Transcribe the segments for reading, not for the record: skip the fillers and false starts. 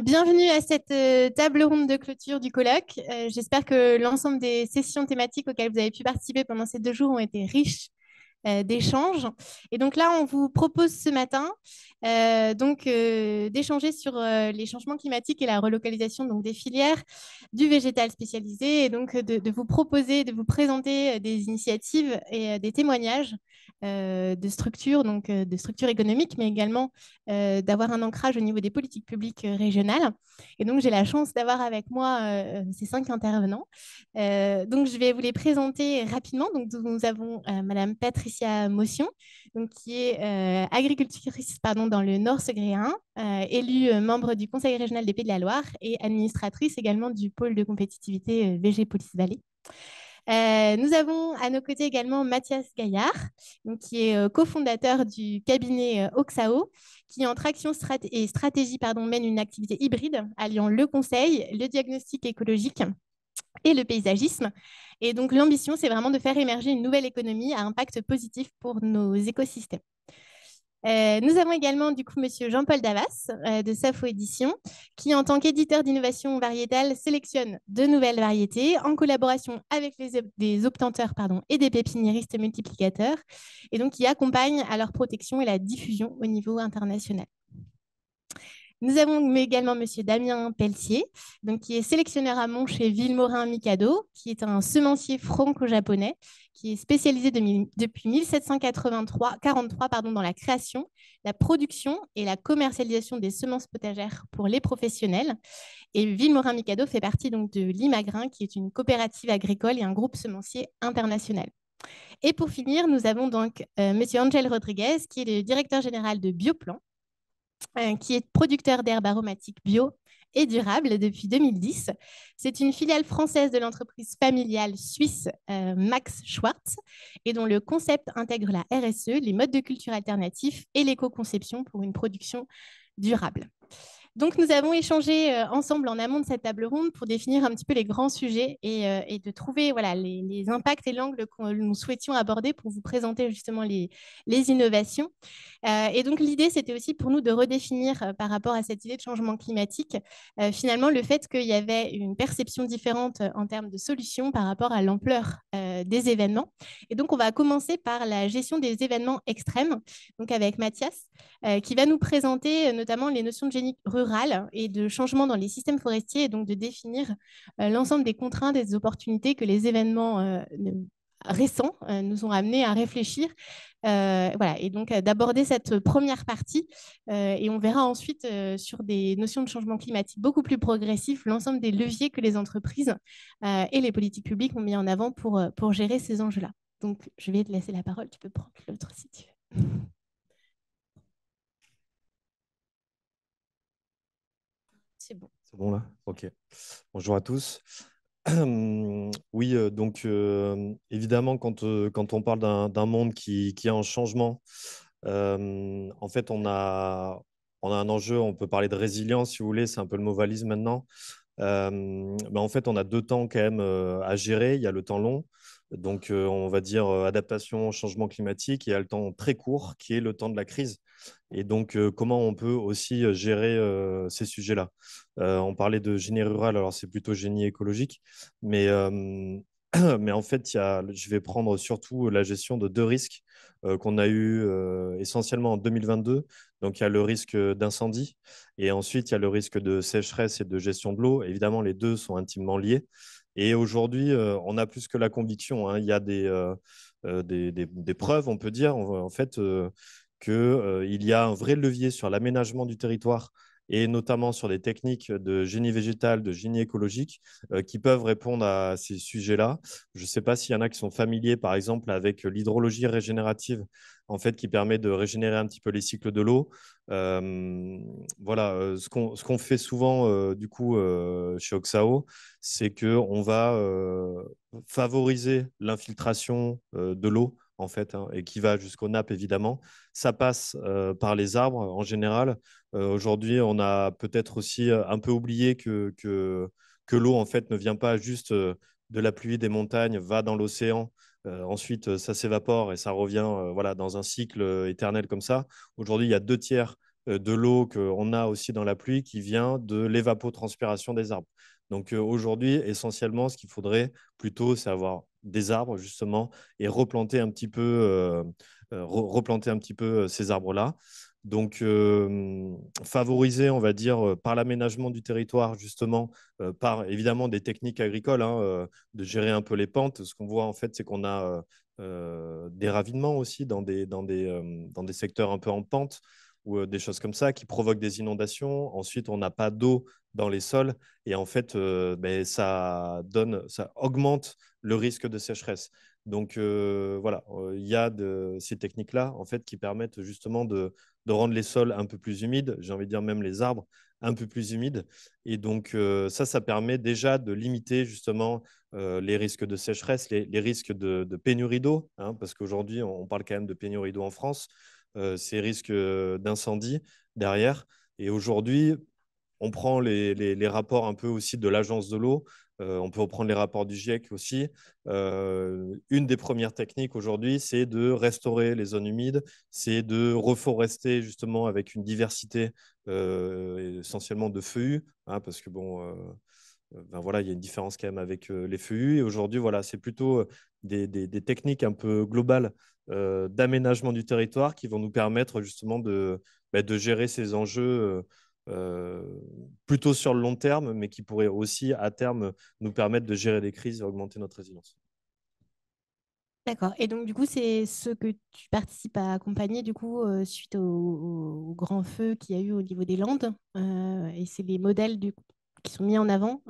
Bienvenue à cette table ronde de clôture du colloque. J'espère que l'ensemble des sessions thématiques auxquelles vous avez pu participer pendant ces 2 jours ont été riches d'échanges. Et donc là, on vous propose ce matin d'échanger sur les changements climatiques et la relocalisation donc, des filières du végétal spécialisé et donc de vous proposer, de vous présenter des initiatives et des témoignages de structures, de structures économiques, mais également d'avoir un ancrage au niveau des politiques publiques régionales. Et donc, j'ai la chance d'avoir avec moi ces 5 intervenants. Donc, je vais vous les présenter rapidement. Donc, nous avons Madame Patricia Motion, donc, qui est agricultrice pardon, dans le Nord segréen, élue membre du Conseil régional des Pays de la Loire et administratrice également du pôle de compétitivité VG Police Vallée. Nous avons à nos côtés également Mathias Gaillard, donc, qui est cofondateur du cabinet Oxao, qui en traction et stratégie mène une activité hybride alliant le conseil, le diagnostic écologique et le paysagisme. Et donc l'ambition, c'est vraiment de faire émerger une nouvelle économie à impact positif pour nos écosystèmes. Nous avons également du coup Monsieur Jean-Paul Davas de Safo Édition, qui en tant qu'éditeur d'innovation variétale sélectionne de nouvelles variétés en collaboration avec des obtenteurs et des pépiniéristes multiplicateurs, et donc qui accompagne à leur protection et la diffusion au niveau international. Nous avons également Monsieur Damien Pelletier, donc, qui est sélectionneur amont chez Villemorin Mikado, qui est un semencier franco-japonais, qui est spécialisé depuis 1743 dans la création, la production et la commercialisation des semences potagères pour les professionnels. Et Villemorin Mikado fait partie donc, de l'Imagrin, qui est une coopérative agricole et un groupe semencier international. Et pour finir, nous avons donc Monsieur Angel Rodriguez, qui est le directeur général de Bioplan, qui est producteur d'herbes aromatiques bio et durables depuis 2010. C'est une filiale française de l'entreprise familiale suisse Max Schwartz et dont le concept intègre la RSE, les modes de culture alternatifs et l'éco-conception pour une production durable. Donc, nous avons échangé ensemble en amont de cette table ronde pour définir un petit peu les grands sujets et de trouver voilà, les impacts et l'angle que nous souhaitions aborder pour vous présenter justement les innovations. Et donc, l'idée, c'était aussi pour nous de redéfinir par rapport à cette idée de changement climatique, finalement, le fait qu'il y avait une perception différente en termes de solutions par rapport à l'ampleur des événements. Et donc, on va commencer par la gestion des événements extrêmes, donc avec Mathias, qui va nous présenter notamment les notions de génie rural et de changement dans les systèmes forestiers, et donc de définir l'ensemble des contraintes et des opportunités que les événements récents nous ont amenés à réfléchir. Voilà, et donc d'aborder cette première partie et on verra ensuite sur des notions de changement climatique beaucoup plus progressif l'ensemble des leviers que les entreprises et les politiques publiques ont mis en avant pour gérer ces enjeux-là. Donc, je vais te laisser la parole. Tu peux prendre l'autre si tu veux. C'est bon. C'est bon là? Ok. Bonjour à tous. Oui, évidemment, quand on parle d'un monde qui est en changement, en fait, on a un enjeu, on peut parler de résilience, si vous voulez, c'est un peu le mot valise maintenant. Mais en fait, on a 2 temps quand même à gérer. Il y a le temps long, donc on va dire adaptation au changement climatique, et il y a le temps très court, qui est le temps de la crise. Et donc, comment on peut aussi gérer ces sujets-là? On parlait de génie rural, alors c'est plutôt génie écologique, mais, mais en fait, je vais prendre surtout la gestion de 2 risques qu'on a eu essentiellement en 2022. Donc, il y a le risque d'incendie et ensuite, il y a le risque de sécheresse et de gestion de l'eau. Évidemment, les deux sont intimement liés. Et aujourd'hui, on a plus que la conviction, hein. Il y a des preuves, on peut dire, en fait, qu'il y a un vrai levier sur l'aménagement du territoire et notamment sur des techniques de génie végétal, de génie écologique, qui peuvent répondre à ces sujets-là. Je ne sais pas s'il y en a qui sont familiers, par exemple, avec l'hydrologie régénérative, en fait, qui permet de régénérer un petit peu les cycles de l'eau. Voilà, ce qu'on fait souvent, du coup, chez Oxao, c'est qu'on va favoriser l'infiltration de l'eau, en fait, hein, et qui va jusqu'aux nappes, évidemment. Ça passe par les arbres en général. Aujourd'hui, on a peut-être aussi un peu oublié que l'eau, en fait, ne vient pas juste de la pluie des montagnes, va dans l'océan. Ensuite, ça s'évapore et ça revient voilà, dans un cycle éternel comme ça. Aujourd'hui, il y a 2 tiers de l'eau qu'on a aussi dans la pluie qui vient de l'évapotranspiration des arbres. Donc aujourd'hui, essentiellement, ce qu'il faudrait plutôt, c'est avoir des arbres justement et replanter un petit peu ces arbres-là. Donc, favoriser, on va dire, par l'aménagement du territoire, justement, par évidemment des techniques agricoles, hein, de gérer un peu les pentes. Ce qu'on voit, en fait, c'est qu'on a des ravinements aussi dans des secteurs un peu en pente ou des choses comme ça qui provoquent des inondations. Ensuite, on n'a pas d'eau dans les sols et en fait, ben, ça augmente le risque de sécheresse. Donc voilà, il y a ces techniques-là en fait qui permettent justement de rendre les sols un peu plus humides, j'ai envie de dire même les arbres un peu plus humides. Et donc ça permet déjà de limiter justement les risques de sécheresse, les risques de pénurie d'eau, hein, parce qu'aujourd'hui on parle quand même de pénurie d'eau en France, ces risques d'incendie derrière. Et aujourd'hui, on prend les rapports un peu aussi de l'agence de l'eau, on peut reprendre les rapports du GIEC aussi. Une des premières techniques aujourd'hui, c'est de restaurer les zones humides, c'est de reforester justement avec une diversité essentiellement de feuillus, hein, parce que bon, ben voilà, il y a une différence quand même avec les feuillus. Et aujourd'hui, voilà, c'est plutôt des techniques un peu globales d'aménagement du territoire qui vont nous permettre justement de gérer ces enjeux plutôt sur le long terme, mais qui pourraient aussi à terme nous permettre de gérer des crises et augmenter notre résilience. D'accord. Et donc, du coup, c'est ce que tu participes à accompagner, du coup, suite au grand feu qu'il y a eu au niveau des Landes. Et c'est les modèles qui sont mis en avant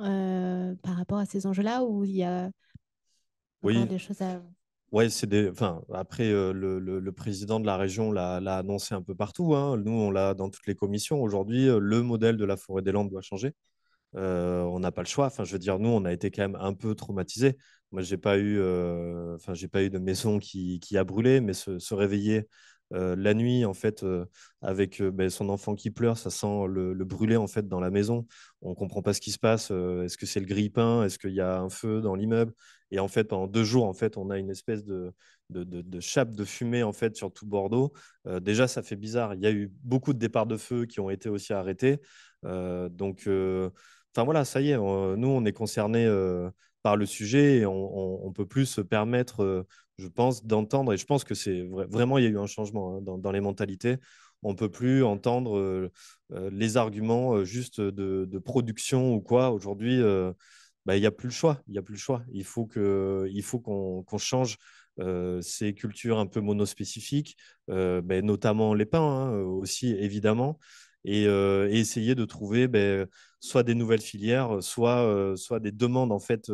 par rapport à ces enjeux-là, où il y a encore Oui, des choses à... ouais, enfin, après, le président de la région l'a annoncé un peu partout, hein. Nous, on l'a dans toutes les commissions. Aujourd'hui, le modèle de la forêt des Landes doit changer. On n'a pas le choix. Enfin, je veux dire, nous, on a été quand même un peu traumatisés. Moi, j'ai pas eu de maison qui a brûlé, mais se réveiller la nuit, en fait, avec ben, son enfant qui pleure, ça sent le brûler, en fait, dans la maison. On comprend pas ce qui se passe. Est-ce que c'est le grille-pain? Est-ce qu'il y a un feu dans l'immeuble? Et en fait, pendant 2 jours, en fait, on a une espèce de chape de fumée, en fait, sur tout Bordeaux. Déjà, ça fait bizarre. Il y a eu beaucoup de départs de feu qui ont été aussi arrêtés. Donc, enfin voilà, ça y est, nous, on est concernés par le sujet et on peut plus se permettre, je pense, d'entendre. Et je pense que vraiment, il y a eu un changement hein, dans les mentalités. On peut plus entendre les arguments juste de production ou quoi. Aujourd'hui, bah, il n'y a plus le choix. Il y a plus le choix. Il faut qu'on change ces cultures un peu monospécifiques, ben, notamment les pins hein, aussi, évidemment et essayer de trouver ben, soit des nouvelles filières, soit des demandes en fait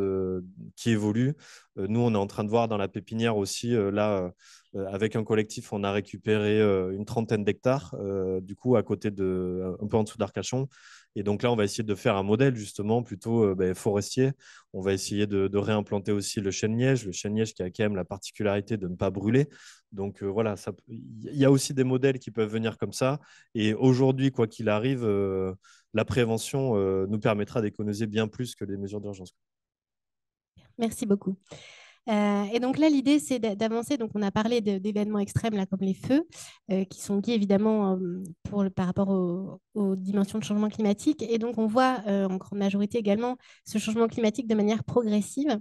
qui évoluent. Nous, on est en train de voir dans la pépinière aussi, là, avec un collectif, on a récupéré une trentaine d'hectares, du coup, à côté un peu en dessous d'Arcachon. Et donc là, on va essayer de faire un modèle justement plutôt ben, forestier. On va essayer de réimplanter aussi le chêne-liège qui a quand même la particularité de ne pas brûler. Donc voilà, il y a aussi des modèles qui peuvent venir comme ça. Et aujourd'hui, quoi qu'il arrive, la prévention nous permettra d'économiser bien plus que les mesures d'urgence. Merci beaucoup. Et donc là, l'idée, c'est d'avancer. Donc, on a parlé d'événements extrêmes là, comme les feux, qui sont liés évidemment par rapport aux dimensions de changement climatique. Et donc, on voit en grande majorité également ce changement climatique de manière progressive.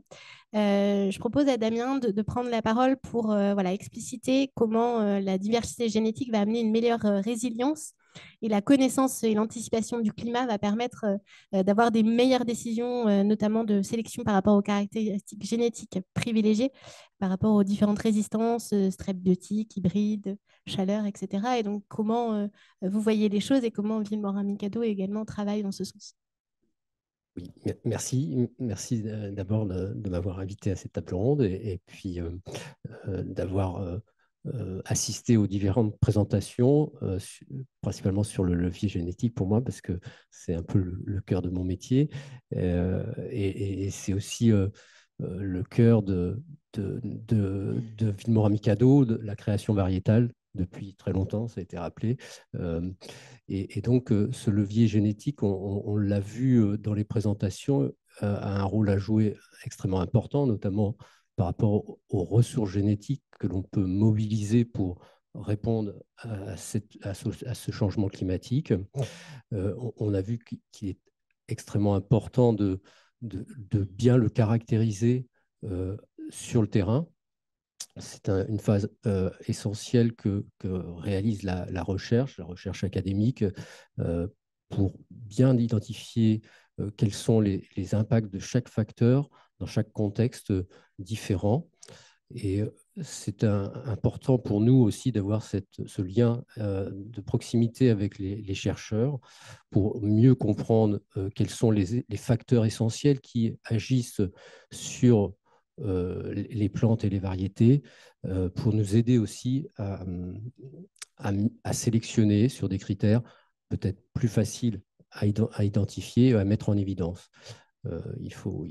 Je propose à Damien de prendre la parole pour voilà, expliciter comment la diversité génétique va amener une meilleure résilience et la connaissance et l'anticipation du climat va permettre d'avoir des meilleures décisions, notamment de sélection par rapport aux caractéristiques génétiques privilégiées, par rapport aux différentes résistances, stress biotiques, hybrides, chaleur, etc. Et donc, comment vous voyez les choses et comment Villemora Mikado également travaille dans ce sens. Oui, merci. Merci d'abord de m'avoir invité à cette table ronde et puis d'avoir assisté aux différentes présentations, principalement sur le levier génétique pour moi, parce que c'est un peu le cœur de mon métier. Et c'est aussi le cœur de Villemora Mikado, de la création variétale depuis très longtemps, ça a été rappelé. Et donc, ce levier génétique, on l'a vu dans les présentations, a un rôle à jouer extrêmement important, notamment par rapport aux ressources génétiques que l'on peut mobiliser pour répondre à ce changement climatique. On a vu qu'il est extrêmement important de bien le caractériser sur le terrain. C'est une phase essentielle que réalise la recherche académique, pour bien identifier quels sont les impacts de chaque facteur dans chaque contexte différent. Et c'est important pour nous aussi d'avoir ce lien de proximité avec les chercheurs pour mieux comprendre quels sont les facteurs essentiels qui agissent sur les plantes et les variétés, pour nous aider aussi à sélectionner sur des critères peut-être plus faciles à identifier, à mettre en évidence. Il faut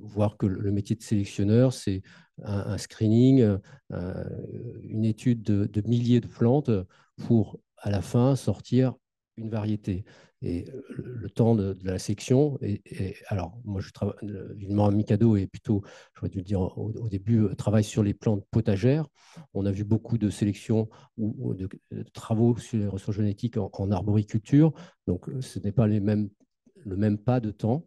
voir que le métier de sélectionneur, c'est un screening, une étude de milliers de plantes pour, à la fin, sortir une variété. Et le temps de la sélection, alors moi je travaille, évidemment, Mikado est plutôt, j'aurais dû le dire au début, travaille sur les plantes potagères. On a vu beaucoup de sélections ou de travaux sur les ressources génétiques en arboriculture, donc ce n'est pas le même pas de temps.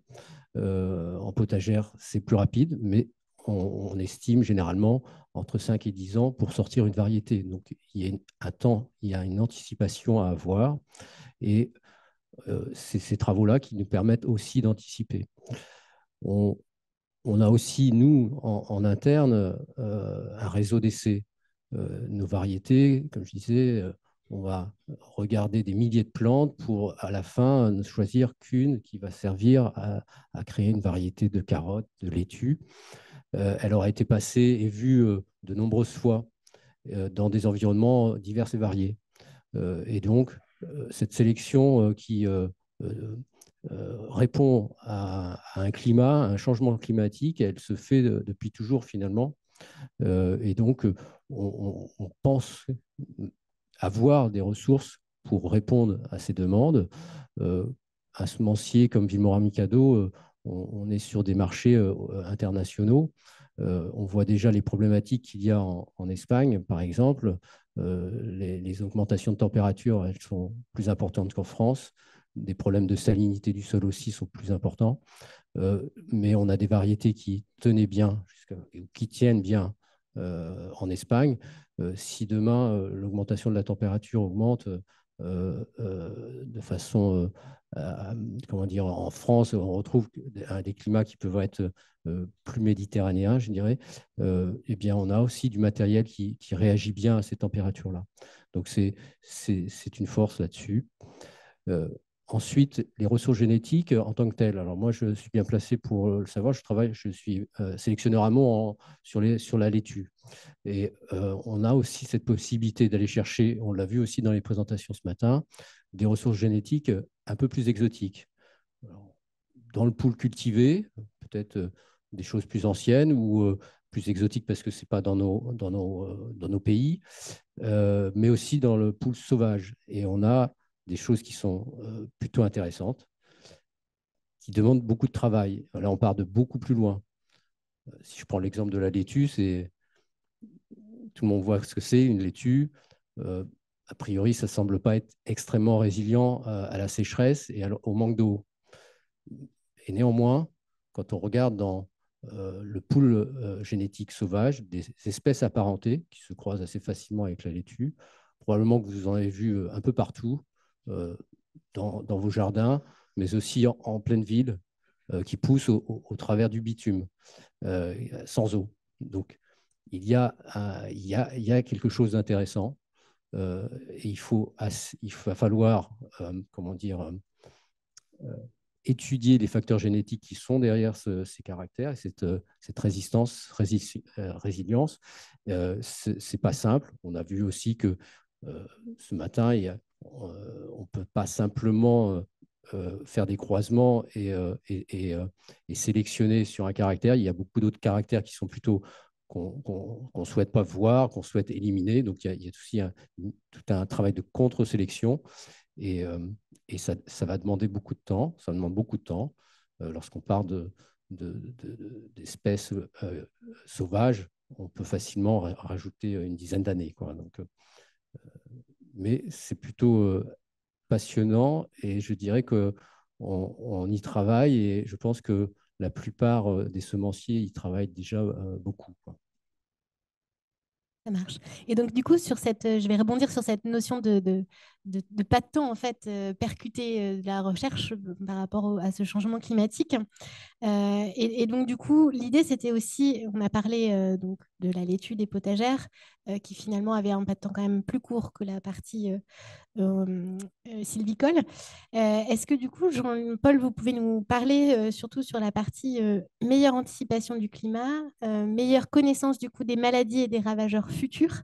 En potagère, c'est plus rapide, mais on estime généralement entre 5 et 10 ans pour sortir une variété. Donc, il y a un temps, il y a une anticipation à avoir. Et c'est ces travaux-là qui nous permettent aussi d'anticiper. On a aussi, nous, en interne, un réseau d'essais. Nos variétés, comme je disais, on va regarder des milliers de plantes pour, à la fin, ne choisir qu'une qui va servir à créer une variété de carottes, de laitue. Elle aura été passée et vue de nombreuses fois dans des environnements divers et variés. Et donc, cette sélection qui répond à un climat, à un changement climatique, elle se fait depuis toujours finalement. Et donc, on pense avoir des ressources pour répondre à ces demandes. Un semencier comme Vilmorin-Mikado, on est sur des marchés internationaux. On voit déjà les problématiques qu'il y a en Espagne, par exemple. Les augmentations de température, elles sont plus importantes qu'en France. Des problèmes de salinité du sol aussi sont plus importants. Mais on a des variétés qui tenaient bien, qui tiennent bien en Espagne. Si demain l'augmentation de la température augmente de façon, comment dire, en France, on retrouve des climats qui peuvent être plus méditerranéens, je dirais, eh bien, on a aussi du matériel qui réagit bien à ces températures-là. Donc, c'est une force là-dessus. Ensuite, les ressources génétiques en tant que telles. Alors moi, je suis bien placé pour le savoir. Je suis sélectionneur amont sur la laitue. Et on a aussi cette possibilité d'aller chercher, on l'a vu aussi dans les présentations ce matin, des ressources génétiques un peu plus exotiques. Alors, dans le pool cultivé, peut-être des choses plus anciennes ou plus exotiques parce que ce n'est pas dans nos pays, mais aussi dans le pool sauvage. Et on a des choses qui sont plutôt intéressantes, qui demandent beaucoup de travail. Là, on part de beaucoup plus loin. Si je prends l'exemple de la laitue, tout le monde voit ce que c'est, une laitue. A priori, ça ne semble pas être extrêmement résilient à la sécheresse et au manque d'eau. Et néanmoins, quand on regarde dans le pool génétique sauvage, des espèces apparentées qui se croisent assez facilement avec la laitue, probablement que vous en avez vu un peu partout, dans vos jardins, mais aussi en pleine ville, qui poussent au travers du bitume, sans eau. Donc, il y a quelque chose d'intéressant. Et il va falloir, comment dire, étudier les facteurs génétiques qui sont derrière ces caractères et cette résilience. C'est pas simple. On a vu aussi que ce matin, on ne peut pas simplement faire des croisements et sélectionner sur un caractère. Il y a beaucoup d'autres caractères qui sont plutôt qu'on ne souhaite pas voir, qu'on souhaite éliminer. Donc, il y a aussi tout un travail de contre-sélection. Et ça va demander beaucoup de temps. Ça demande beaucoup de temps lorsqu'on parle d'espèces sauvages on peut facilement rajouter une dizaine d'années, quoi. Donc, mais c'est plutôt passionnant et je dirais qu'on y travaille et je pense que la plupart des semenciers y travaillent déjà beaucoup, quoi. Ça marche. Et donc, du coup, je vais rebondir sur cette notion de pas de temps, en fait, percuter de la recherche par rapport à ce changement climatique. Et donc, du coup, l'idée, c'était aussi, on a parlé donc, de la laitue des potagères, qui finalement avait un pas de temps quand même plus court que la partie sylvicole. Est-ce que du coup, Jean-Paul, vous pouvez nous parler surtout sur la partie meilleure anticipation du climat, meilleure connaissance du coup des maladies et des ravageurs futurs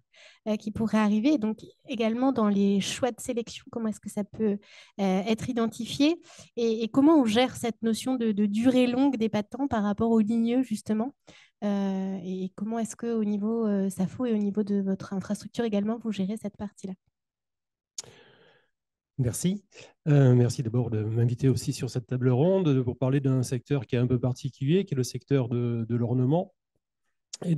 qui pourraient arriver, et donc également dans les choix de sélection, comment est-ce que ça peut être identifié et comment on gère cette notion de durée longue des pas de temps par rapport aux ligneux justement. Et comment est-ce que au niveau SAFO et au niveau de votre infrastructure également, vous gérez cette partie-là? Merci. Merci d'abord de m'inviter aussi sur cette table ronde pour parler d'un secteur qui est un peu particulier, qui est le secteur de l'ornement, et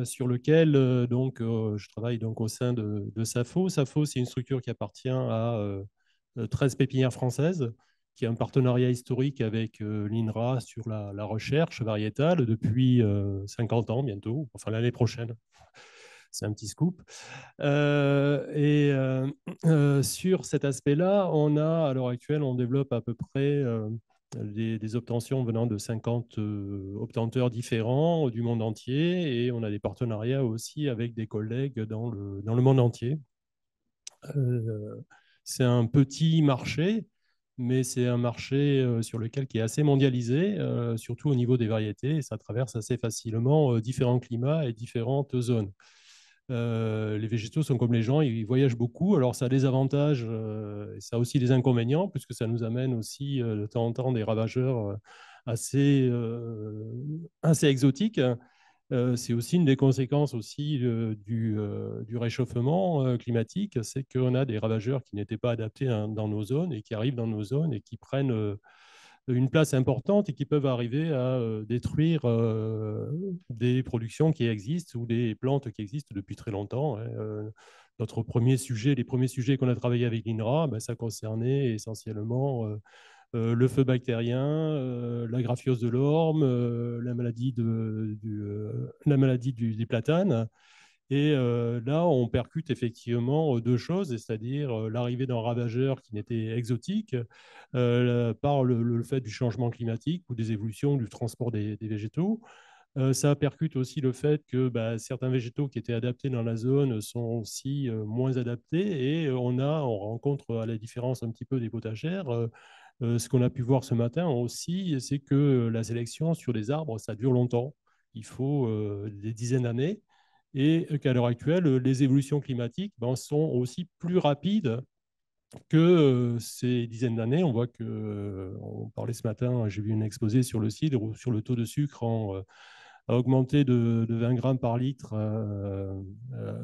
sur lequel je travaille donc, au sein de SAFO. SAFO, c'est une structure qui appartient à 13 pépinières françaises, qui a un partenariat historique avec l'INRA sur la recherche variétale depuis 50 ans bientôt, enfin l'année prochaine. C'est un petit scoop. Sur cet aspect-là, à l'heure actuelle, on développe à peu près des obtentions venant de 50 obtenteurs différents du monde entier, et on a des partenariats aussi avec des collègues dans le monde entier. C'est un petit marché, mais c'est un marché sur lequel qui est assez mondialisé, surtout au niveau des variétés, et ça traverse assez facilement différents climats et différentes zones. Les végétaux sont comme les gens, ils voyagent beaucoup. Alors, ça a des avantages et ça a aussi des inconvénients, puisque ça nous amène aussi de temps en temps des ravageurs assez exotiques. C'est aussi une des conséquences aussi du réchauffement climatique, c'est qu'on a des ravageurs qui n'étaient pas adaptés dans nos zones et qui arrivent dans nos zones et qui prennent une place importante et qui peuvent arriver à détruire des productions qui existent ou des plantes qui existent depuis très longtemps, hein. Notre premier sujet, les premiers sujets qu'on a travaillé avec l'INRA, ben, ça concernait essentiellement le feu bactérien, la graphiose de l'orme, la maladie des platanes. Et là, on percute effectivement deux choses, c'est-à-dire l'arrivée d'un ravageur qui n'était exotique par le fait du changement climatique ou des évolutions du transport des végétaux. Ça percute aussi le fait que bah, certains végétaux qui étaient adaptés dans la zone sont aussi moins adaptés, et on rencontre, à la différence un petit peu des potagères, ce qu'on a pu voir ce matin aussi, c'est que la sélection sur les arbres, ça dure longtemps. Il faut des dizaines d'années, et qu'à l'heure actuelle, les évolutions climatiques ben, sont aussi plus rapides que ces dizaines d'années. On voit que, on parlait ce matin, j'ai vu une exposé sur le cidre ou sur le taux de sucre a augmenté de 20 grammes par litre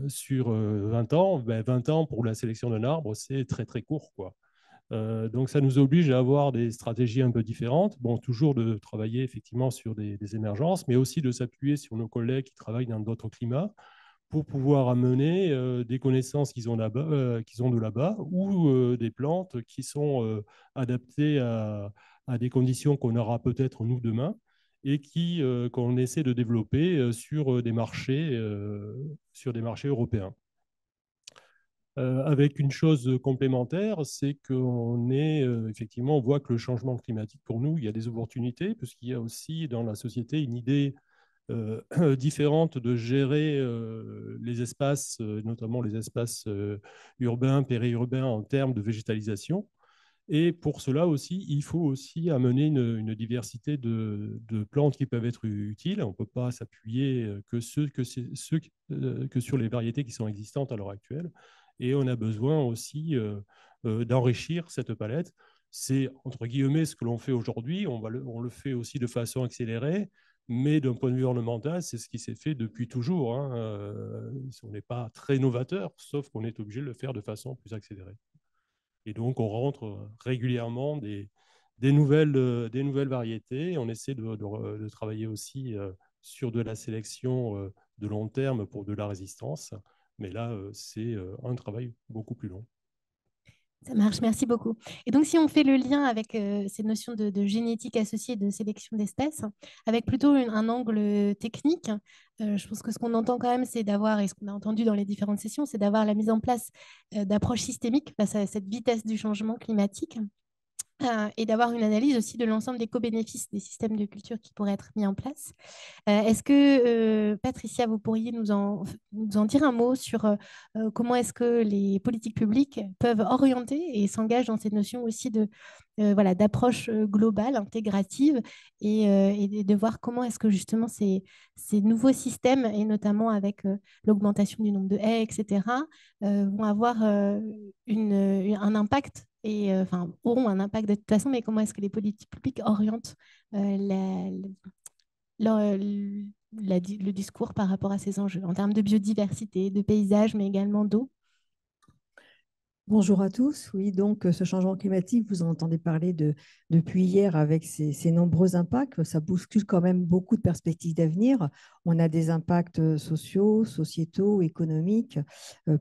sur 20 ans. Ben, 20 ans pour la sélection d'un arbre, c'est très très court, quoi. Donc ça nous oblige à avoir des stratégies un peu différentes. Bon, toujours de travailler effectivement sur des émergences, mais aussi de s'appuyer sur nos collègues qui travaillent dans d'autres climats pour pouvoir amener des connaissances qu'ils ont là-bas, qu'ils ont de là-bas, ou des plantes qui sont adaptées à des conditions qu'on aura peut-être nous demain, et qu'on essaie de développer sur des marchés européens. Avec une chose complémentaire, c'est qu'on effectivement, on voit que le changement climatique, pour nous, il y a des opportunités, puisqu'il y a aussi dans la société une idée différente de gérer les espaces, notamment les espaces urbains, périurbains, en termes de végétalisation. Et pour cela aussi, il faut aussi amener une diversité de plantes qui peuvent être utiles. On ne peut pas s'appuyer que sur les variétés qui sont existantes à l'heure actuelle. Et on a besoin aussi d'enrichir cette palette. C'est, entre guillemets, ce que l'on fait aujourd'hui. On le fait aussi de façon accélérée, mais d'un point de vue ornemental, c'est ce qui s'est fait depuis toujours, hein. On n'est pas très novateur, sauf qu'on est obligé de le faire de façon plus accélérée. Et donc, on rentre régulièrement des nouvelles variétés. On essaie de travailler aussi sur de la sélection de long terme pour de la résistance. Mais là, c'est un travail beaucoup plus long. Ça marche, merci beaucoup. Et donc, si on fait le lien avec ces notions de génétique associée et de sélection d'espèces, avec plutôt un angle technique, je pense que ce qu'on entend quand même, c'est d'avoir, et ce qu'on a entendu dans les différentes sessions, c'est d'avoir la mise en place d'approches systémiques face à cette vitesse du changement climatique. Et d'avoir une analyse aussi de l'ensemble des co-bénéfices des systèmes de culture qui pourraient être mis en place. Est-ce que, Patricia, vous pourriez nous en dire un mot sur comment est-ce que les politiques publiques peuvent orienter et s'engagent dans cette notion aussi voilà, d'approche globale, intégrative, et de voir comment est-ce que justement ces nouveaux systèmes, et notamment avec l'augmentation du nombre de haies, etc., vont avoir un impact et enfin, auront un impact de toute façon, mais comment est-ce que les politiques publiques orientent le discours par rapport à ces enjeux en termes de biodiversité, de paysage, mais également d'eau? Bonjour à tous. Oui, donc ce changement climatique, vous en entendez parler depuis hier avec ses nombreux impacts. Ça bouscule quand même beaucoup de perspectives d'avenir. On a des impacts sociaux, sociétaux, économiques,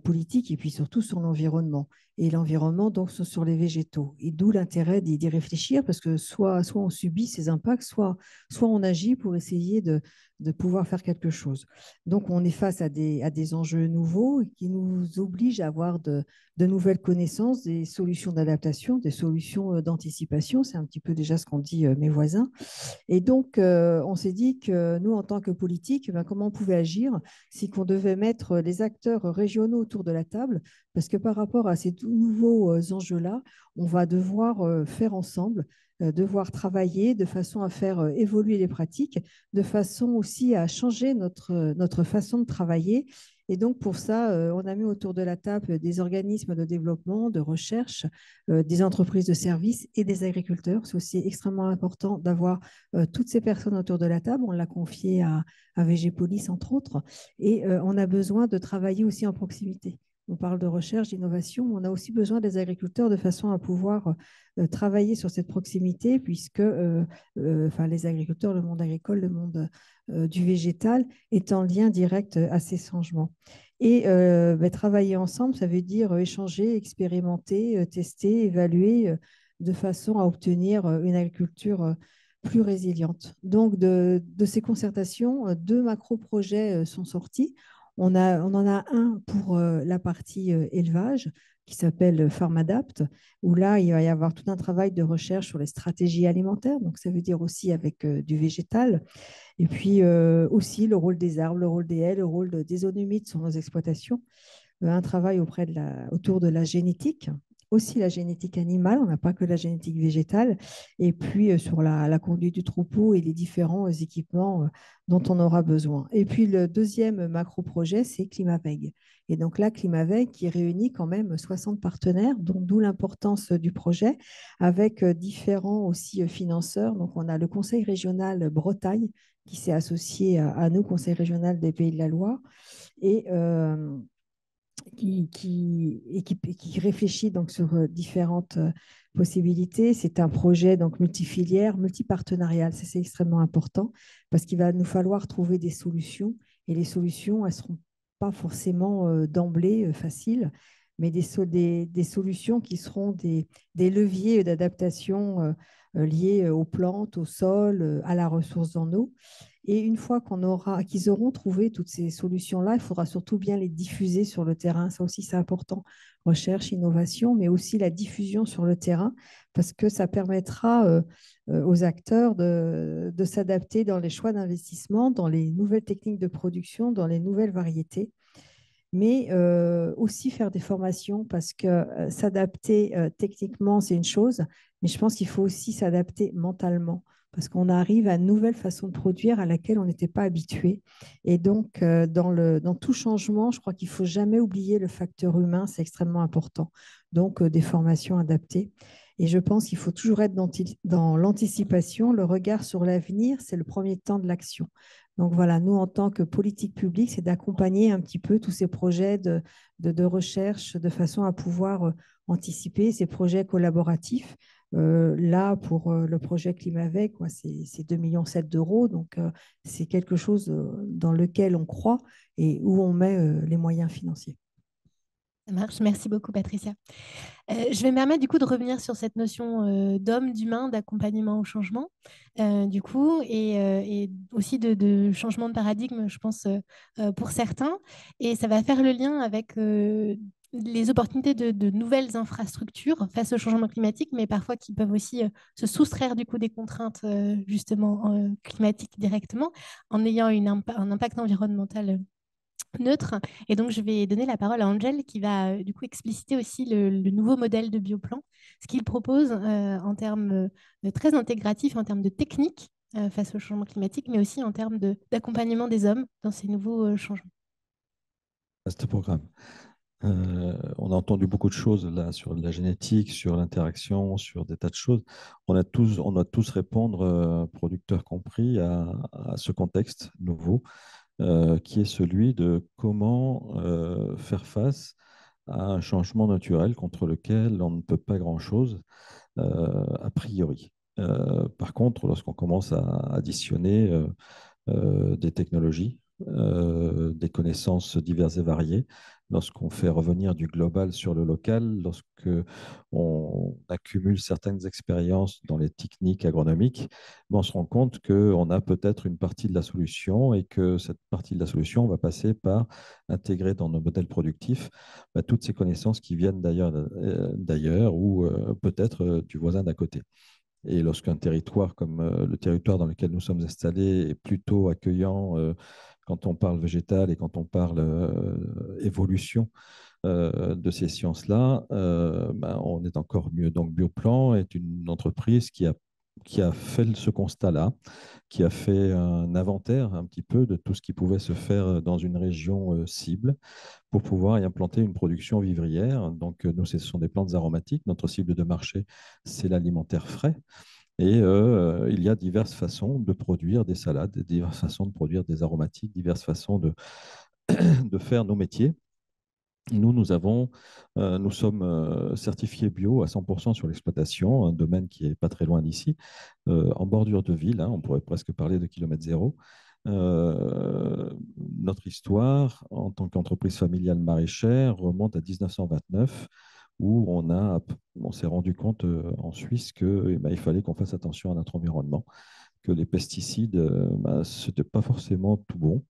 politiques et puis surtout sur l'environnement. Et l'environnement, donc, sur les végétaux. Et d'où l'intérêt d'y réfléchir parce que soit on subit ces impacts, soit on agit pour essayer de pouvoir faire quelque chose. Donc, on est face à des enjeux nouveaux qui nous obligent à avoir de nouvelles connaissances, des solutions d'adaptation, des solutions d'anticipation. C'est un petit peu déjà ce qu'ont dit mes voisins. Et donc, on s'est dit que nous, en tant que politique, comment on pouvait agir, c'est qu'on devait mettre les acteurs régionaux autour de la table, parce que par rapport à ces nouveaux enjeux-là, on va devoir faire ensemble, devoir travailler de façon à faire évoluer les pratiques, de façon aussi à changer notre façon de travailler. Et donc, pour ça, on a mis autour de la table des organismes de développement, de recherche, des entreprises de services et des agriculteurs. C'est aussi extrêmement important d'avoir toutes ces personnes autour de la table. On l'a confié à VGPolis, entre autres. Et on a besoin de travailler aussi en proximité. On parle de recherche, d'innovation, mais on a aussi besoin des agriculteurs de façon à pouvoir travailler sur cette proximité, puisque les agriculteurs, le monde agricole, le monde du végétal est en lien direct à ces changements. Et travailler ensemble, ça veut dire échanger, expérimenter, tester, évaluer de façon à obtenir une agriculture plus résiliente. Donc, de ces concertations, 2 macro-projets sont sortis. On en a un pour la partie élevage qui s'appelle PharmAdapt, où là, il va y avoir tout un travail de recherche sur les stratégies alimentaires. Donc, ça veut dire aussi avec du végétal. Et puis aussi le rôle des arbres, le rôle des haies, le rôle des zones humides sur nos exploitations. Un travail autour de la génétique, aussi la génétique animale, on n'a pas que la génétique végétale, et puis sur la conduite du troupeau et les différents équipements dont on aura besoin. Et puis le deuxième macro-projet, c'est ClimaVeg. Et donc là, ClimaVeg qui réunit quand même 60 partenaires, donc d'où l'importance du projet, avec différents aussi financeurs. Donc on a le Conseil régional Bretagne qui s'est associé à nous, Conseil régional des Pays de la Loire, et qui réfléchit donc sur différentes possibilités. C'est un projet donc multifilière, multipartenarial. Ça, c'est extrêmement important parce qu'il va nous falloir trouver des solutions et les solutions, elles ne seront pas forcément d'emblée faciles, mais des solutions qui seront des leviers d'adaptation liés aux plantes, au sol, à la ressource en eau. Et une fois qu'ils auront trouvé toutes ces solutions-là, il faudra surtout bien les diffuser sur le terrain. Ça aussi, c'est important. Recherche, innovation, mais aussi la diffusion sur le terrain, parce que ça permettra aux acteurs de s'adapter dans les choix d'investissement, dans les nouvelles techniques de production, dans les nouvelles variétés, mais aussi faire des formations, parce que s'adapter techniquement, c'est une chose, mais je pense qu'il faut aussi s'adapter mentalement, parce qu'on arrive à une nouvelle façon de produire à laquelle on n'était pas habitué. Et donc, dans tout changement, je crois qu'il ne faut jamais oublier le facteur humain, c'est extrêmement important. Donc, des formations adaptées. Et je pense qu'il faut toujours être dans l'anticipation. Le regard sur l'avenir, c'est le premier temps de l'action. Donc voilà, nous, en tant que politique publique, c'est d'accompagner un petit peu tous ces projets de recherche de façon à pouvoir anticiper ces projets collaboratifs Là, pour le projet Climavec, c'est 2,7 millions d'euros. Donc, c'est quelque chose dans lequel on croit et où on met les moyens financiers. Ça marche. Merci beaucoup, Patricia. Je vais me permettre du coup de revenir sur cette notion d'homme, d'humain, d'accompagnement au changement, du coup, et aussi de changement de paradigme, je pense, pour certains. Et ça va faire le lien avec les opportunités de nouvelles infrastructures face au changement climatique, mais parfois qui peuvent aussi se soustraire du coup des contraintes justement climatiques directement, en ayant un impact environnemental neutre. Et donc, je vais donner la parole à Angel qui va du coup expliciter aussi le nouveau modèle de bioplan, ce qu'il propose en termes très intégratifs, en termes de technique face au changement climatique, mais aussi en termes d'accompagnement des hommes dans ces nouveaux changements. Vaste programme. On a entendu beaucoup de choses là sur la génétique, sur l'interaction, sur des tas de choses. On doit tous répondre, producteurs compris, à ce contexte nouveau qui est celui de comment faire face à un changement naturel contre lequel on ne peut pas grand-chose a priori. Par contre, lorsqu'on commence à additionner des technologies, des connaissances diverses et variées, lorsqu'on fait revenir du global sur le local, lorsque on accumule certaines expériences dans les techniques agronomiques, on se rend compte qu'on a peut-être une partie de la solution et que cette partie de la solution va passer par intégrer dans nos modèles productifs toutes ces connaissances qui viennent d'ailleurs ou peut-être du voisin d'à côté. Et lorsqu'un territoire comme le territoire dans lequel nous sommes installés est plutôt accueillant quand on parle végétal et quand on parle évolution de ces sciences-là, on est encore mieux. Donc Bioplan est une entreprise qui a fait ce constat-là, qui a fait un inventaire un petit peu de tout ce qui pouvait se faire dans une région cible pour pouvoir y implanter une production vivrière. Donc nous, ce sont des plantes aromatiques. Notre cible de marché, c'est l'alimentaire frais. Et il y a diverses façons de produire des salades, diverses façons de produire des aromatiques, diverses façons de faire nos métiers. Nous sommes certifiés bio à 100% sur l'exploitation, un domaine qui n'est pas très loin d'ici, en bordure de ville, hein, on pourrait presque parler de kilomètre zéro. Notre histoire en tant qu'entreprise familiale maraîchère remonte à 1929 où on s'est rendu compte en Suisse qu'il fallait qu'on fasse attention à notre environnement, que les pesticides, ce n'était pas forcément tout bon.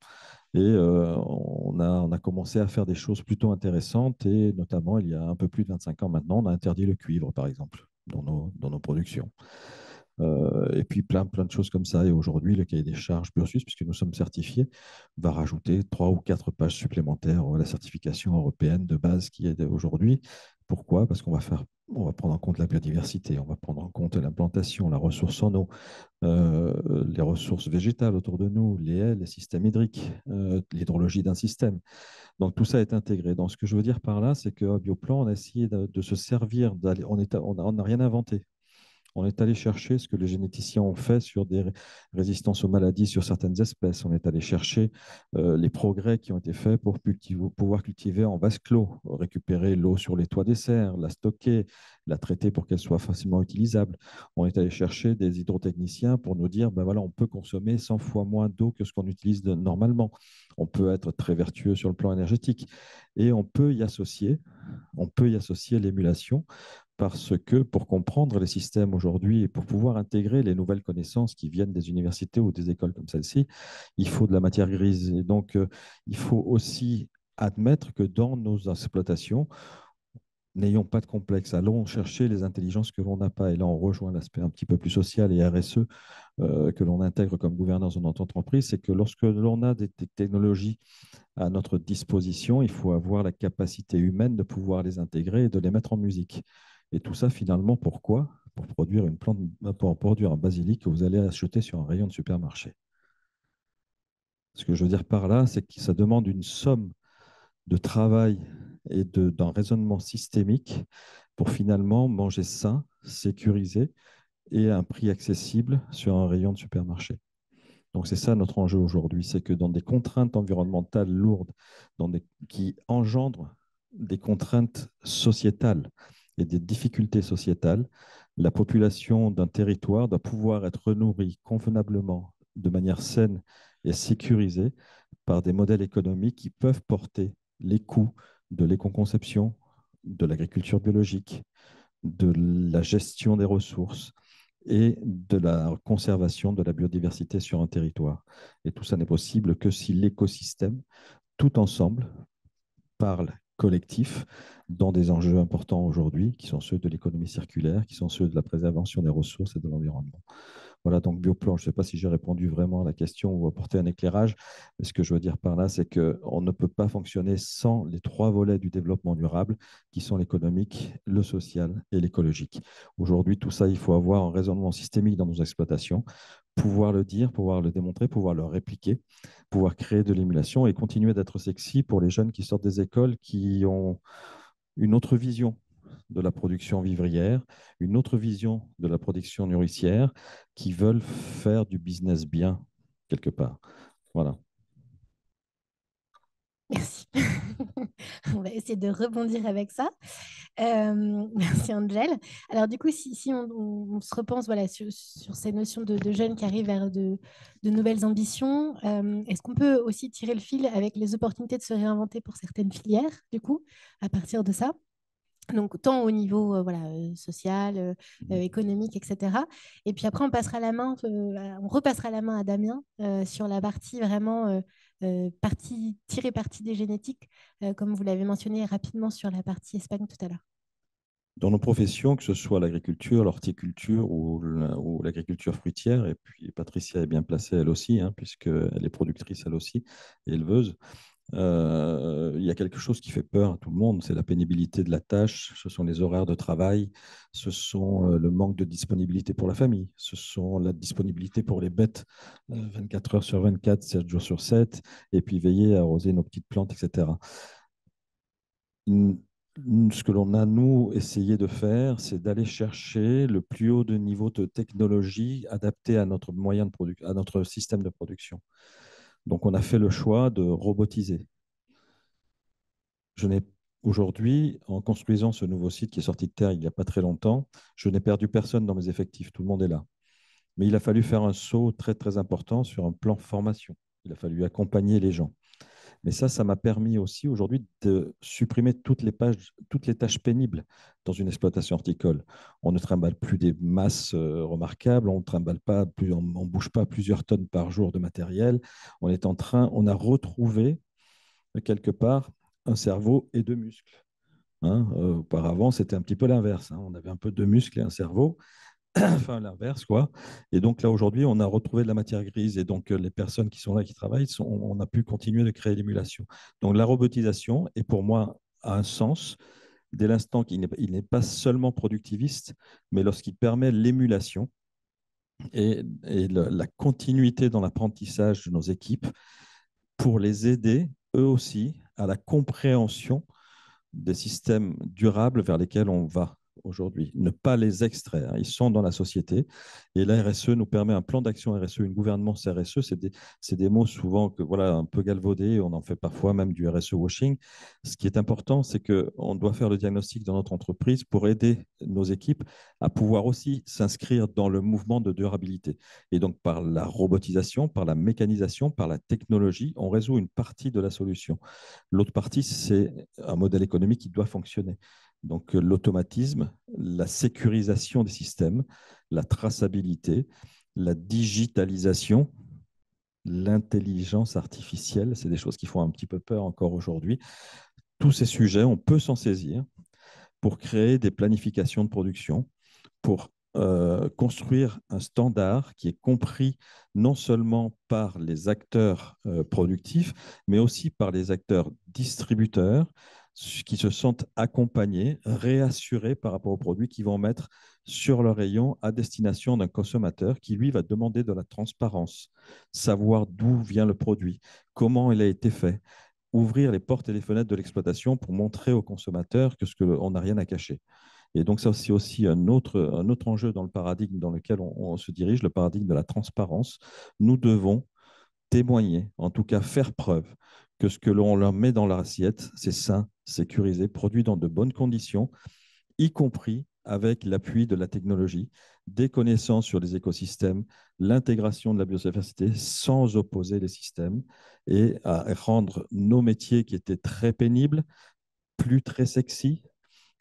Et on a commencé à faire des choses plutôt intéressantes et notamment, il y a un peu plus de 25 ans maintenant, on a interdit le cuivre, par exemple, dans nos productions. Et puis plein de choses comme ça. Et aujourd'hui, le cahier des charges Pure-Suisse, puisque nous sommes certifiés, va rajouter 3 ou 4 pages supplémentaires à la certification européenne de base qui est aujourd'hui. Pourquoi? Parce qu'on va prendre en compte la biodiversité, on va prendre en compte l'implantation, la ressource en eau, les ressources végétales autour de nous, les haies, les systèmes hydriques, l'hydrologie d'un système. Donc tout ça est intégré. Donc ce que je veux dire par là, c'est qu'au Bioplan, on a essayé de se servir, on n'a rien inventé. On est allé chercher ce que les généticiens ont fait sur des résistances aux maladies sur certaines espèces. On est allé chercher les progrès qui ont été faits pour pouvoir cultiver en vase clos, récupérer l'eau sur les toits des serres, la stocker, la traiter pour qu'elle soit facilement utilisable. On est allé chercher des hydrotechniciens pour nous dire, voilà, on peut consommer 100 fois moins d'eau que ce qu'on utilise normalement. On peut être très vertueux sur le plan énergétique et on peut y associer l'émulation parce que pour comprendre les systèmes aujourd'hui et pour pouvoir intégrer les nouvelles connaissances qui viennent des universités ou des écoles comme celle-ci, il faut de la matière grise. Et donc, il faut aussi admettre que dans nos exploitations, n'ayons pas de complexe, allons chercher les intelligences que l'on n'a pas. Et là, on rejoint l'aspect un petit peu plus social et RSE que l'on intègre comme gouvernance dans notre entreprise, c'est que lorsque l'on a des technologies à notre disposition, il faut avoir la capacité humaine de pouvoir les intégrer et de les mettre en musique. Et tout ça, finalement, pourquoi? Pour produire pour produire un basilic que vous allez acheter sur un rayon de supermarché. Ce que je veux dire par là, c'est que ça demande une somme de travail et d'un raisonnement systémique pour finalement manger sain, sécurisé et à un prix accessible sur un rayon de supermarché. Donc c'est ça notre enjeu aujourd'hui, c'est que dans des contraintes environnementales lourdes, qui engendrent des contraintes sociétales, et des difficultés sociétales, la population d'un territoire doit pouvoir être nourrie convenablement, de manière saine et sécurisée, par des modèles économiques qui peuvent porter les coûts de l'éco-conception, de l'agriculture biologique, de la gestion des ressources et de la conservation de la biodiversité sur un territoire. Et tout ça n'est possible que si l'écosystème, tout ensemble, parle collectif dans des enjeux importants aujourd'hui, qui sont ceux de l'économie circulaire, qui sont ceux de la préservation des ressources et de l'environnement. Voilà, donc Bioplan, je ne sais pas si j'ai répondu vraiment à la question ou apporté un éclairage, mais ce que je veux dire par là, c'est qu'on ne peut pas fonctionner sans les trois volets du développement durable, qui sont l'économique, le social et l'écologique. Aujourd'hui, tout ça, il faut avoir un raisonnement systémique dans nos exploitations, pouvoir le dire, pouvoir le démontrer, pouvoir le répliquer, pouvoir créer de l'émulation et continuer d'être sexy pour les jeunes qui sortent des écoles, qui ont une autre vision de la production vivrière, une autre vision de la production nourricière, qui veulent faire du business bien, quelque part. Voilà. Merci. On va essayer de rebondir avec ça. Merci Angel. Alors du coup, si on se repense voilà, sur ces notions de jeunes qui arrivent vers de nouvelles ambitions, est-ce qu'on peut aussi tirer le fil avec les opportunités de se réinventer pour certaines filières, du coup, à partir de ça? Donc, tant au niveau voilà, social, économique, etc. Et puis après, on repassera la main à Damien sur la partie vraiment tirer parti des génétiques, comme vous l'avez mentionné rapidement sur la partie Espagne tout à l'heure. Dans nos professions, que ce soit l'agriculture, l'horticulture ou l'agriculture fruitière, et puis Patricia est bien placée elle aussi, hein, puisqu'elle est productrice elle aussi, et éleveuse, il y a quelque chose qui fait peur à tout le monde, c'est la pénibilité de la tâche, ce sont les horaires de travail, ce sont le manque de disponibilité pour la famille, ce sont la disponibilité pour les bêtes 24 heures sur 24, 7 jours sur 7, et puis veiller à arroser nos petites plantes, etc. Ce que l'on a, nous, essayé de faire, c'est d'aller chercher le plus haut de niveau de technologie adapté à notre moyen de à notre système de production. Donc, on a fait le choix de robotiser. Aujourd'hui, en construisant ce nouveau site qui est sorti de terre il n'y a pas très longtemps, je n'ai perdu personne dans mes effectifs. Tout le monde est là. Mais il a fallu faire un saut très, très important sur un plan formation. Il a fallu accompagner les gens. Mais ça m'a permis aussi aujourd'hui de supprimer toutes les tâches pénibles dans une exploitation horticole. On ne trimballe plus des masses remarquables, on ne bouge pas plusieurs tonnes par jour de matériel. On a retrouvé quelque part un cerveau et deux muscles. Hein, auparavant, c'était un petit peu l'inverse. Hein. On avait un peu de muscles et un cerveau. Enfin, l'inverse, quoi. Et donc là, aujourd'hui, on a retrouvé de la matière grise. Et donc, les personnes qui sont là, qui travaillent, on a pu continuer de créer l'émulation. Donc, la robotisation, est pour moi, a un sens dès l'instant qu'il n'est pas seulement productiviste, mais lorsqu'il permet l'émulation et la continuité dans l'apprentissage de nos équipes pour les aider, eux aussi, à la compréhension des systèmes durables vers lesquels on va aujourd'hui. Ne pas les extraire. Ils sont dans la société. Et la RSE nous permet un plan d'action RSE, une gouvernance RSE. C'est des mots souvent voilà, un peu galvaudés. On en fait parfois même du RSE washing. Ce qui est important, c'est qu'on doit faire le diagnostic dans notre entreprise pour aider nos équipes à pouvoir aussi s'inscrire dans le mouvement de durabilité. Et donc, par la robotisation, par la mécanisation, par la technologie, on résout une partie de la solution. L'autre partie, c'est un modèle économique qui doit fonctionner. Donc, l'automatisme, la sécurisation des systèmes, la traçabilité, la digitalisation, l'intelligence artificielle, c'est des choses qui font un petit peu peur encore aujourd'hui. Tous ces sujets, on peut s'en saisir pour créer des planifications de production, pour construire un standard qui est compris non seulement par les acteurs productifs, mais aussi par les acteurs distributeurs qui se sentent accompagnés, réassurés par rapport aux produits qu'ils vont mettre sur leur rayon à destination d'un consommateur qui, lui, va demander de la transparence, savoir d'où vient le produit, comment il a été fait, ouvrir les portes et les fenêtres de l'exploitation pour montrer aux consommateurs qu'on n'a rien à cacher. Et donc, ça, c'est aussi un autre enjeu dans le paradigme dans lequel on se dirige, le paradigme de la transparence. Nous devons témoigner, en tout cas faire preuve que ce que l'on leur met dans l'assiette, c'est sain, sécurisé, produit dans de bonnes conditions y compris avec l'appui de la technologie, des connaissances sur les écosystèmes, l'intégration de la biodiversité sans opposer les systèmes et à rendre nos métiers qui étaient très pénibles, plus très sexy,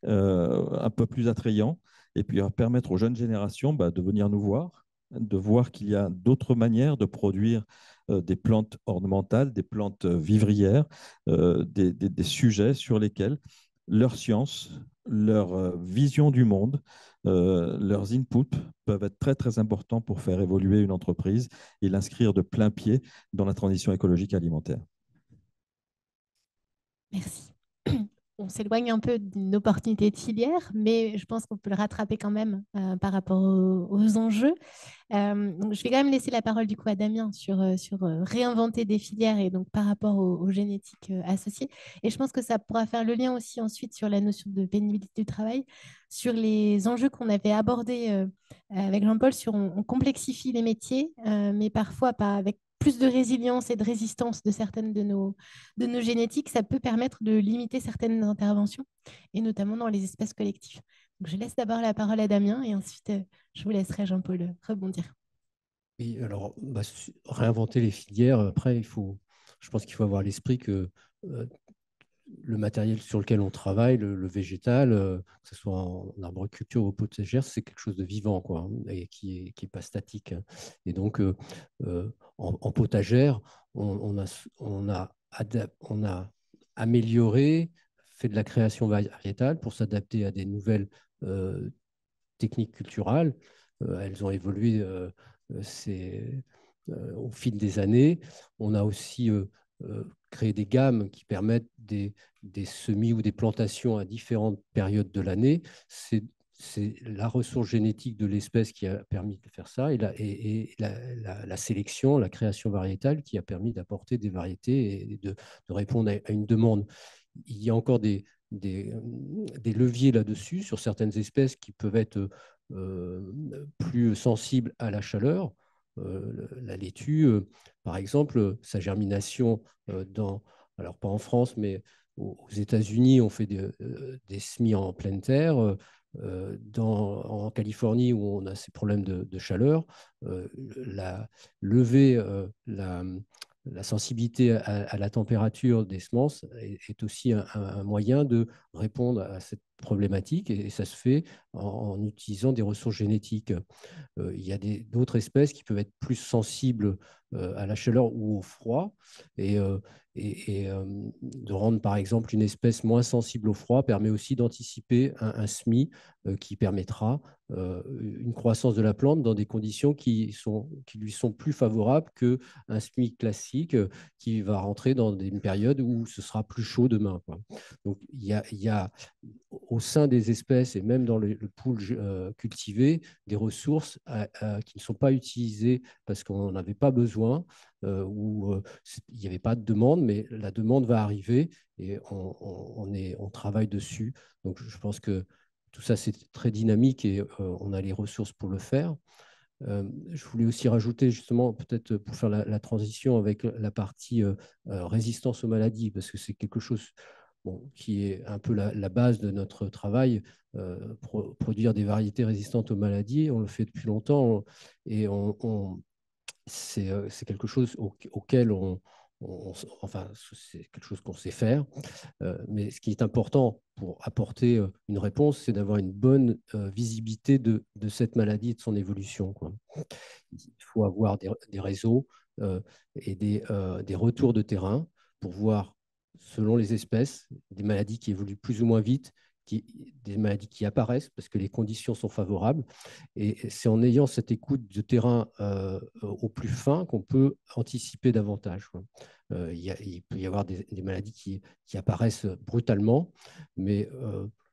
un peu plus attrayants, et puis à permettre aux jeunes générations de venir nous voir, de voir qu'il y a d'autres manières de produire des plantes ornementales, des plantes vivrières, des sujets sur lesquels leur science, leur vision du monde, leurs inputs peuvent être très, très importants pour faire évoluer une entreprise et l'inscrire de plein pied dans la transition écologique et alimentaire. Merci. On s'éloigne un peu d'une opportunité de filière, mais je pense qu'on peut le rattraper quand même par rapport aux enjeux. Donc je vais quand même laisser la parole du coup à Damien sur réinventer des filières et donc par rapport aux génétiques associées. Et je pense que ça pourra faire le lien aussi ensuite sur la notion de pénibilité du travail, sur les enjeux qu'on avait abordés avec Jean-Paul sur on complexifie les métiers, mais parfois pas avec plus de résilience et de résistance de certaines de nos génétiques, ça peut permettre de limiter certaines interventions, et notamment dans les espaces collectifs. Donc, je laisse d'abord la parole à Damien et ensuite je vous laisserai Jean-Paul rebondir. Oui, alors réinventer les filières, après, je pense qu'il faut avoir à l'esprit que le matériel sur lequel on travaille, le végétal, que ce soit en arboriculture ou potagère, c'est quelque chose de vivant, quoi, hein, et qui est pas statique. Et donc, en potagère, on a amélioré, fait de la création variétale pour s'adapter à des nouvelles techniques culturelles. Elles ont évolué au fil des années. On a aussi créé des gammes qui permettent des semis ou des plantations à différentes périodes de l'année. C'est la ressource génétique de l'espèce qui a permis de faire ça et la sélection, la création variétale qui a permis d'apporter des variétés et de répondre à une demande. Il y a encore des leviers là-dessus sur certaines espèces qui peuvent être plus sensibles à la chaleur. La laitue, par exemple, sa germination alors pas en France, mais aux États-Unis, on fait des semis en pleine terre. En Californie, où on a ces problèmes de chaleur, lever la sensibilité à la température des semences est aussi un moyen de répondre à cette problématique et ça se fait en utilisant des ressources génétiques. Il y a d'autres espèces qui peuvent être plus sensibles à la chaleur ou au froid et de rendre par exemple une espèce moins sensible au froid permet aussi d'anticiper un semis qui permettra une croissance de la plante dans des conditions qui lui sont plus favorables qu'un semis classique qui va rentrer dans une période où ce sera plus chaud demain, quoi. Donc il y a au sein des espèces et même dans le pool cultivé des ressources qui ne sont pas utilisées parce qu'on n'en avait pas besoin ou il n'y avait pas de demande, mais la demande va arriver et on travaille dessus. Donc je pense que tout ça, c'est très dynamique et on a les ressources pour le faire. Je voulais aussi rajouter justement, peut-être pour faire la transition avec la partie résistance aux maladies, parce que c'est quelque chose qui est un peu la base de notre travail, produire des variétés résistantes aux maladies. On le fait depuis longtemps et c'est quelque chose auquel enfin, c'est quelque chose qu'on sait faire. Mais ce qui est important pour apporter une réponse, c'est d'avoir une bonne visibilité de cette maladie et de son évolution, quoi. Il faut avoir des réseaux et des retours de terrain pour voir, selon les espèces, des maladies qui évoluent plus ou moins vite, des maladies qui apparaissent parce que les conditions sont favorables. Et c'est en ayant cette écoute de terrain au plus fin qu'on peut anticiper davantage, quoi. Il peut y avoir des maladies qui apparaissent brutalement, mais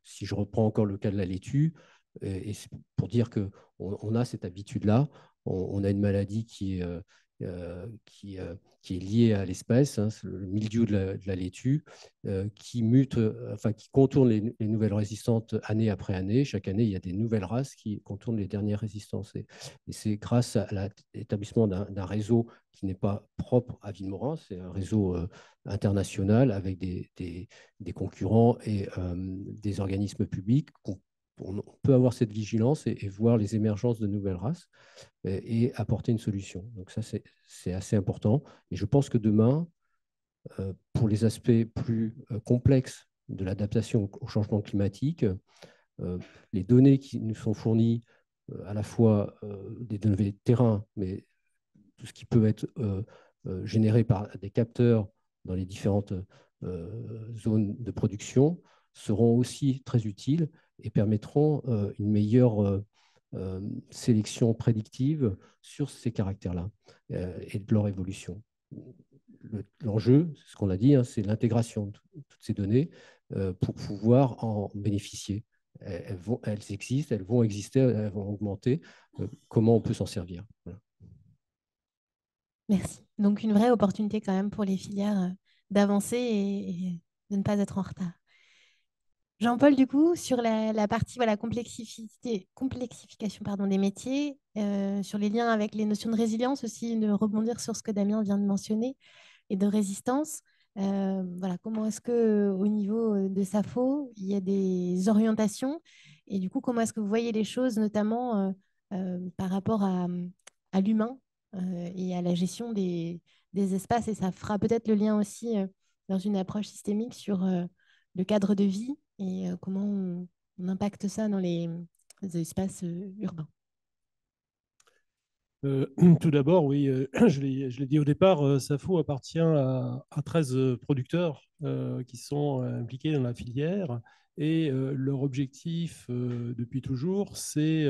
si je reprends encore le cas de la laitue, et c'est pour dire qu'on a cette habitude-là, on a une maladie qui est liée à l'espèce, hein, c'est le mildiou de la laitue, qui mute, enfin qui contourne les nouvelles résistantes année après année. Chaque année, il y a des nouvelles races qui contournent les dernières résistances. Et c'est grâce à l'établissement d'un réseau qui n'est pas propre à Vilmorin, c'est un réseau international avec des concurrents et des organismes publics qu'on on peut avoir cette vigilance et voir les émergences de nouvelles races et apporter une solution. Donc ça, c'est assez important. Et je pense que demain, pour les aspects plus complexes de l'adaptation au changement climatique, les données qui nous sont fournies, à la fois des données de terrain, mais tout ce qui peut être généré par des capteurs dans les différentes zones de production, seront aussi très utiles et permettront une meilleure sélection prédictive sur ces caractères-là et de leur évolution. L'enjeu, ce qu'on a dit, hein, c'est l'intégration de toutes ces données pour pouvoir en bénéficier. Elles existent, elles vont exister, elles vont augmenter. Comment on peut s'en servir? Voilà. Merci. Donc, une vraie opportunité quand même pour les filières d'avancer et de ne pas être en retard. Jean-Paul, du coup, sur la partie voilà, complexification pardon, des métiers, sur les liens avec les notions de résilience aussi, de rebondir sur ce que Damien vient de mentionner, et de résistance. Voilà, comment est-ce qu'au niveau de SAFO, il y a des orientations et du coup, comment est-ce que vous voyez les choses, notamment par rapport à l'humain et à la gestion des espaces. Et ça fera peut-être le lien aussi dans une approche systémique sur le cadre de vie et comment on impacte ça dans les espaces urbains. Tout d'abord, oui, je l'ai dit au départ, SAFO appartient à 13 producteurs qui sont impliqués dans la filière et leur objectif depuis toujours, c'est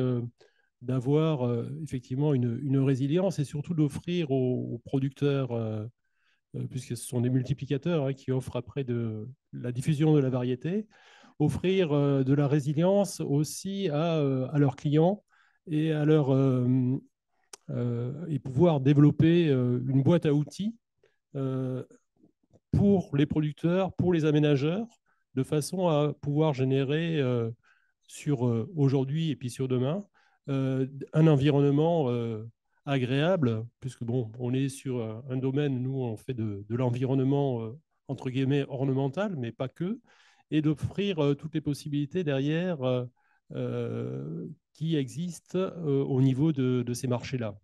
d'avoir effectivement une résilience et surtout d'offrir aux producteurs, puisque ce sont des multiplicateurs hein, qui offrent après de la diffusion de la variété, offrir de la résilience aussi à leurs clients et à leurs et pouvoir développer une boîte à outils pour les producteurs, pour les aménageurs, de façon à pouvoir générer sur aujourd'hui et puis sur demain un environnement agréable, puisque bon, on est sur un domaine, nous on fait de l'environnement entre guillemets ornemental, mais pas que, et d'offrir toutes les possibilités derrière qui existent au niveau de ces marchés-là.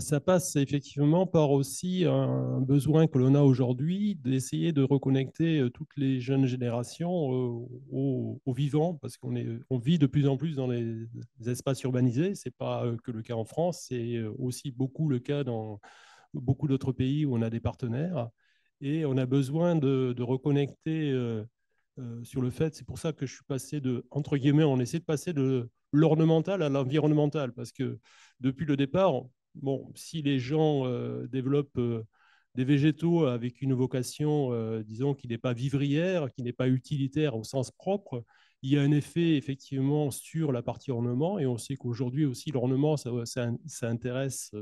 Ça passe effectivement par aussi un besoin que l'on a aujourd'hui d'essayer de reconnecter toutes les jeunes générations au vivant, parce on vit de plus en plus dans les espaces urbanisés. Ce n'est pas que le cas en France, c'est aussi beaucoup le cas dans beaucoup d'autres pays où on a des partenaires. Et on a besoin de reconnecter sur le fait, c'est pour ça que je suis passé entre guillemets, on essaie de passer de l'ornemental à l'environnemental, parce que depuis le départ, bon, si les gens développent des végétaux avec une vocation, disons, qui n'est pas vivrière, qui n'est pas utilitaire au sens propre, il y a un effet effectivement sur la partie ornement, et on sait qu'aujourd'hui aussi l'ornement, ça intéresse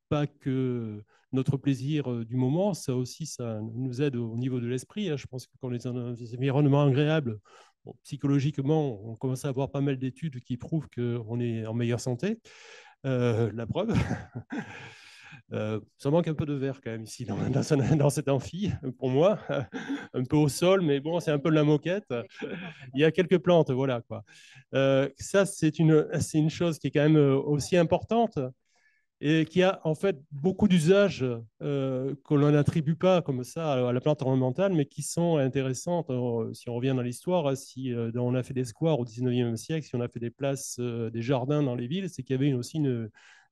pas que notre plaisir du moment, ça aussi, ça nous aide au niveau de l'esprit. Hein. Je pense que quand on est dans un environnement agréable, bon, psychologiquement, on commence à avoir pas mal d'études qui prouvent qu'on est en meilleure santé. La preuve. Ça manque un peu de verre quand même ici dans cet amphi, pour moi. Un peu au sol, mais bon, c'est un peu de la moquette. Il y a quelques plantes, voilà quoi. Ça, c'est une chose qui est quand même aussi importante et qui a en fait beaucoup d'usages que l'on n'attribue pas comme ça à la plante ornementale, mais qui sont intéressantes. Si on revient dans l'histoire, si on a fait des squares au 19e siècle, si on a fait des places, des jardins dans les villes, c'est qu'il y avait aussi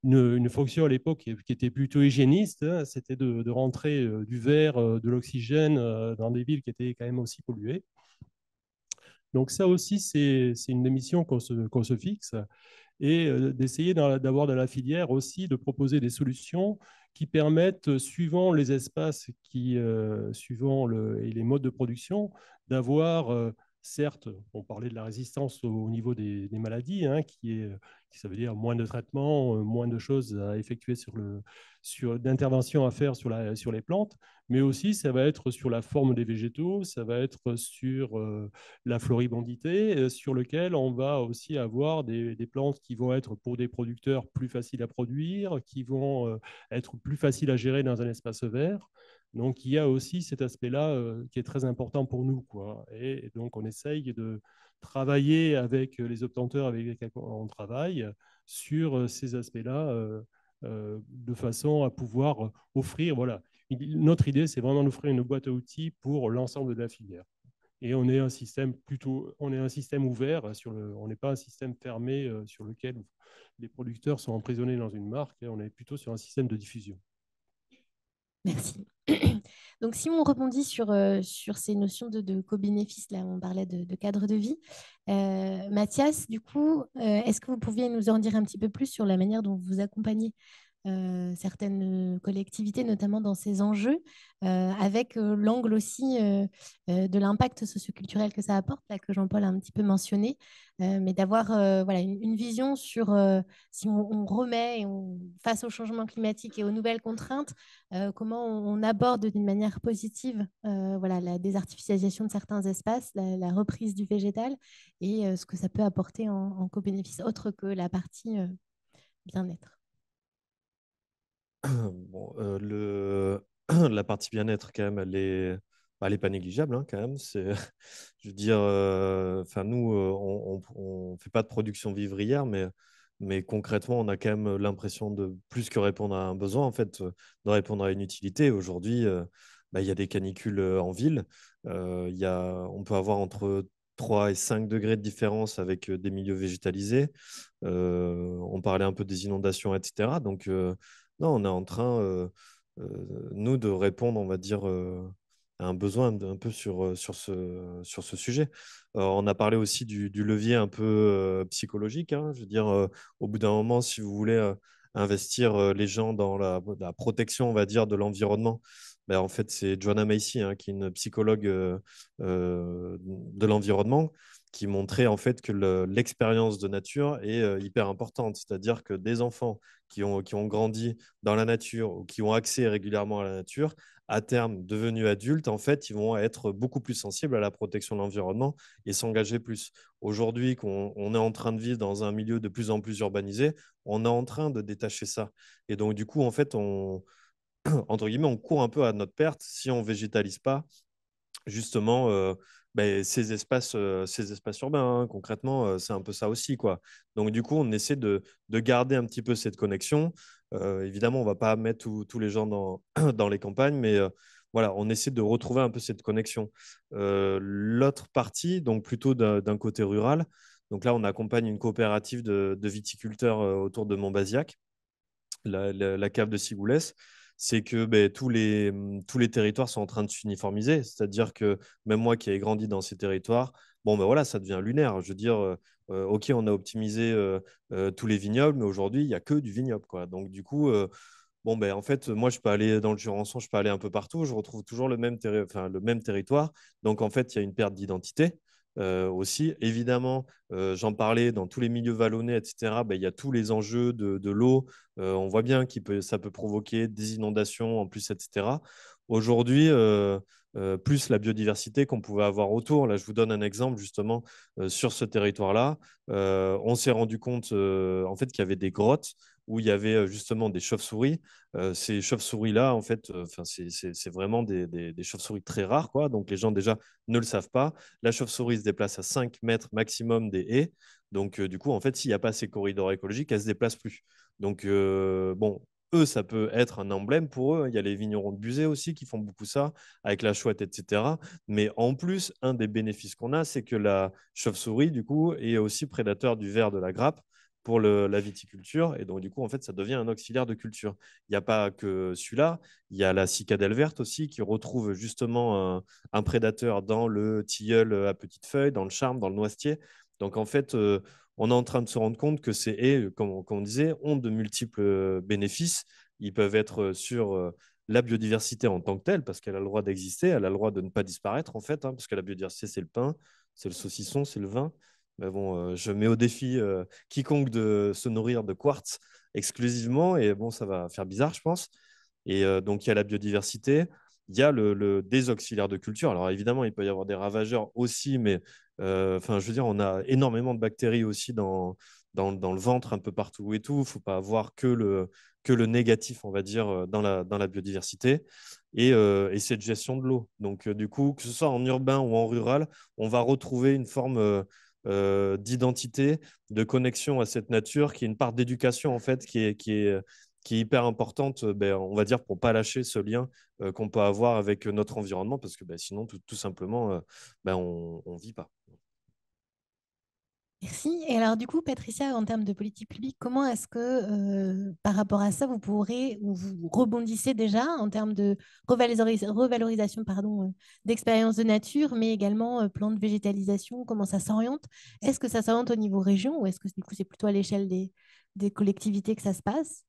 une fonction à l'époque qui était plutôt hygiéniste, hein, c'était de rentrer du verre, de l'oxygène dans des villes qui étaient quand même aussi polluées. Donc ça aussi, c'est une des missions qu'on se fixe et d'essayer d'avoir dans la filière aussi de proposer des solutions qui permettent, suivant les espaces, suivant et les modes de production, d'avoir, certes, on parlait de la résistance au niveau des maladies, hein, qui ça veut dire moins de traitements, moins de choses à effectuer d'interventions à faire sur les plantes, mais aussi ça va être sur la forme des végétaux, ça va être sur la floribondité, sur lequel on va aussi avoir des plantes qui vont être pour des producteurs plus faciles à produire, qui vont être plus faciles à gérer dans un espace vert. Donc, il y a aussi cet aspect-là qui est très important pour nous, quoi. Et donc, on essaye de travailler avec les obtenteurs avec lesquels on travaille sur ces aspects-là de façon à pouvoir offrir, voilà. Notre idée, c'est vraiment d'offrir une boîte à outils pour l'ensemble de la filière. Et on est un système ouvert, on n'est pas un système fermé sur lequel les producteurs sont emprisonnés dans une marque, et on est plutôt sur un système de diffusion. Merci. Donc, si on rebondit sur ces notions de co-bénéfice, là, on parlait de cadre de vie. Mathias, du coup, est-ce que vous pouviez nous en dire un petit peu plus sur la manière dont vous accompagnez certaines collectivités, notamment dans ces enjeux, avec l'angle aussi de l'impact socioculturel que ça apporte, là, que Jean-Paul a un petit peu mentionné, mais d'avoir voilà, une vision sur si on remet face au changement climatique et aux nouvelles contraintes, comment on aborde d'une manière positive voilà, la désartificialisation de certains espaces, la reprise du végétal et ce que ça peut apporter en co-bénéfice, autre que la partie bien-être. Bon, la partie bien-être, quand même, elle est pas négligeable, hein, quand même. Je veux dire, enfin, nous, on fait pas de production vivrière, mais concrètement, on a quand même l'impression de plus que répondre à un besoin, en fait, de répondre à une utilité. Aujourd'hui, il y a des canicules en ville. On peut avoir entre 3 et 5 degrés de différence avec des milieux végétalisés. On parlait un peu des inondations, etc. Donc, non, on est en train, nous, de répondre, on va dire, à un besoin un peu sur ce sujet. On a parlé aussi du levier un peu psychologique, hein. Je veux dire, au bout d'un moment, si vous voulez investir les gens dans la protection, on va dire, de l'environnement, ben, en fait, c'est Joanna Macy, hein, qui est une psychologue de l'environnement, qui montrait en fait que l'expérience de nature est hyper importante. C'est-à-dire que des enfants qui ont grandi dans la nature ou qui ont accès régulièrement à la nature, à terme, devenus adultes, en fait, ils vont être beaucoup plus sensibles à la protection de l'environnement et s'engager plus. Aujourd'hui, qu'on est en train de vivre dans un milieu de plus en plus urbanisé, on est en train de détacher ça. Et donc, du coup, en fait, entre guillemets, on court un peu à notre perte si on ne végétalise pas justement ces espaces urbains, hein. Concrètement, c'est un peu ça aussi, quoi. Donc, du coup, on essaie de garder un petit peu cette connexion. Évidemment, on ne va pas mettre tous les gens dans les campagnes, mais voilà, on essaie de retrouver un peu cette connexion. L'autre partie, donc plutôt d'un côté rural, donc là, on accompagne une coopérative de viticulteurs autour de Montbazillac, la cave de Sigoulès. C'est que ben, tous les territoires sont en train de s'uniformiser. C'est-à-dire que même moi qui ai grandi dans ces territoires, bon, ben voilà, ça devient lunaire. Je veux dire, OK, on a optimisé tous les vignobles, mais aujourd'hui, il n'y a que du vignoble, quoi. Donc, du coup, bon, ben, en fait, moi, je peux aller dans le Jurançon, je peux aller un peu partout. Je retrouve toujours le même territoire. Donc, en fait, il y a une perte d'identité. Aussi, évidemment, j'en parlais dans tous les milieux vallonnés, etc. Ben, il y a tous les enjeux de l'eau. On voit bien ça peut provoquer des inondations en plus, etc. Aujourd'hui, plus la biodiversité qu'on pouvait avoir autour. Là, je vous donne un exemple justement sur ce territoire-là. On s'est rendu compte en fait qu'il y avait des grottes où il y avait justement des chauves-souris. Ces chauves-souris-là, en fait, c'est vraiment des chauves-souris très rares, quoi. Donc les gens déjà ne le savent pas. La chauve-souris se déplace à 5 mètres maximum des haies. Donc du coup, en fait, s'il n'y a pas ces corridors écologiques, elle ne se déplace plus. Donc bon, eux, ça peut être un emblème pour eux. Il y a les vignerons de Buzet aussi qui font beaucoup ça, avec la chouette, etc. Mais en plus, un des bénéfices qu'on a, c'est que la chauve-souris, du coup, est aussi prédateur du ver de la grappe pour la viticulture. Et donc, du coup, en fait, ça devient un auxiliaire de culture. Il n'y a pas que celui-là. Il y a la cicadelle verte aussi qui retrouve justement un prédateur dans le tilleul à petites feuilles, dans le charme, dans le noisetier. Donc, en fait, on est en train de se rendre compte que ces haies, comme on disait, ont de multiples bénéfices. Ils peuvent être sur la biodiversité en tant que telle, parce qu'elle a le droit d'exister, elle a le droit de ne pas disparaître, en fait, hein, parce que la biodiversité, c'est le pain, c'est le saucisson, c'est le vin. Mais bon, je mets au défi quiconque de se nourrir de quartz exclusivement, et bon, ça va faire bizarre, je pense. Et donc, il y a la biodiversité, il y a des auxiliaires de culture. Alors, évidemment, il peut y avoir des ravageurs aussi, mais enfin, je veux dire, on a énormément de bactéries aussi dans le ventre un peu partout et tout. Il ne faut pas avoir que le négatif, on va dire, dans la biodiversité. Et cette gestion de l'eau. Donc, du coup, que ce soit en urbain ou en rural, on va retrouver une forme d'identité, de connexion à cette nature, qui est une part d'éducation, en fait, qui est hyper importante, on va dire, pour ne pas lâcher ce lien qu'on peut avoir avec notre environnement, parce que sinon, tout simplement, on ne vit pas. Merci. Et alors, du coup, Patricia, en termes de politique publique, comment est-ce que, par rapport à ça, vous pourrez, ou vous rebondissez déjà en termes de revalorisation, pardon, d'expériences de nature, mais également plan de végétalisation, comment ça s'oriente? Est-ce que ça s'oriente au niveau région ou est-ce que du coup, c'est plutôt à l'échelle des collectivités que ça se passe?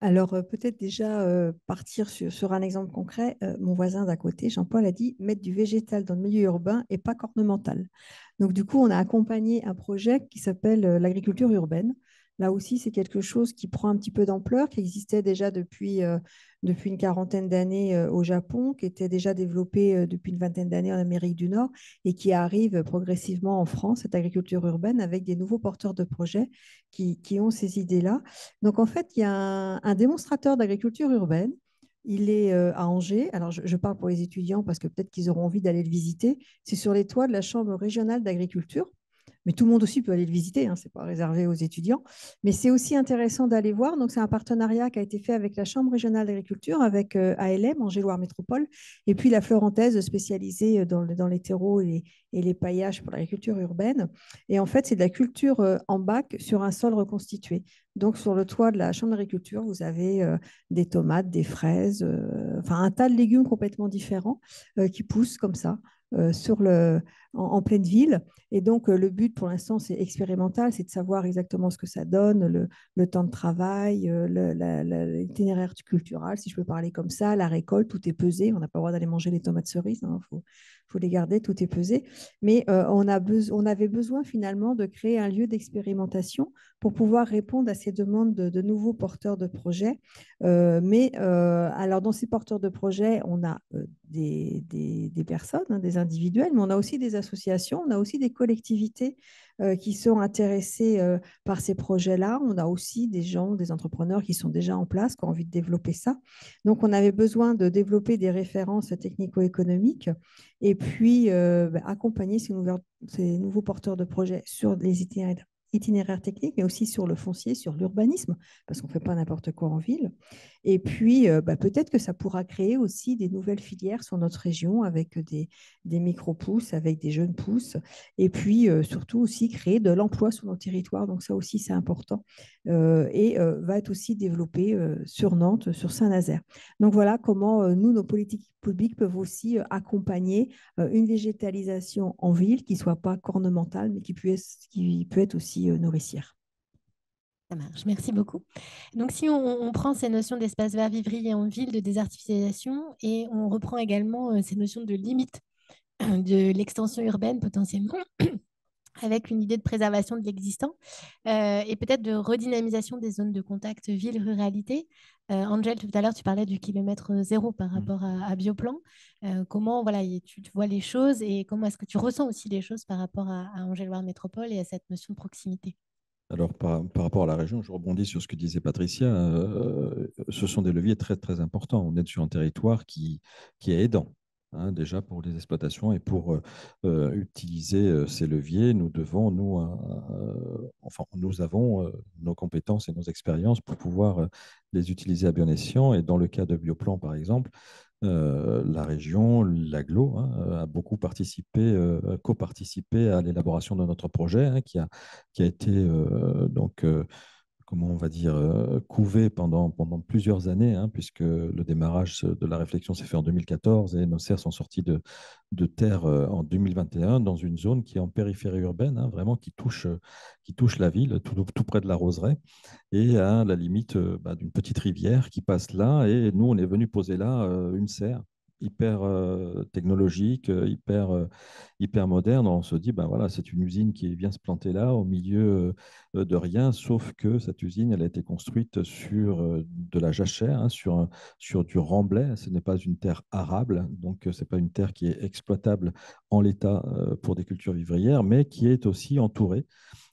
Alors, peut-être déjà partir sur un exemple concret. Mon voisin d'à côté, Jean-Paul, a dit mettre du végétal dans le milieu urbain et pas ornemental. Donc, du coup, on a accompagné un projet qui s'appelle l'agriculture urbaine. Là aussi, c'est quelque chose qui prend un petit peu d'ampleur, qui existait déjà depuis une quarantaine d'années au Japon, qui était déjà développé depuis une vingtaine d'années en Amérique du Nord et qui arrive progressivement en France, cette agriculture urbaine, avec des nouveaux porteurs de projets qui ont ces idées-là. Donc, en fait, il y a un démonstrateur d'agriculture urbaine. Il est à Angers. Alors, je parle pour les étudiants parce que peut-être qu'ils auront envie d'aller le visiter. C'est sur les toits de la Chambre régionale d'agriculture. Mais tout le monde aussi peut aller le visiter, hein, ce n'est pas réservé aux étudiants. Mais c'est aussi intéressant d'aller voir. Donc, c'est un partenariat qui a été fait avec la Chambre régionale d'agriculture, avec ALM, Angers-Loire Métropole, et puis la Florantaise spécialisée dans les terreaux et les paillages pour l'agriculture urbaine. Et en fait, c'est de la culture en bac sur un sol reconstitué. Donc, sur le toit de la Chambre d'agriculture, vous avez des tomates, des fraises, enfin un tas de légumes complètement différents qui poussent comme ça en pleine ville. Et donc, le but pour l'instant, c'est expérimental, c'est de savoir exactement ce que ça donne, le temps de travail, l'itinéraire culturel, si je peux parler comme ça, la récolte, tout est pesé. On n'a pas le droit d'aller manger les tomates cerises, hein, faut les garder, tout est pesé. Mais on avait besoin finalement de créer un lieu d'expérimentation pour pouvoir répondre à ces demandes de nouveaux porteurs de projets. Alors, dans ces porteurs de projets, on a des personnes, hein, des individuels, mais on a aussi des associations, on a aussi des collectivités qui sont intéressées par ces projets-là. On a aussi des gens, des entrepreneurs qui sont déjà en place, qui ont envie de développer ça. Donc, on avait besoin de développer des références technico-économiques et puis accompagner ces nouveaux porteurs de projets sur les itinéraires techniques, mais aussi sur le foncier, sur l'urbanisme, parce qu'on ne fait pas n'importe quoi en ville. Et puis, peut-être que ça pourra créer aussi des nouvelles filières sur notre région avec des micro-pousses, avec des jeunes pousses, et puis surtout aussi créer de l'emploi sur nos territoires. Donc ça aussi, c'est important. Va être aussi développé sur Nantes, sur Saint-Nazaire. Donc voilà comment nous, nos politiques publiques peuvent aussi accompagner une végétalisation en ville qui ne soit pas ornementale, mais qui peut être aussi nourricière. Ça marche, merci beaucoup. Donc, si on prend ces notions d'espace vert vivrier en ville, de désertification, et on reprend également ces notions de limite de l'extension urbaine potentiellement, avec une idée de préservation de l'existant et peut-être de redynamisation des zones de contact ville-ruralité. Angel, tout à l'heure, tu parlais du kilomètre zéro par rapport à Bioplan. Comment voilà, tu vois les choses et comment est-ce que tu ressens aussi les choses par rapport à Angers-Loire Métropole et à cette notion de proximité? Alors, par rapport à la région, je rebondis sur ce que disait Patricia. Ce sont des leviers très, très importants. On est sur un territoire qui est aidant, hein, déjà pour les exploitations et pour utiliser ces leviers, nous avons nos compétences et nos expériences pour pouvoir les utiliser à bon escient. Et dans le cas de Bioplan, par exemple, la région, l'aglo, hein, a beaucoup coparticipé à l'élaboration de notre projet, hein, qui a été comment on va dire, couvé pendant plusieurs années, hein, puisque le démarrage de la réflexion s'est fait en 2014 et nos serres sont sorties de terre en 2021 dans une zone qui est en périphérie urbaine, hein, vraiment qui touche la ville, tout près de la Roseraie, et à la limite d'une petite rivière qui passe là. Et nous, on est venu poser là une serre hyper technologique, hyper moderne. On se dit, ben voilà, c'est une usine qui vient se planter là, au milieu de rien, sauf que cette usine, elle a été construite sur de la jachère, hein, sur du remblai. Ce n'est pas une terre arable, donc ce n'est pas une terre qui est exploitable en l'état pour des cultures vivrières, mais qui est aussi entourée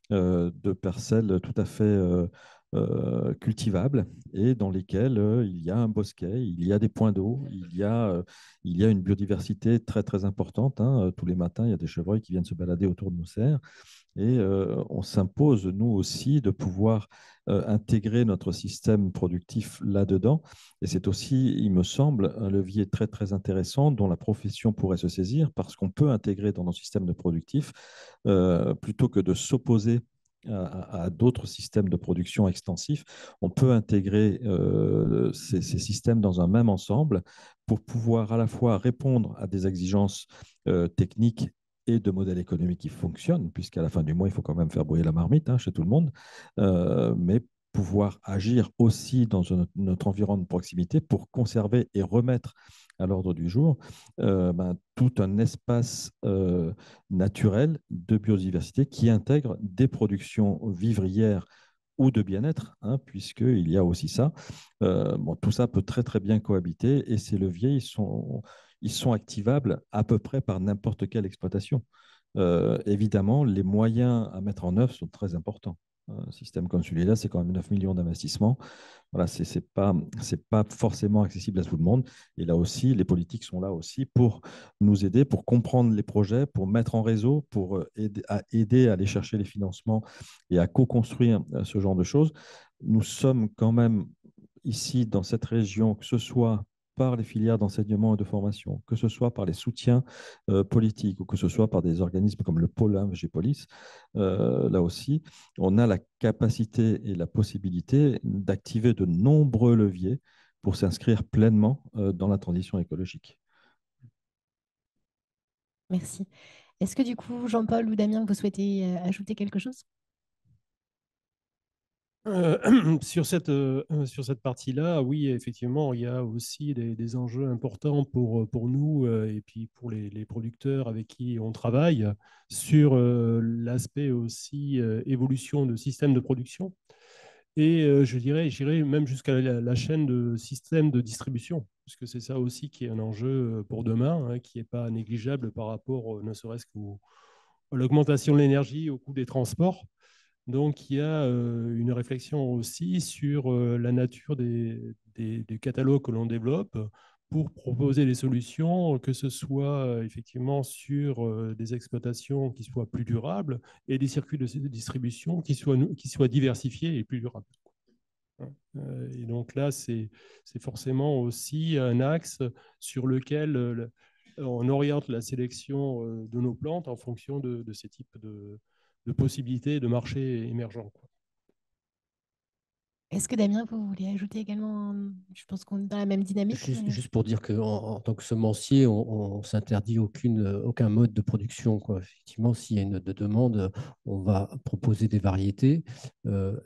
de parcelles tout à fait cultivables et dans lesquelles il y a un bosquet, il y a des points d'eau, il y a une biodiversité très, très importante, hein. Tous les matins, il y a des chevreuils qui viennent se balader autour de nos serres. Et on s'impose, nous aussi, de pouvoir intégrer notre système productif là-dedans. Et c'est aussi, il me semble, un levier très, très intéressant dont la profession pourrait se saisir parce qu'on peut intégrer dans nos systèmes de productifs plutôt que de s'opposer à d'autres systèmes de production extensifs. On peut intégrer ces systèmes dans un même ensemble pour pouvoir à la fois répondre à des exigences techniques et de modèles économiques qui fonctionnent, puisqu'à la fin du mois, il faut quand même faire bouillir la marmite, hein, chez tout le monde, mais pouvoir agir aussi dans notre environnement de proximité pour conserver et remettre à l'ordre du jour tout un espace naturel de biodiversité qui intègre des productions vivrières ou de bien-être, hein, puisqu'il y a aussi ça. Bon, tout ça peut très très bien cohabiter et ces leviers, ils sont activables à peu près par n'importe quelle exploitation. Évidemment, les moyens à mettre en œuvre sont très importants. Un système comme celui-là, c'est quand même 9 millions d'investissements. Voilà, c'est pas forcément accessible à tout le monde. Et là aussi, les politiques sont là aussi pour nous aider, pour comprendre les projets, pour mettre en réseau, pour aider à aller chercher les financements et à co-construire ce genre de choses. Nous sommes quand même ici dans cette région, que ce soit par les filières d'enseignement et de formation, que ce soit par les soutiens politiques ou que ce soit par des organismes comme le Pôle 1 Gépolis, là aussi, on a la capacité et la possibilité d'activer de nombreux leviers pour s'inscrire pleinement dans la transition écologique. Merci. Est-ce que du coup, Jean-Paul ou Damien, vous souhaitez ajouter quelque chose? Sur cette partie-là, oui, effectivement, il y a aussi des enjeux importants pour nous et puis pour les producteurs avec qui on travaille sur l'aspect aussi évolution de système de production. Et j'irais même jusqu'à la chaîne de système de distribution, puisque c'est ça aussi qui est un enjeu pour demain, hein, qui n'est pas négligeable par rapport, ne serait-ce à l'augmentation de l'énergie, au coût des transports. Donc, il y a une réflexion aussi sur la nature des catalogues que l'on développe pour proposer des solutions, que ce soit effectivement sur des exploitations qui soient plus durables et des circuits de distribution qui soient diversifiés et plus durables. Et donc là, c'est forcément aussi un axe sur lequel on oriente la sélection de nos plantes en fonction de ces types de possibilités de marchés émergents, quoi. Est-ce que Damien, vous voulez ajouter également, je pense qu'on est dans la même dynamique, mais... Juste pour dire qu'en en tant que semencier, on s'interdit aucun mode de production, quoi. Effectivement, s'il y a une demande, on va proposer des variétés.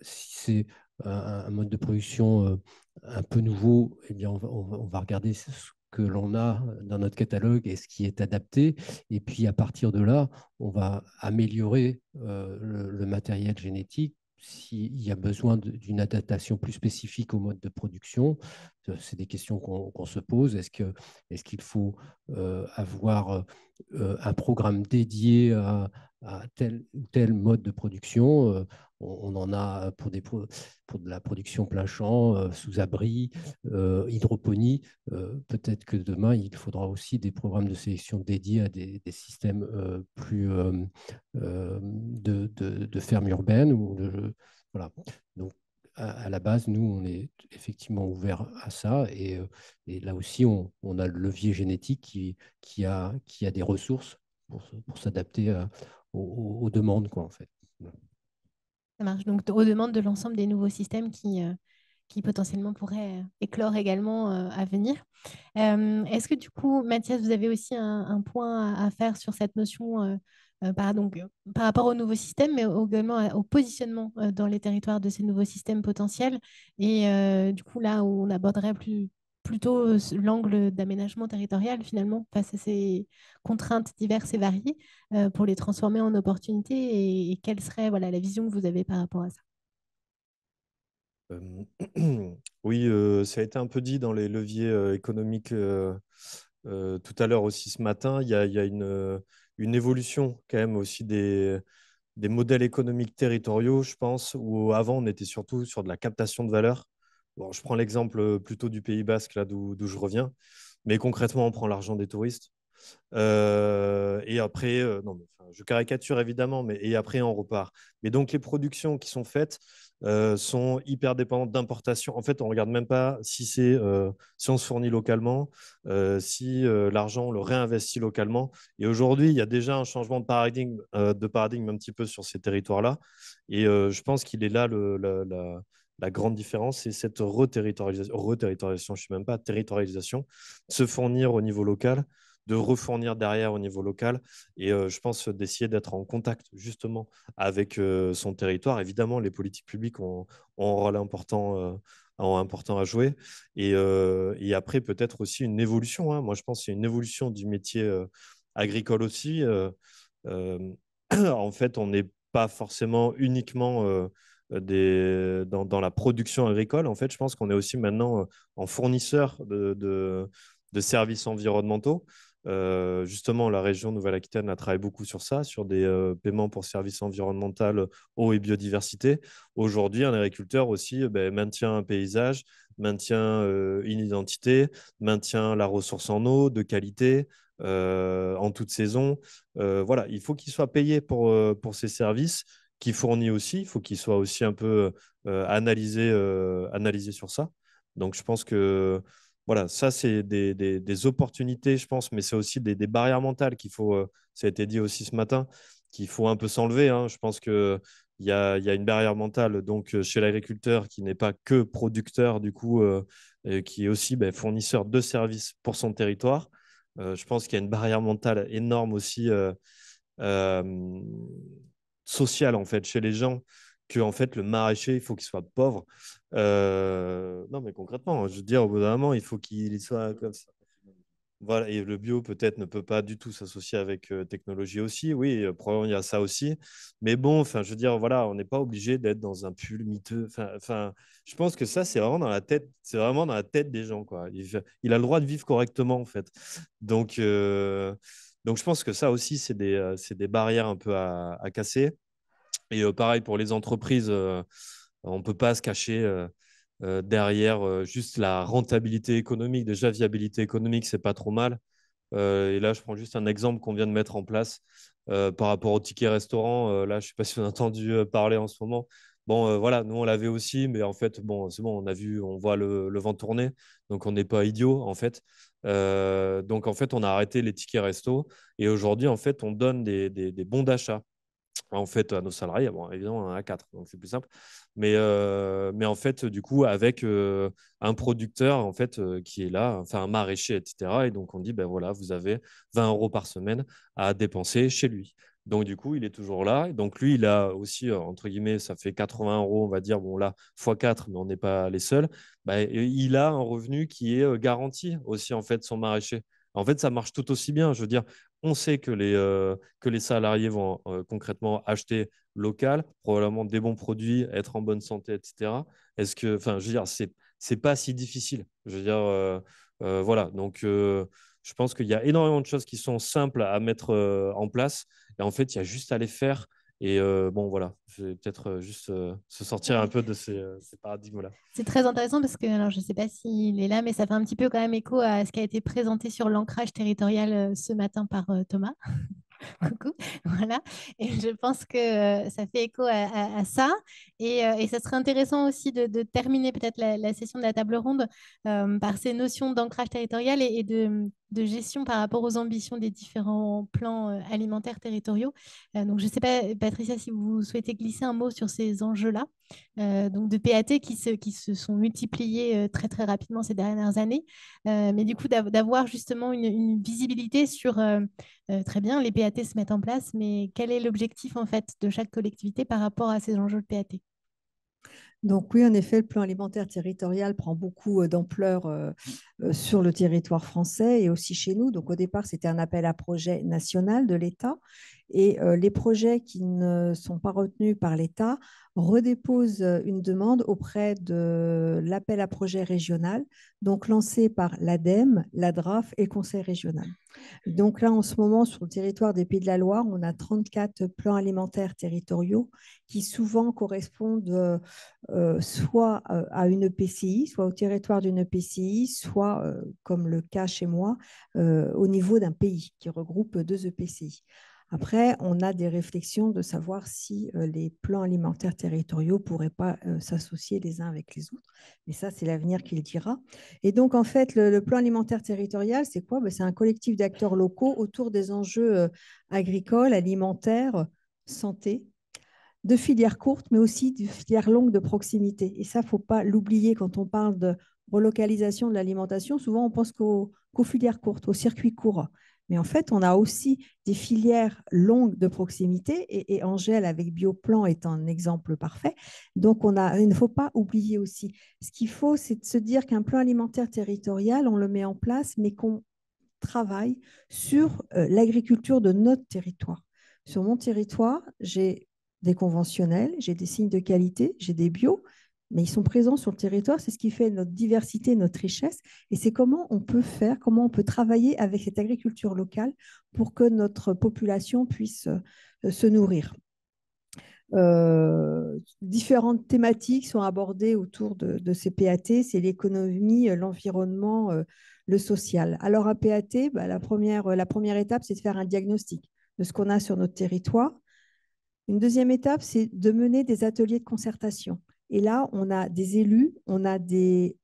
Si c'est un mode de production un peu nouveau, eh bien, on va regarder ce que l'on a dans notre catalogue et ce qui est adapté. Et puis, à partir de là, on va améliorer le matériel génétique s'il y a besoin d'une adaptation plus spécifique au mode de production. C'est des questions qu'on se pose. Est-ce qu'il faut avoir un programme dédié à tel ou tel mode de production? On en a pour de la production plein champ, sous abri, hydroponie. Peut-être que demain, il faudra aussi des programmes de sélection dédiés à des systèmes plus de ferme urbaine. Voilà. Donc, à la base, nous, on est effectivement ouvert à ça. Et là aussi, on a le levier génétique qui a des ressources pour s'adapter aux demandes, quoi, en fait. Ça marche. Donc, aux demandes de l'ensemble des nouveaux systèmes qui potentiellement pourraient éclore également à venir. Est-ce que du coup, Mathias, vous avez aussi un point à faire sur cette notion par rapport au nouveau système, mais également au positionnement dans les territoires de ces nouveaux systèmes potentiels? Et du coup, là où on aborderait plutôt l'angle d'aménagement territorial finalement face à ces contraintes diverses et variées pour les transformer en opportunités et quelle serait voilà, la vision que vous avez par rapport à ça? Oui, ça a été un peu dit dans les leviers économiques tout à l'heure aussi ce matin. Il y a une évolution quand même aussi des modèles économiques territoriaux, je pense, où avant, on était surtout sur de la captation de valeur. Bon, je prends l'exemple plutôt du Pays Basque, là d'où je reviens, mais concrètement, on prend l'argent des touristes. Et après, non, mais, enfin, je caricature évidemment, mais et après on repart. Mais donc les productions qui sont faites sont hyper dépendantes d'importation. En fait, on regarde même pas si on se fournit localement, si l'argent on le réinvestit localement. Et aujourd'hui, il y a déjà un changement de paradigme un petit peu sur ces territoires-là. Et je pense qu'il est là la grande différence, c'est cette reterritorialisation, je ne sais même pas, territorialisation, se fournir au niveau local, de refournir derrière au niveau local et je pense d'essayer d'être en contact justement avec son territoire. Évidemment, les politiques publiques ont un rôle important à jouer et après peut-être aussi une évolution, hein. Moi, je pense que c'est une évolution du métier agricole aussi. Euh, en fait, on n'est pas forcément uniquement dans la production agricole. En fait, je pense qu'on est aussi maintenant en fournisseur de services environnementaux. Justement, la région Nouvelle-Aquitaine a travaillé beaucoup sur ça, sur des paiements pour services environnementaux, eau et biodiversité. Aujourd'hui, un agriculteur aussi maintient un paysage, maintient une identité, maintient la ressource en eau de qualité en toute saison. Voilà, il faut qu'il soit payé pour ces services qu'il fournit aussi. Il faut qu'il soit aussi un peu analysé sur ça. Donc, je pense que voilà, ça, c'est des opportunités, je pense, mais c'est aussi des barrières mentales qu'il faut, ça a été dit aussi ce matin, qu'il faut un peu s'enlever, hein. Je pense qu'il y a une barrière mentale donc, chez l'agriculteur qui n'est pas que producteur, du coup, qui est aussi fournisseur de services pour son territoire. Je pense qu'il y a une barrière mentale énorme aussi euh, sociale en fait, chez les gens que en fait, le maraîcher, il faut qu'il soit pauvre. Non, mais concrètement, je veux dire, au bout d'un moment, il faut qu'il soit comme ça. Voilà, et le bio peut-être ne peut pas du tout s'associer avec technologie aussi. Oui, probablement il y a ça aussi. Mais bon, enfin, je veux dire, voilà, on n'est pas obligé d'être dans un pull miteux. Enfin, je pense que ça, c'est vraiment dans la tête, c'est vraiment dans la tête des gens, quoi. Il a le droit de vivre correctement, en fait. Donc, donc je pense que ça aussi, c'est des barrières un peu à casser. Et pareil pour les entreprises, on ne peut pas se cacher derrière juste la rentabilité économique. Déjà, viabilité économique, c'est pas trop mal. Et là, je prends juste un exemple qu'on vient de mettre en place par rapport au ticket restaurant. Là, je ne sais pas si vous avez entendu parler en ce moment. Bon, voilà, nous, on l'avait aussi, mais en fait, bon, c'est bon, on voit le vent tourner, donc on n'est pas idiot, en fait. Donc, en fait, on a arrêté les tickets resto et aujourd'hui, en fait, on donne des bons d'achat en fait à nos salariés. Bon, évidemment, on en a quatre, donc c'est plus simple. Mais en fait, du coup, avec un producteur en fait, qui est là, enfin un maraîcher, etc. Et donc, on dit, ben voilà, vous avez 20 euros par semaine à dépenser chez lui. Donc, du coup, il est toujours là. Et donc, lui, il a aussi, entre guillemets, ça fait 80 euros, on va dire, bon, là, fois 4, mais on n'est pas les seuls. Ben, il a un revenu qui est garanti aussi, en fait, son maraîcher. En fait, ça marche tout aussi bien. Je veux dire, on sait que les salariés vont concrètement acheter local, probablement des bons produits, être en bonne santé, etc. Est-ce que, enfin, je veux dire, c'est pas si difficile. Je veux dire, voilà. Donc, je pense qu'il y a énormément de choses qui sont simples à mettre en place. Et en fait, il y a juste à les faire. Et bon, voilà, je vais peut-être juste se sortir un peu de ces paradigmes-là. C'est très intéressant parce que, alors je ne sais pas s'il est là, mais ça fait un petit peu quand même écho à ce qui a été présenté sur l'ancrage territorial ce matin par Thomas. Coucou, voilà. Et je pense que ça fait écho à ça. Et ça serait intéressant aussi de terminer peut-être la session de la table ronde par ces notions d'ancrage territorial et de gestion par rapport aux ambitions des différents plans alimentaires territoriaux. Donc, je ne sais pas, Patricia, si vous souhaitez glisser un mot sur ces enjeux-là, donc de PAT qui se sont multipliés très, très rapidement ces dernières années. Mais du coup, d'avoir justement une visibilité sur très bien, les PAT se mettent en place, mais quel est l'objectif en fait de chaque collectivité par rapport à ces enjeux de PAT? Donc oui, en effet, le plan alimentaire territorial prend beaucoup d'ampleur sur le territoire français et aussi chez nous. Donc au départ, c'était un appel à projet national de l'État. Et les projets qui ne sont pas retenus par l'État redéposent une demande auprès de l'appel à projet régional, donc lancé par l'ADEME, la DRAF et le Conseil régional. Donc là, en ce moment, sur le territoire des Pays de la Loire, on a 34 plans alimentaires territoriaux qui souvent correspondent soit à une EPCI, soit au territoire d'une EPCI, soit, comme le cas chez moi, au niveau d'un pays qui regroupe 2 EPCI. Après, on a des réflexions de savoir si les plans alimentaires territoriaux ne pourraient pas s'associer les uns avec les autres. Mais ça, c'est l'avenir qui le dira. Et donc, en fait, le plan alimentaire territorial, c'est quoi? C'est un collectif d'acteurs locaux autour des enjeux agricoles, alimentaires, santé, de filières courtes, mais aussi de filières longues de proximité. Et ça, il ne faut pas l'oublier quand on parle de relocalisation de l'alimentation. Souvent, on pense qu'aux filières courtes, aux circuits courts. Mais en fait, on a aussi des filières longues de proximité et Angèle avec Bioplan est un exemple parfait. Donc, il ne faut pas oublier aussi. Ce qu'il faut, c'est de se dire qu'un plan alimentaire territorial, on le met en place, mais qu'on travaille sur l'agriculture de notre territoire. Sur mon territoire, j'ai des conventionnels, j'ai des signes de qualité, j'ai des bio, mais ils sont présents sur le territoire. C'est ce qui fait notre diversité, notre richesse. Et c'est comment on peut faire, comment on peut travailler avec cette agriculture locale pour que notre population puisse se nourrir. Différentes thématiques sont abordées autour de ces PAT. C'est l'économie, l'environnement, le social. Alors, un PAT, la première étape, c'est de faire un diagnostic de ce qu'on a sur notre territoire. Une deuxième étape, c'est de mener des ateliers de concertation. Et là, on a des élus, on a des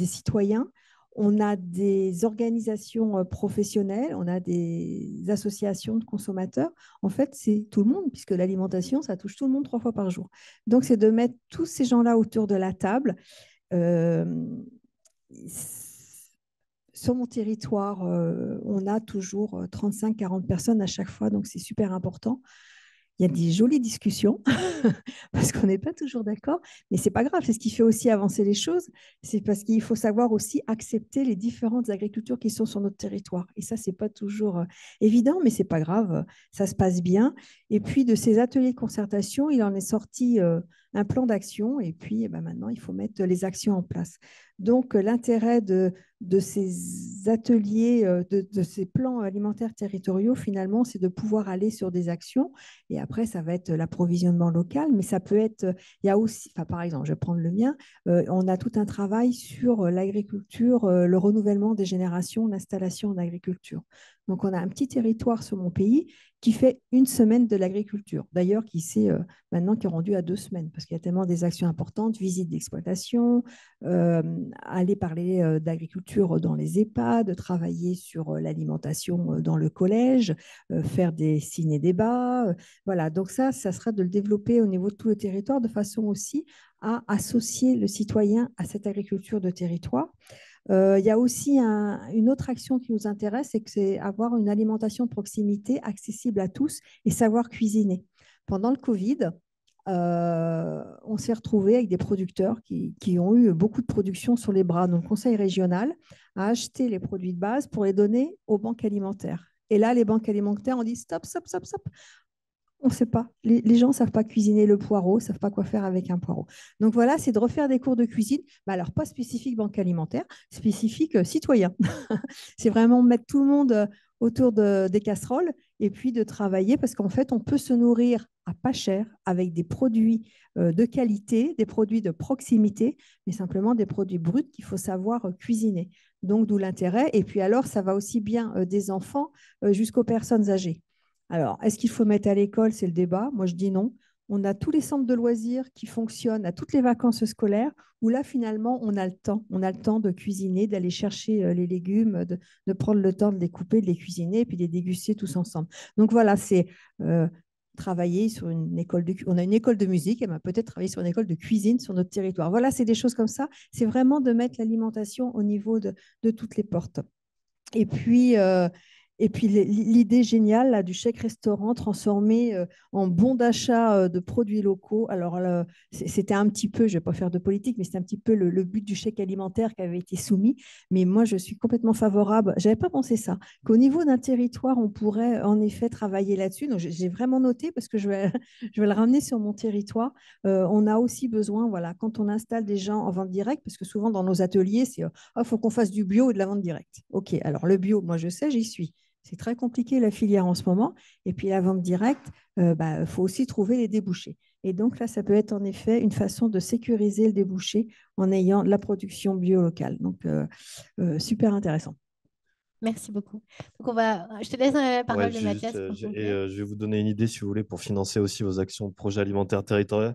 citoyens, on a des organisations professionnelles, on a des associations de consommateurs. En fait, c'est tout le monde, puisque l'alimentation, ça touche tout le monde 3 fois par jour. Donc, c'est de mettre tous ces gens-là autour de la table. Sur mon territoire, on a toujours 35-40 personnes à chaque fois, donc c'est super important. Il y a des jolies discussions parce qu'on n'est pas toujours d'accord, mais c'est pas grave. C'est ce qui fait aussi avancer les choses. C'est parce qu'il faut savoir aussi accepter les différentes agricultures qui sont sur notre territoire. Et ça, c'est pas toujours évident, mais c'est pas grave. Ça se passe bien. Et puis de ces ateliers de concertation, il en est sorti un plan d'action. Et puis maintenant, il faut mettre les actions en place. Donc l'intérêt de ces ateliers, de ces plans alimentaires territoriaux, finalement, c'est de pouvoir aller sur des actions. Et après, ça va être l'approvisionnement local, mais ça peut être, il y a aussi, par exemple, je vais prendre le mien, on a tout un travail sur l'agriculture, le renouvellement des générations, l'installation en agriculture. Donc, on a un petit territoire sur mon pays qui fait une semaine de l'agriculture. D'ailleurs, qui maintenant qui est rendu à 2 semaines, parce qu'il y a tellement des actions importantes, visite d'exploitation, aller parler d'agriculture dans les EHPAD, travailler sur l'alimentation dans le collège, faire des ciné-débats. Voilà, donc ça sera de le développer au niveau de tout le territoire de façon aussi à associer le citoyen à cette agriculture de territoire. Il y a aussi une autre action qui nous intéresse, c'est avoir une alimentation de proximité accessible à tous et savoir cuisiner. Pendant le Covid, on s'est retrouvé avec des producteurs qui ont eu beaucoup de production sur les bras. Donc, le conseil régional a acheté les produits de base pour les donner aux banques alimentaires. Et là, les banques alimentaires ont dit stop, stop, stop, stop. On ne sait pas. Les gens ne savent pas cuisiner le poireau, ne savent pas quoi faire avec un poireau. Donc voilà, c'est de refaire des cours de cuisine, mais alors pas spécifique banque alimentaire, spécifique citoyen. C'est vraiment mettre tout le monde autour des casseroles et puis de travailler parce qu'en fait, on peut se nourrir à pas cher avec des produits de qualité, des produits de proximité, mais simplement des produits bruts qu'il faut savoir cuisiner. Donc d'où l'intérêt. Et puis alors, ça va aussi bien des enfants jusqu'aux personnes âgées. Alors, est-ce qu'il faut mettre à l'école? C'est le débat. Moi, je dis non. On a tous les centres de loisirs qui fonctionnent à toutes les vacances scolaires où là, finalement, on a le temps. On a le temps de cuisiner, d'aller chercher les légumes, de prendre le temps de les couper, de les cuisiner et puis de les déguster tous ensemble. Donc voilà, c'est travailler sur une école on a une école de musique, et peut-être travailler sur une école de cuisine sur notre territoire. Voilà, c'est des choses comme ça. C'est vraiment de mettre l'alimentation au niveau de toutes les portes. Et puis, Et puis l'idée géniale là, du chèque restaurant transformé en bon d'achat de produits locaux. Alors c'était un petit peu, je ne vais pas faire de politique, mais c'était un petit peu le but du chèque alimentaire qui avait été soumis. Mais moi, je suis complètement favorable. Je n'avais pas pensé ça, qu'au niveau d'un territoire, on pourrait en effet travailler là-dessus. Donc j'ai vraiment noté parce que je vais, je vais le ramener sur mon territoire. On a aussi besoin, voilà, quand on installe des gens en vente directe, parce que souvent dans nos ateliers, c'est faut qu'on fasse du bio et de la vente directe. OK, alors le bio, moi je sais, j'y suis. C'est très compliqué la filière en ce moment. Et puis la vente directe, faut aussi trouver les débouchés. Et donc là, ça peut être en effet une façon de sécuriser le débouché en ayant la production bio locale. Donc, super intéressant. Merci beaucoup. Donc je te laisse la Ouais, parole de Mathias pour conclure. je vais vous donner une idée, si vous voulez, pour financer aussi vos actions de projet alimentaire territorial.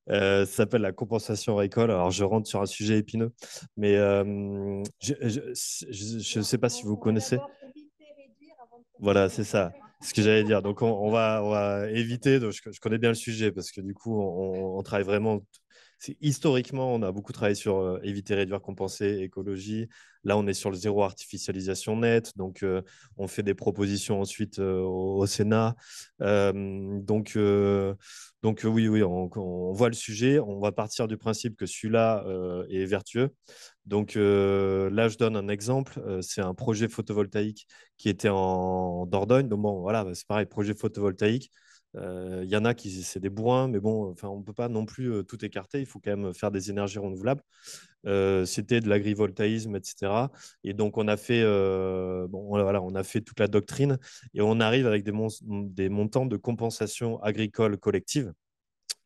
Ça s'appelle la compensation récolte. Alors, je rentre sur un sujet épineux, mais je ne sais pas si vous connaissez. Voilà, c'est ça. Ce que j'allais dire. Donc, on va éviter. Donc, je connais bien le sujet parce que du coup, on travaille vraiment. Historiquement, on a beaucoup travaillé sur éviter, réduire, compenser, écologie. Là, on est sur le zéro artificialisation nette. Donc, on fait des propositions ensuite au Sénat. Oui, on voit le sujet. On va partir du principe que celui-là est vertueux. Donc là, je donne un exemple. C'est un projet photovoltaïque qui était en Dordogne. Donc bon, voilà, c'est pareil, projet photovoltaïque. Il y en a qui c'est des bourrins, mais bon, enfin, on ne peut pas non plus tout écarter. Il faut quand même faire des énergies renouvelables. C'était de l'agrivoltaïsme, etc. Et donc on a fait, voilà, on a fait toute la doctrine et on arrive avec des montants de compensation agricole collective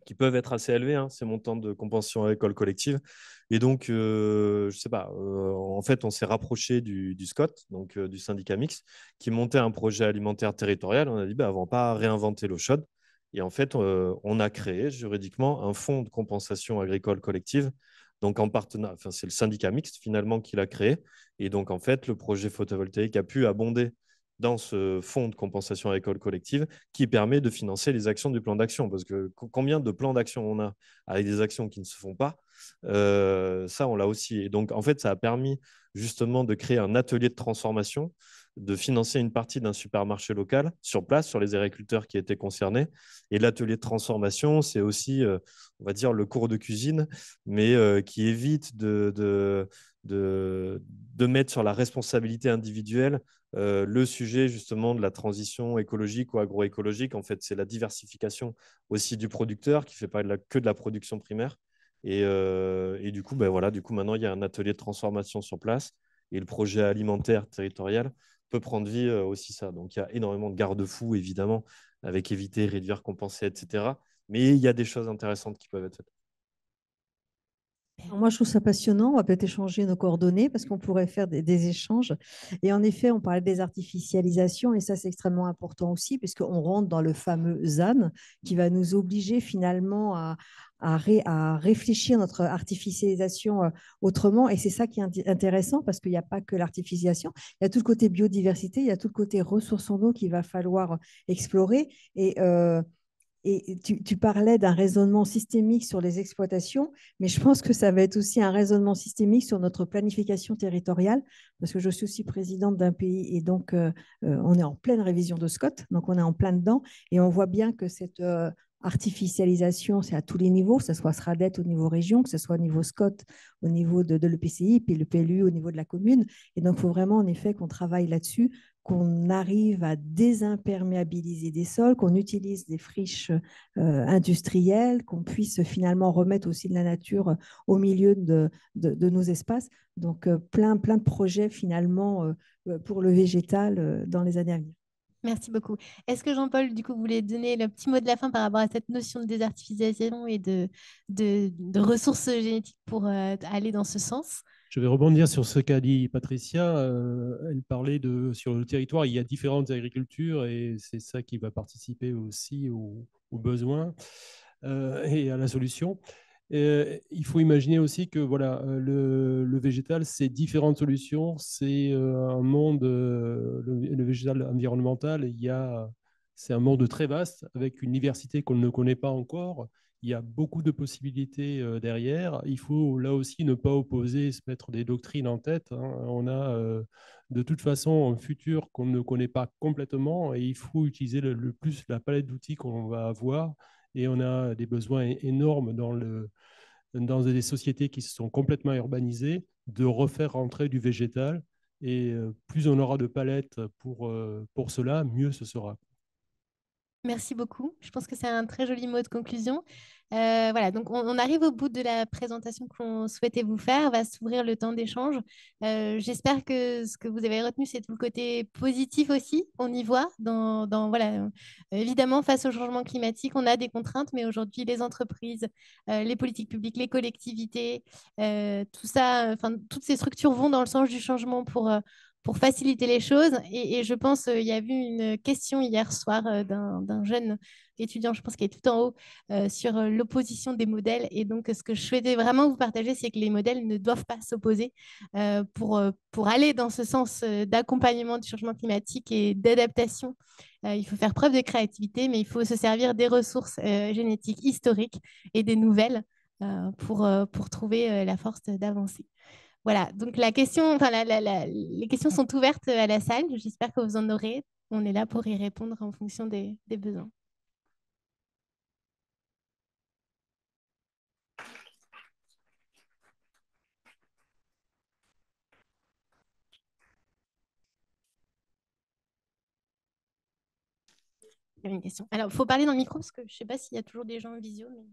qui peuvent être assez élevés, hein, ces montants de compensation agricole collective. Et donc, je ne sais pas, en fait, on s'est rapproché du SCOT, donc du syndicat mixte, qui montait un projet alimentaire territorial. On a dit, bah, on ne va pas réinventer l'eau chaude. Et en fait, on a créé juridiquement un fonds de compensation agricole collective. Donc, en partenariat, enfin, c'est le syndicat mixte finalement qui l'a créé. Et donc, en fait, le projet photovoltaïque a pu abonder dans ce fonds de compensation agricole collective qui permet de financer les actions du plan d'action. Parce que combien de plans d'action on a avec des actions qui ne se font pas, ça, on l'a aussi. Et donc, en fait, ça a permis justement de créer un atelier de transformation, de financer une partie d'un supermarché local sur place, sur les agriculteurs qui étaient concernés. Et l'atelier de transformation, c'est aussi, on va dire, le cours de cuisine, mais qui évite de mettre sur la responsabilité individuelle le sujet justement de la transition écologique ou agroécologique. En fait, c'est la diversification aussi du producteur qui ne fait pas que de la production primaire. Et du coup, ben voilà, du coup, maintenant, il y a un atelier de transformation sur place et le projet alimentaire territorial peut prendre vie aussi ça. Donc, il y a énormément de garde-fous, évidemment, avec éviter, réduire, compenser, etc. Mais il y a des choses intéressantes qui peuvent être faites. Alors moi, je trouve ça passionnant. On va peut-être échanger nos coordonnées parce qu'on pourrait faire des échanges. Et en effet, on parlait des artificialisations et ça, c'est extrêmement important aussi puisqu'on rentre dans le fameux ZAN qui va nous obliger finalement à réfléchir notre artificialisation autrement. Et c'est ça qui est intéressant parce qu'il n'y a pas que l'artificialisation. Il y a tout le côté biodiversité, il y a tout le côté ressources en eau qu'il va falloir explorer. Et tu parlais d'un raisonnement systémique sur les exploitations, mais je pense que ça va être aussi un raisonnement systémique sur notre planification territoriale, parce que je suis aussi présidente d'un pays et donc on est en pleine révision de SCOT, donc on est en plein dedans, et on voit bien que cette artificialisation, c'est à tous les niveaux, que ce soit SRADET au niveau région, que ce soit au niveau SCOT, au niveau de l'EPCI, puis le PLU au niveau de la commune. Et donc, il faut vraiment en effet qu'on travaille là-dessus, qu'on arrive à désimperméabiliser des sols, qu'on utilise des friches industrielles, qu'on puisse finalement remettre aussi de la nature au milieu de nos espaces. Donc, plein de projets finalement pour le végétal dans les années à venir. Merci beaucoup. Est-ce que Jean-Paul, du coup, voulait donner le petit mot de la fin par rapport à cette notion de désartificialisation et de ressources génétiques pour aller dans ce sens? Je vais rebondir sur ce qu'a dit Patricia. Elle parlait sur le territoire, il y a différentes agricultures et c'est ça qui va participer aussi aux besoins et à la solution. Il faut imaginer aussi que voilà, le végétal, c'est différentes solutions. C'est un monde, le végétal environnemental, c'est un monde très vaste avec une diversité qu'on ne connaît pas encore. il y a beaucoup de possibilités derrière. Il faut là aussi ne pas opposer, se mettre des doctrines en tête, hein. On a de toute façon un futur qu'on ne connaît pas complètement et il faut utiliser le plus la palette d'outils qu'on va avoir. Et on a des besoins énormes dans des sociétés qui se sont complètement urbanisées de refaire rentrer du végétal. Et plus on aura de palettes pour cela, mieux ce sera. Merci beaucoup. Je pense que c'est un très joli mot de conclusion. Voilà, donc on arrive au bout de la présentation qu'on souhaitait vous faire. Va s'ouvrir le temps d'échange. J'espère que ce que vous avez retenu, c'est tout le côté positif aussi. On y voit voilà, évidemment, face au changement climatique, on a des contraintes, mais aujourd'hui, les entreprises, les politiques publiques, les collectivités, tout ça, enfin, toutes ces structures vont dans le sens du changement pour faciliter les choses. Et je pense, il y a eu une question hier soir d'un jeune étudiant, je pense qu'il est tout en haut, sur l'opposition des modèles. Et donc, ce que je souhaitais vraiment vous partager, c'est que les modèles ne doivent pas s'opposer pour aller dans ce sens d'accompagnement du changement climatique et d'adaptation. Il faut faire preuve de créativité, mais il faut se servir des ressources génétiques historiques et des nouvelles pour trouver la force d'avancer. Voilà, donc la question, enfin, les questions sont ouvertes à la salle. J'espère que vous en aurez. On est là pour y répondre en fonction des besoins. Il y avait une question. Alors, il faut parler dans le micro parce que je ne sais pas s'il y a toujours des gens en visio. Mais...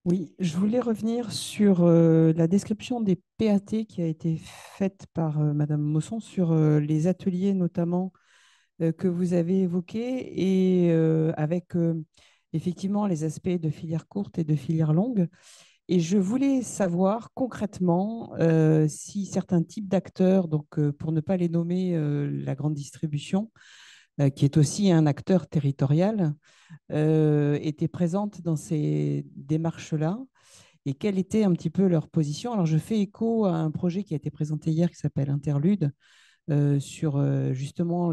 Oui, je voulais revenir sur la description des PAT qui a été faite par Madame Mosson sur les ateliers notamment que vous avez évoqués et avec effectivement les aspects de filière courte et de filière longue. Et je voulais savoir concrètement si certains types d'acteurs, donc pour ne pas les nommer la grande distribution, qui est aussi un acteur territorial, étaient présentes dans ces démarches-là et quelle était un petit peu leur position. Alors, je fais écho à un projet qui a été présenté hier qui s'appelle Interlude sur justement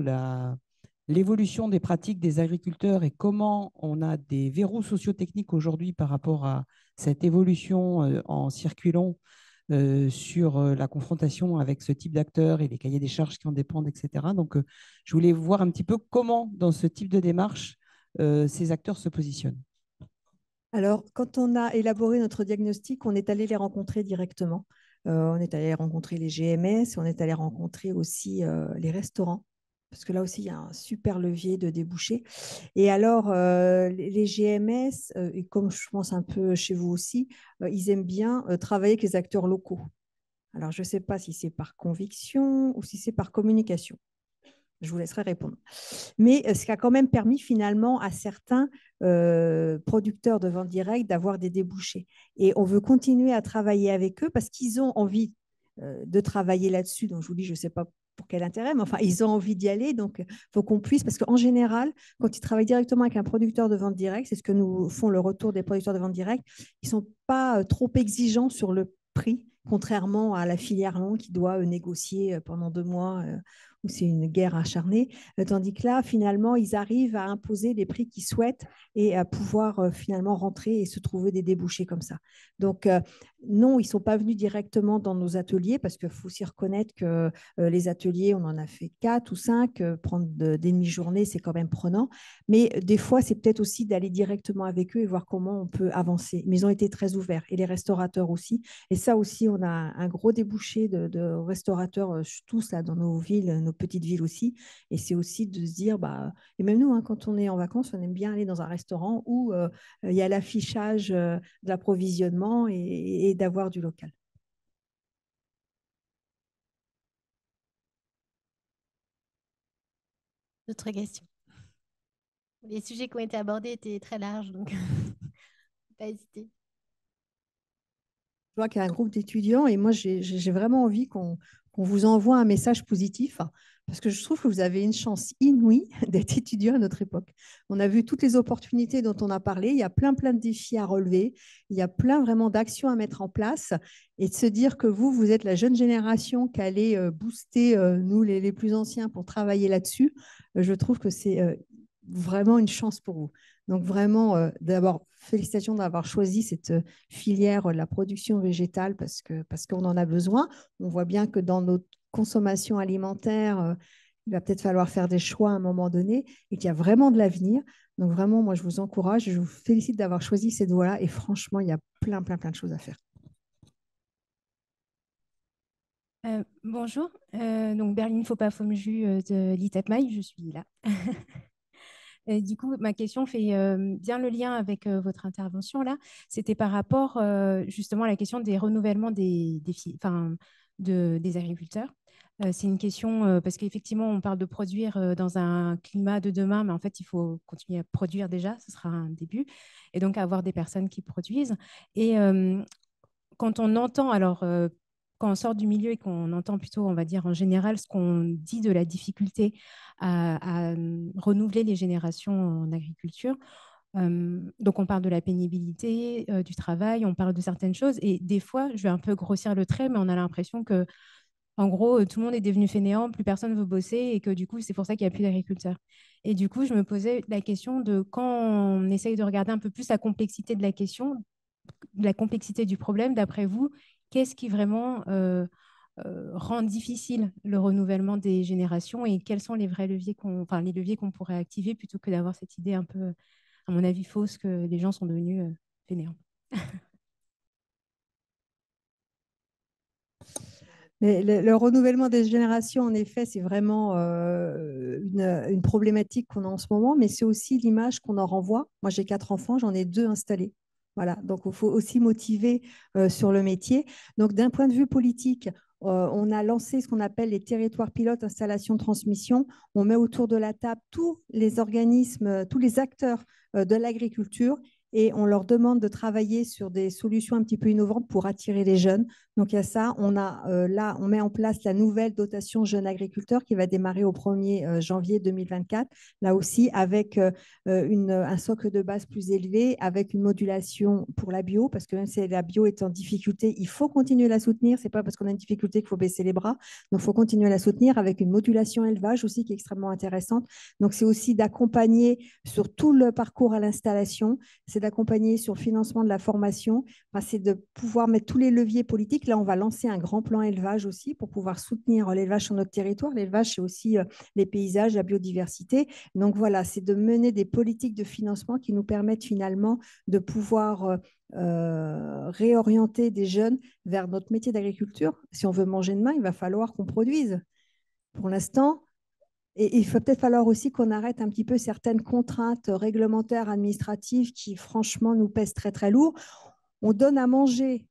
l'évolution des pratiques des agriculteurs et comment on a des verrous sociotechniques aujourd'hui par rapport à cette évolution en circulant sur la confrontation avec ce type d'acteurs et les cahiers des charges qui en dépendent, etc. Donc, je voulais voir un petit peu comment, dans ce type de démarche, ces acteurs se positionnent. Alors, quand on a élaboré notre diagnostic, on est allé les rencontrer directement. On est allé rencontrer les GMS, on est allé rencontrer aussi les restaurants, parce que là aussi, il y a un super levier de débouchés. Et alors, les GMS, et comme je pense un peu chez vous aussi, ils aiment bien travailler avec les acteurs locaux. Alors, je ne sais pas si c'est par conviction ou si c'est par communication. Je vous laisserai répondre. Mais ce qui a quand même permis finalement à certains producteurs de vente directe d'avoir des débouchés. Et on veut continuer à travailler avec eux parce qu'ils ont envie de travailler là-dessus. Donc, je vous dis, je ne sais pas pour quel intérêt, mais enfin, ils ont envie d'y aller. Donc, il faut qu'on puisse, parce qu'en général, quand ils travaillent directement avec un producteur de vente directe, c'est ce que nous font le retour des producteurs de vente directe, ils ne sont pas trop exigeants sur le prix, contrairement à la filière longue qui doit négocier pendant 2 mois où c'est une guerre acharnée, tandis que là, finalement, ils arrivent à imposer les prix qu'ils souhaitent et à pouvoir finalement rentrer et se trouver des débouchés comme ça. Donc, non, ils ne sont pas venus directement dans nos ateliers parce qu'il faut aussi reconnaître que les ateliers, on en a fait 4 ou 5, prendre des demi-journées, c'est quand même prenant. Mais des fois, c'est peut-être aussi d'aller directement avec eux et voir comment on peut avancer. Mais ils ont été très ouverts et les restaurateurs aussi. Et ça aussi, on a un gros débouché de restaurateurs tous là dans nos villes, nos petites villes aussi. Et c'est aussi de se dire, bah, et même nous, hein, quand on est en vacances, on aime bien aller dans un restaurant où il y a l'affichage de l'approvisionnement et d'avoir du local. D'autres questions? Les sujets qui ont été abordés étaient très larges, donc pas hésiter. Je vois qu'il y a un groupe d'étudiants et moi, j'ai vraiment envie qu'on vous envoie un message positif parce que je trouve que vous avez une chance inouïe d'être étudiant à notre époque. On a vu toutes les opportunités dont on a parlé. Il y a plein de défis à relever. Il y a plein vraiment d'actions à mettre en place et de se dire que vous êtes la jeune génération qui allait booster nous, les plus anciens, pour travailler là-dessus. Je trouve que c'est vraiment une chance pour vous. Donc vraiment, d'abord, félicitations d'avoir choisi cette filière, la production végétale, parce qu'on en a besoin. On voit bien que dans notre consommation alimentaire, il va peut-être falloir faire des choix à un moment donné et qu'il y a vraiment de l'avenir. Donc vraiment, moi, je vous encourage, je vous félicite d'avoir choisi cette voie-là. Et franchement, il y a plein de choses à faire. Bonjour, donc Berline Foppa-Fomju de l'ITEPMAI, je suis là. Et du coup, ma question fait bien le lien avec votre intervention là. C'était par rapport justement à la question des renouvellements des agriculteurs. C'est une question parce qu'effectivement, on parle de produire dans un climat de demain, mais en fait, il faut continuer à produire déjà, ce sera un début, et donc avoir des personnes qui produisent. Et quand on entend, alors, quand on sort du milieu et qu'on entend plutôt, on va dire en général, ce qu'on dit de la difficulté à renouveler les générations en agriculture, donc on parle de la pénibilité du travail, on parle de certaines choses, et des fois, je vais un peu grossir le trait, mais on a l'impression que, en gros, tout le monde est devenu fainéant, plus personne ne veut bosser, et que du coup, c'est pour ça qu'il n'y a plus d'agriculteurs. Et du coup, je me posais la question de quand on essaye de regarder un peu plus la complexité de la question, la complexité du problème, d'après vous, qu'est-ce qui vraiment rend difficile le renouvellement des générations et quels sont les vrais leviers enfin, les leviers qu'on pourrait activer plutôt que d'avoir cette idée un peu, à mon avis, fausse que les gens sont devenus fainéants. Mais le renouvellement des générations, en effet, c'est vraiment une problématique qu'on a en ce moment, mais c'est aussi l'image qu'on en renvoie. Moi, j'ai 4 enfants, j'en ai 2 installés. Voilà, donc il faut aussi motiver sur le métier. Donc, d'un point de vue politique, on a lancé ce qu'on appelle les territoires pilotes installation transmission. On met autour de la table tous les organismes, tous les acteurs de l'agriculture et on leur demande de travailler sur des solutions un petit peu innovantes pour attirer les jeunes. Donc, il y a ça. Là, on met en place la nouvelle dotation jeunes agriculteurs qui va démarrer au 1er janvier 2024. Là aussi, avec un socle de base plus élevé, avec une modulation pour la bio, parce que même si la bio est en difficulté, il faut continuer à la soutenir. Ce n'est pas parce qu'on a une difficulté qu'il faut baisser les bras. Donc, il faut continuer à la soutenir avec une modulation élevage aussi qui est extrêmement intéressante. Donc, c'est aussi d'accompagner sur tout le parcours à l'installation. C'est d'accompagner sur le financement de la formation. Enfin, c'est de pouvoir mettre tous les leviers politiques. Là, on va lancer un grand plan élevage aussi pour pouvoir soutenir l'élevage sur notre territoire. L'élevage, c'est aussi les paysages, la biodiversité. Donc voilà, c'est de mener des politiques de financement qui nous permettent finalement de pouvoir réorienter des jeunes vers notre métier d'agriculture. Si on veut manger demain, il va falloir qu'on produise. Pour l'instant, et il va peut-être falloir aussi qu'on arrête un petit peu certaines contraintes réglementaires, administratives qui, franchement, nous pèsent très lourd. On donne à manger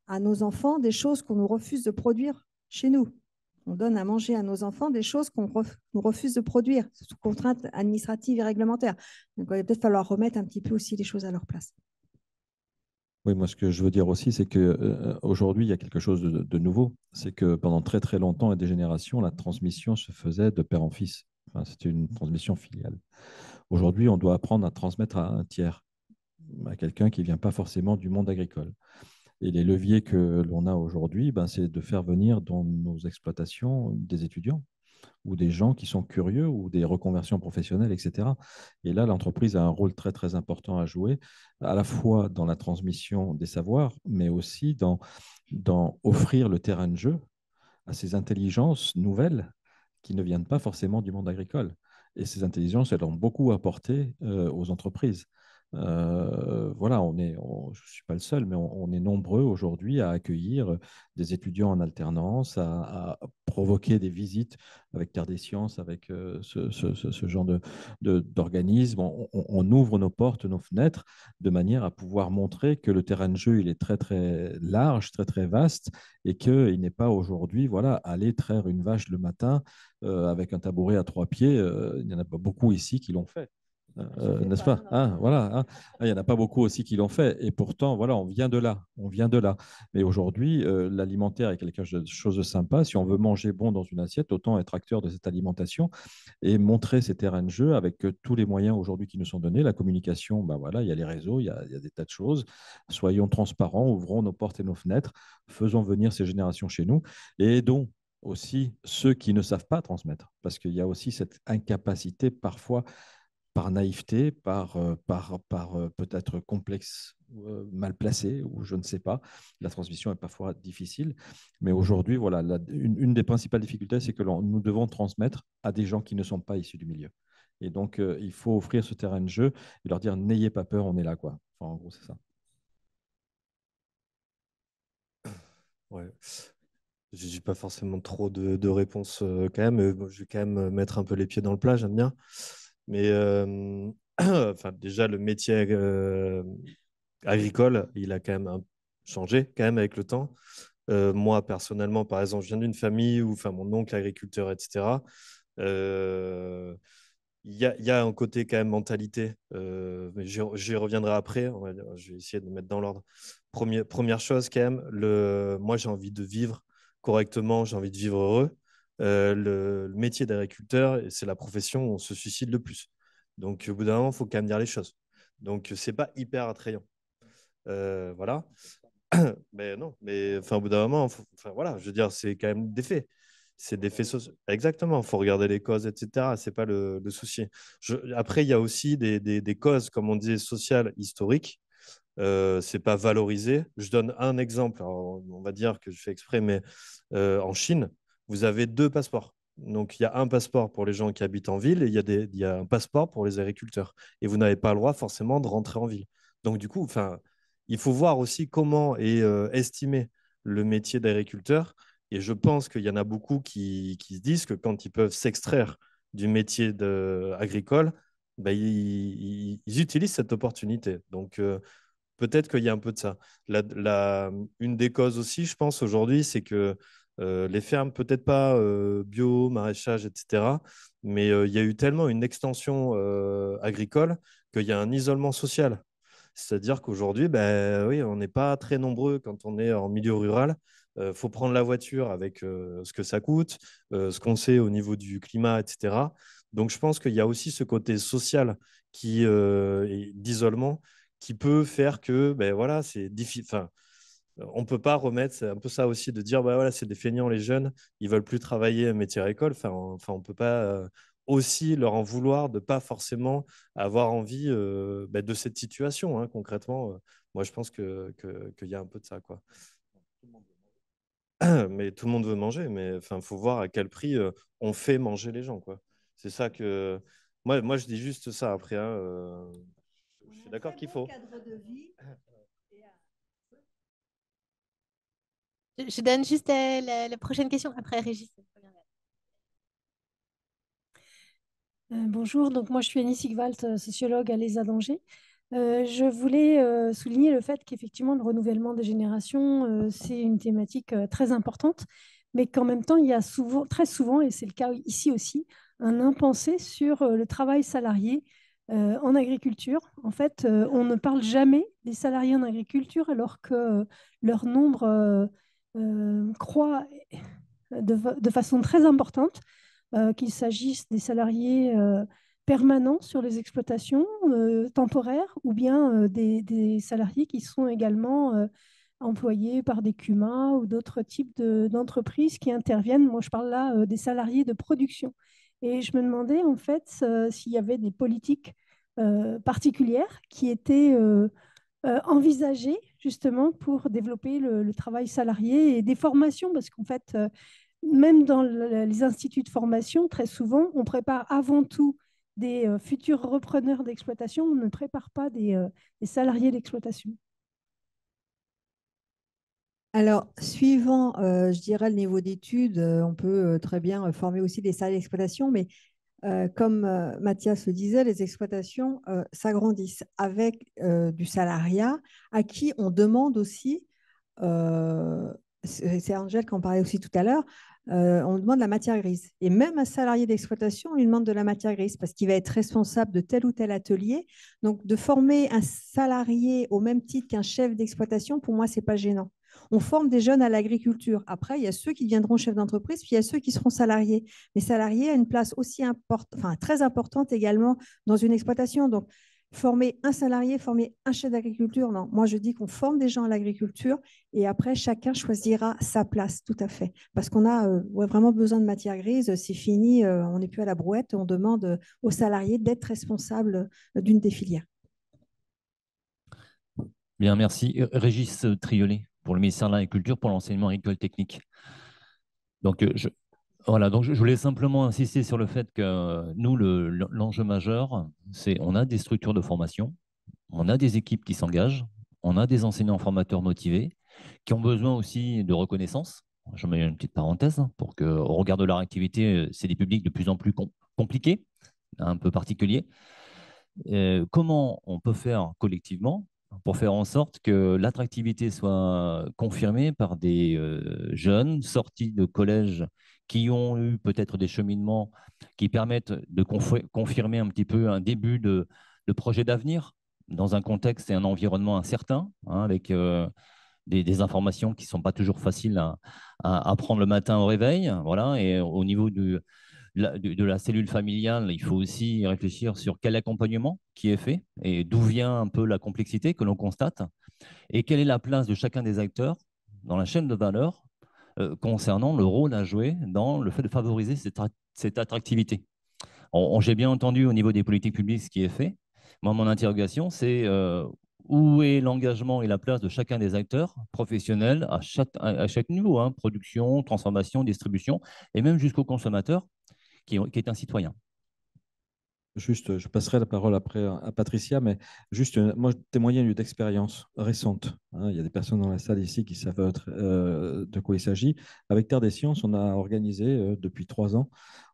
à nos enfants des choses qu'on nous refuse de produire chez nous. On donne à manger à nos enfants des choses qu'on nous refuse de produire sous contraintes administratives et réglementaires. Donc, il va peut-être falloir remettre un petit peu aussi les choses à leur place. Oui, moi, ce que je veux dire aussi, c'est qu'aujourd'hui, il y a quelque chose de nouveau. C'est que pendant très longtemps et des générations, la transmission se faisait de père en fils. Enfin, c'était une transmission filiale. Aujourd'hui, on doit apprendre à transmettre à un tiers, à quelqu'un qui ne vient pas forcément du monde agricole. Et les leviers que l'on a aujourd'hui, ben, c'est de faire venir dans nos exploitations des étudiants ou des gens qui sont curieux ou des reconversions professionnelles, etc. Et là, l'entreprise a un rôle très important à jouer, à la fois dans la transmission des savoirs, mais aussi dans offrir le terrain de jeu à ces intelligences nouvelles qui ne viennent pas forcément du monde agricole. Et ces intelligences, elles ont beaucoup apporté aux entreprises. Voilà, je ne suis pas le seul, mais on est nombreux aujourd'hui à accueillir des étudiants en alternance, à provoquer des visites avec Terre des Sciences, avec ce genre d'organisme. On ouvre nos portes, nos fenêtres, de manière à pouvoir montrer que le terrain de jeu, il est très large, très vaste, et qu'il n'est pas aujourd'hui, voilà, aller traire une vache le matin avec un tabouret à 3 pieds. Il n'y en a pas beaucoup ici qui l'ont fait. N'est-ce pas? Voilà, hein. Il n'y en a pas beaucoup aussi qui l'ont fait. Et pourtant, voilà, on vient de là. On vient de là. Mais aujourd'hui, l'alimentaire est quelque chose de sympa. Si on veut manger bon dans une assiette, autant être acteur de cette alimentation et montrer ces terrains de jeu avec tous les moyens aujourd'hui qui nous sont donnés. La communication, ben voilà, il y a les réseaux, il y a des tas de choses. Soyons transparents, ouvrons nos portes et nos fenêtres, faisons venir ces générations chez nous et aidons aussi ceux qui ne savent pas transmettre. Parce qu'il y a aussi cette incapacité parfois par naïveté, par peut-être complexe, mal placé, ou je ne sais pas. La transmission est parfois difficile. Mais aujourd'hui, voilà, une des principales difficultés, c'est que nous devons transmettre à des gens qui ne sont pas issus du milieu. Et donc, il faut offrir ce terrain de jeu et leur dire, n'ayez pas peur, on est là, quoi. Enfin, en gros, c'est ça. Ouais. Je n'ai pas forcément trop de réponses quand même. Bon, je vais quand même mettre un peu les pieds dans le plat, j'aime bien. Mais enfin, déjà, le métier agricole, il a quand même changé quand même avec le temps. Moi, personnellement, par exemple, je viens d'une famille où enfin, mon oncle est agriculteur, etc. Euh, il y a un côté quand même mentalité, mais j'y reviendrai après. Je vais essayer de mettre dans l'ordre. Première chose, quand même, moi j'ai envie de vivre correctement, j'ai envie de vivre heureux. Le métier d'agriculteur, c'est la profession où on se suicide le plus. Donc au bout d'un moment, il faut quand même dire les choses. Donc c'est pas hyper attrayant. Voilà. Mais non, mais enfin, au bout d'un moment, enfin, voilà, je veux dire, c'est quand même des faits. C'est des faits sociaux. Exactement, il faut regarder les causes, etc. C'est pas le souci. Après, il y a aussi des causes, comme on disait, sociales, historiques. C'est pas valorisé. Je donne un exemple. Alors, on va dire que je fais exprès, mais en Chine, vous avez deux passeports. Donc, il y a un passeport pour les gens qui habitent en ville et il y a un passeport pour les agriculteurs. Et vous n'avez pas le droit forcément de rentrer en ville. Donc, du coup, enfin, il faut voir aussi comment est estimé le métier d'agriculteur. Et je pense qu'il y en a beaucoup qui se disent que quand ils peuvent s'extraire du métier agricole, ben, ils utilisent cette opportunité. Donc, peut-être qu'il y a un peu de ça. Une des causes aussi, je pense, aujourd'hui, c'est que les fermes, peut-être pas bio, maraîchage, etc., mais il y a eu tellement une extension agricole qu'il y a un isolement social. C'est-à-dire qu'aujourd'hui, ben, oui, on n'est pas très nombreux quand on est en milieu rural. Il faut prendre la voiture avec ce que ça coûte, ce qu'on sait au niveau du climat, etc. Donc, je pense qu'il y a aussi ce côté social d'isolement qui peut faire que, ben voilà, c'est difficile. Enfin, on ne peut pas remettre, c'est un peu ça aussi, de dire, ben voilà, c'est des feignants les jeunes, ils ne veulent plus travailler métier agricole. Enfin, on ne peut pas aussi leur en vouloir de ne pas forcément avoir envie ben, de cette situation, hein, concrètement. Moi, je pense qu'il y a un peu de ça, quoi. Mais tout le monde veut manger, mais il faut voir à quel prix on fait manger les gens, quoi. C'est ça que... Moi, je dis juste ça après. Hein, je suis d'accord qu'il faut. Je donne juste la prochaine question après Régis. Bonjour, donc moi je suis Annie Sigwalt, sociologue à l'ESA d'Angers. Je voulais souligner le fait qu'effectivement le renouvellement des générations, c'est une thématique très importante, mais qu'en même temps il y a souvent, très souvent, et c'est le cas ici aussi, un impensé sur le travail salarié en agriculture. En fait, on ne parle jamais des salariés en agriculture alors que leur nombre croît de façon très importante. Qu'il s'agisse des salariés permanents sur les exploitations temporaires ou bien des salariés qui sont également employés par des CUMA ou d'autres types d'entreprises qui interviennent. Moi, je parle là des salariés de production. Et je me demandais en fait s'il y avait des politiques particulières qui étaient envisagées justement pour développer le travail salarié et des formations, parce qu'en fait, même dans les instituts de formation, très souvent, on prépare avant tout des futurs repreneurs d'exploitation, on ne prépare pas des salariés d'exploitation. Alors, suivant, je dirais, le niveau d'études, on peut très bien former aussi des salariés d'exploitation, mais comme Mathias le disait, les exploitations s'agrandissent avec du salariat à qui on demande aussi, c'est Angèle qui en parlait aussi tout à l'heure, on demande la matière grise. Et même un salarié d'exploitation, on lui demande de la matière grise parce qu'il va être responsable de tel ou tel atelier. Donc, de former un salarié au même titre qu'un chef d'exploitation, pour moi, ce n'est pas gênant. On forme des jeunes à l'agriculture. Après, il y a ceux qui deviendront chefs d'entreprise, puis il y a ceux qui seront salariés. Les salariés ont une place aussi très importante également dans une exploitation. Donc, former un salarié, former un chef d'agriculture. Non, moi je dis qu'on forme des gens à l'agriculture et après chacun choisira sa place, tout à fait. Parce qu'on a vraiment besoin de matière grise, c'est fini, on n'est plus à la brouette, on demande aux salariés d'être responsables d'une des filières. Bien, merci. Régis Triolet, pour le ministère de l'Agriculture, pour l'enseignement agricole technique. Donc, voilà, donc je voulais simplement insister sur le fait que nous, l'enjeu majeur, c'est on a des structures de formation, on a des équipes qui s'engagent, on a des enseignants formateurs motivés qui ont besoin aussi de reconnaissance. Je mets une petite parenthèse pour qu'au regard de leur activité, c'est des publics de plus en plus compliqués, un peu particuliers. Comment on peut faire collectivement pour faire en sorte que l'attractivité soit confirmée par des jeunes sortis de collège qui ont eu peut-être des cheminements qui permettent de confirmer un petit peu un début de projet d'avenir dans un contexte et un environnement incertain, hein, avec des informations qui ne sont pas toujours faciles à prendre le matin au réveil. Voilà, et au niveau de la cellule familiale, il faut aussi réfléchir sur quel accompagnement qui est fait et d'où vient un peu la complexité que l'on constate et quelle est la place de chacun des acteurs dans la chaîne de valeur concernant le rôle à jouer dans le fait de favoriser cette attractivité. J'ai bien entendu au niveau des politiques publiques ce qui est fait. Moi, mon interrogation, c'est où est l'engagement et la place de chacun des acteurs professionnels à chaque niveau, hein, production, transformation, distribution, et même jusqu'au consommateur qui est un citoyen. Juste, je passerai la parole après à Patricia, mais juste, moi, je témoigne d'expérience récente. Hein. Il y a des personnes dans la salle ici qui savent de quoi il s'agit. Avec Terre des Sciences, on a organisé depuis 3 ans,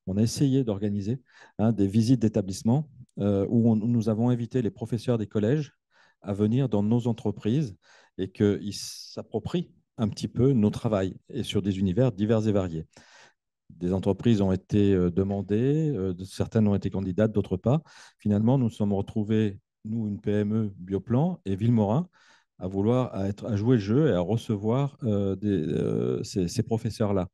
on a essayé d'organiser des visites d'établissements où nous avons invité les professeurs des collèges à venir dans nos entreprises et qu'ils s'approprient un petit peu nos travails et sur des univers divers et variés. Des entreprises ont été demandées, certaines ont été candidates, d'autres pas. Finalement, nous nous sommes retrouvés, nous, une PME Bioplan et Villemorin, à vouloir à jouer le jeu et à recevoir ces professeurs-là.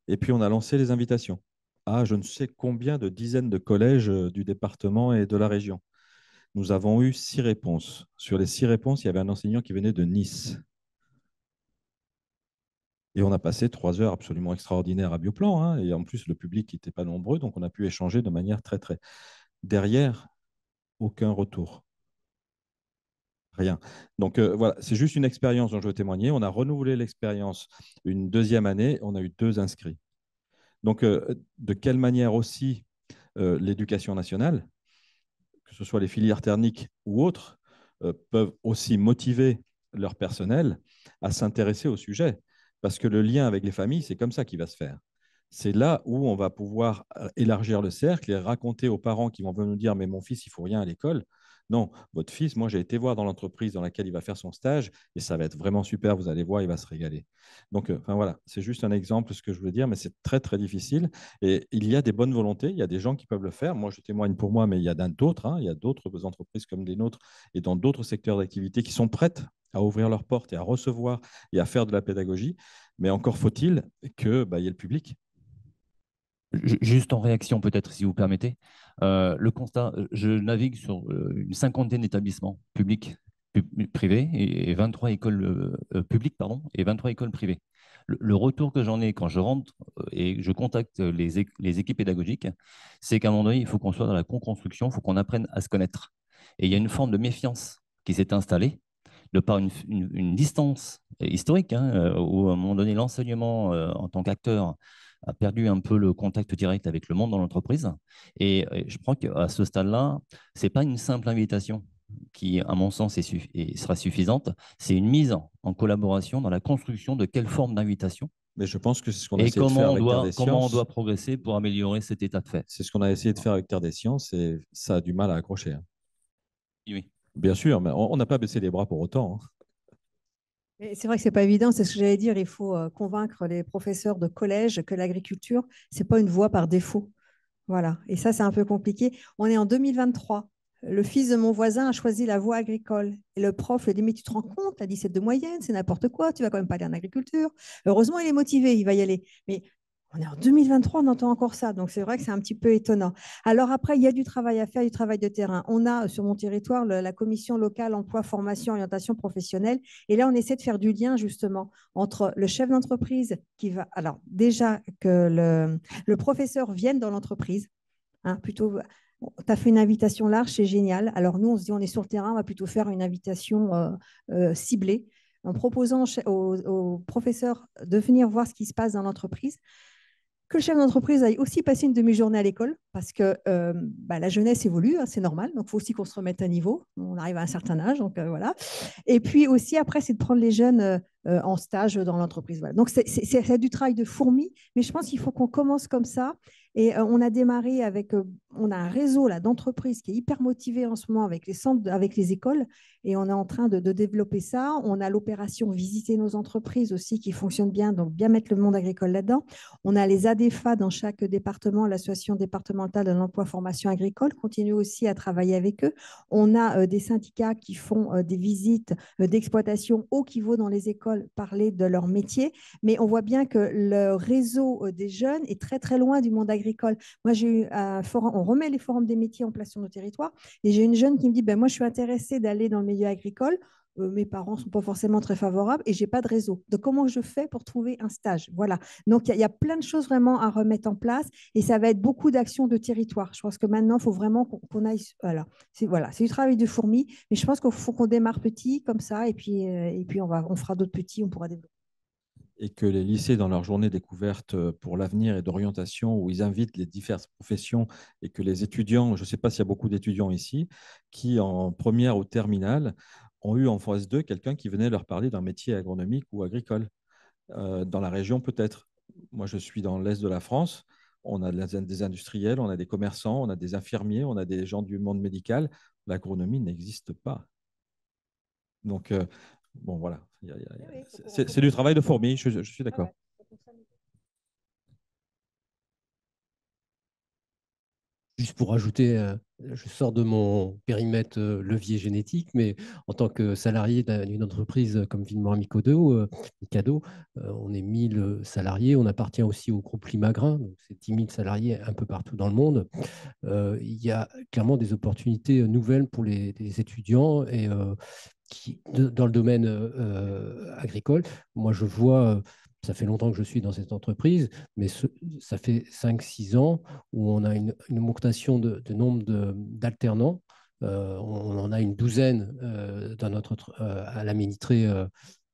Et puis, on a lancé les invitations à je ne sais combien de dizaines de collèges du département et de la région. Nous avons eu 6 réponses. Sur les 6 réponses, il y avait un enseignant qui venait de Nice. Et on a passé 3 heures absolument extraordinaires à Bioplan. Hein, et en plus, le public n'était pas nombreux, donc on a pu échanger de manière très, très... Derrière, aucun retour. Rien. Donc voilà, c'est juste une expérience dont je veux témoigner. On a renouvelé l'expérience une 2e année. On a eu 2 inscrits. Donc, de quelle manière aussi l'éducation nationale, que ce soit les filières thermiques ou autres, peuvent aussi motiver leur personnel à s'intéresser au sujet. Parce que le lien avec les familles, c'est comme ça qu'il va se faire. C'est là où on va pouvoir élargir le cercle et raconter aux parents qui vont venir nous dire « mais mon fils, il ne faut rien à l'école ». Non, votre fils, moi j'ai été voir dans l'entreprise dans laquelle il va faire son stage et ça va être vraiment super, vous allez voir, il va se régaler. Donc voilà, c'est juste un exemple ce que je veux dire, mais c'est très très difficile et il y a des bonnes volontés, il y a des gens qui peuvent le faire. Moi je témoigne pour moi, mais il y a d'autres, hein, il y a d'autres entreprises comme les nôtres et dans d'autres secteurs d'activité qui sont prêtes à ouvrir leurs portes et à recevoir et à faire de la pédagogie, mais encore faut-il qu'il y ait le public. Juste en réaction, peut-être, si vous permettez. Le constat, je navigue sur une 50aine d'établissements publics, privés, et 23 écoles publiques, pardon, et 23 écoles privées. Le retour que j'en ai quand je rentre et je contacte les équipes pédagogiques, c'est qu'à un moment donné, il faut qu'on soit dans la co-construction, il faut qu'on apprenne à se connaître. Et il y a une forme de méfiance qui s'est installée de par une distance historique, hein, où à un moment donné, l'enseignement en tant qu'acteur a perdu un peu le contact direct avec le monde dans l'entreprise. Et je crois qu'à ce stade-là, ce n'est pas une simple invitation qui, à mon sens, sera suffisante. C'est une mise en collaboration dans la construction de quelle forme d'invitation. Mais je pense que c'est ce qu'on a essayé de faire avec Terre des Sciences. Comment on doit progresser pour améliorer cet état de fait. C'est ce qu'on a essayé de faire avec Terre des Sciences et ça a du mal à accrocher. Hein. Oui. Bien sûr, mais on n'a pas baissé les bras pour autant. Hein. C'est vrai que ce n'est pas évident, c'est ce que j'allais dire. Il faut convaincre les professeurs de collège que l'agriculture, ce n'est pas une voie par défaut. Voilà. Et ça, c'est un peu compliqué. On est en 2023. Le fils de mon voisin a choisi la voie agricole. Et le prof lui a dit « mais tu te rends compte, tu as 17 de moyenne, c'est n'importe quoi, tu vas quand même pas aller en agriculture. » Heureusement, il est motivé, il va y aller. Mais On est en 2023, on entend encore ça. Donc, c'est vrai que c'est un petit peu étonnant. Alors après, il y a du travail à faire, du travail de terrain. On a sur mon territoire la commission locale emploi, formation, orientation professionnelle. Et là, on essaie de faire du lien justement entre le chef d'entreprise qui va… Alors déjà, que le professeur vienne dans l'entreprise, hein, plutôt… Tu as fait une invitation large, c'est génial. Alors nous, on se dit, on est sur le terrain, on va plutôt faire une invitation ciblée en proposant aux professeurs de venir voir ce qui se passe dans l'entreprise, que le chef d'entreprise aille aussi passer une demi-journée à l'école parce que la jeunesse évolue, hein, c'est normal. Donc, il faut aussi qu'on se remette à niveau. On arrive à un certain âge, donc voilà. Et puis aussi, après, c'est de prendre les jeunes en stage dans l'entreprise. Voilà. Donc, c'est du travail de fourmi, mais je pense qu'il faut qu'on commence comme ça. Et on a démarré avec, on a un réseau là d'entreprises qui est hyper motivé en ce moment avec les centres, avec les écoles, et on est en train de développer ça. On a l'opération Visiter nos entreprises aussi qui fonctionne bien, donc bien mettre le monde agricole là-dedans. On a les ADFA dans chaque département, l'association départementale de l'emploi formation agricole, continue aussi à travailler avec eux. On a des syndicats qui font des visites d'exploitation ou qui vont dans les écoles parler de leur métier, mais on voit bien que le réseau des jeunes est très très loin du monde agricole. Moi, j'ai eu un forum, on remet les forums des métiers en place sur nos territoires, et j'ai une jeune qui me dit, moi, je suis intéressée d'aller dans le milieu agricole. Mes parents ne sont pas forcément très favorables et je n'ai pas de réseau. Donc, comment je fais pour trouver un stage? Voilà. Donc, il y a plein de choses vraiment à remettre en place et ça va être beaucoup d'actions de territoire. Je pense que maintenant, il faut vraiment qu'on aille… Voilà, c'est du travail de fourmi, mais je pense qu'il faut qu'on démarre petit comme ça et puis on fera d'autres petits, on pourra développer. Et que les lycées, dans leur journée découverte pour l'avenir et d'orientation, où ils invitent les diverses professions et que les étudiants, je ne sais pas s'il y a beaucoup d'étudiants ici, qui en première ou terminale ont eu en phase 2 quelqu'un qui venait leur parler d'un métier agronomique ou agricole, dans la région peut-être. Moi, je suis dans l'est de la France, on a des industriels, on a des commerçants, on a des infirmiers, on a des gens du monde médical. L'agronomie n'existe pas. Donc, bon, voilà. C'est du travail de fourmi, je suis d'accord. Juste pour ajouter, je sors de mon périmètre levier génétique, mais en tant que salarié d'une entreprise comme Villemort Mikado, on est 1000 salariés, on appartient aussi au groupe Limagrin, donc c'est 10 000 salariés un peu partout dans le monde. Il y a clairement des opportunités nouvelles pour les étudiants et dans le domaine agricole. Moi, je vois… Ça fait longtemps que je suis dans cette entreprise, mais ça fait 5-6 ans où on a une augmentation de nombre d'alternants. On en a une douzaine à la Ménitrée,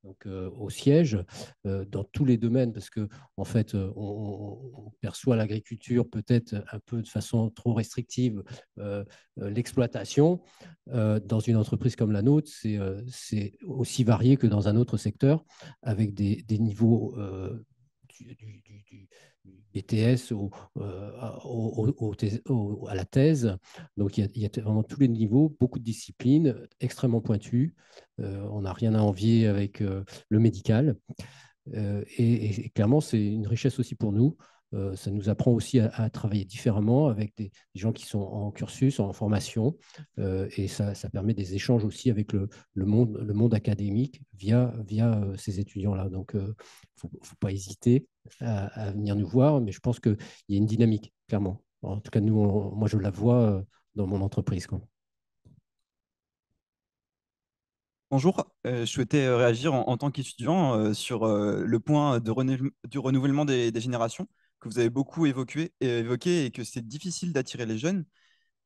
donc, au siège, dans tous les domaines, parce que en fait, on perçoit l'agriculture peut-être un peu de façon trop restrictive, l'exploitation. Dans une entreprise comme la nôtre, c'est aussi varié que dans un autre secteur, avec des niveaux du BTS à la thèse. Donc, il y a vraiment tous les niveaux, beaucoup de disciplines extrêmement pointues. On n'a rien à envier avec le médical. Et clairement, c'est une richesse aussi pour nous. Ça nous apprend aussi à travailler différemment avec des gens qui sont en cursus, en formation, et ça permet des échanges aussi avec le monde académique via ces étudiants-là. Donc, il ne faut pas hésiter à venir nous voir, mais je pense qu'il y a une dynamique, clairement. En tout cas, moi, je la vois dans mon entreprise, quoi. Bonjour, je souhaitais réagir en tant qu'étudiant sur le point du renouvellement des générations que vous avez beaucoup évoqué et que c'est difficile d'attirer les jeunes.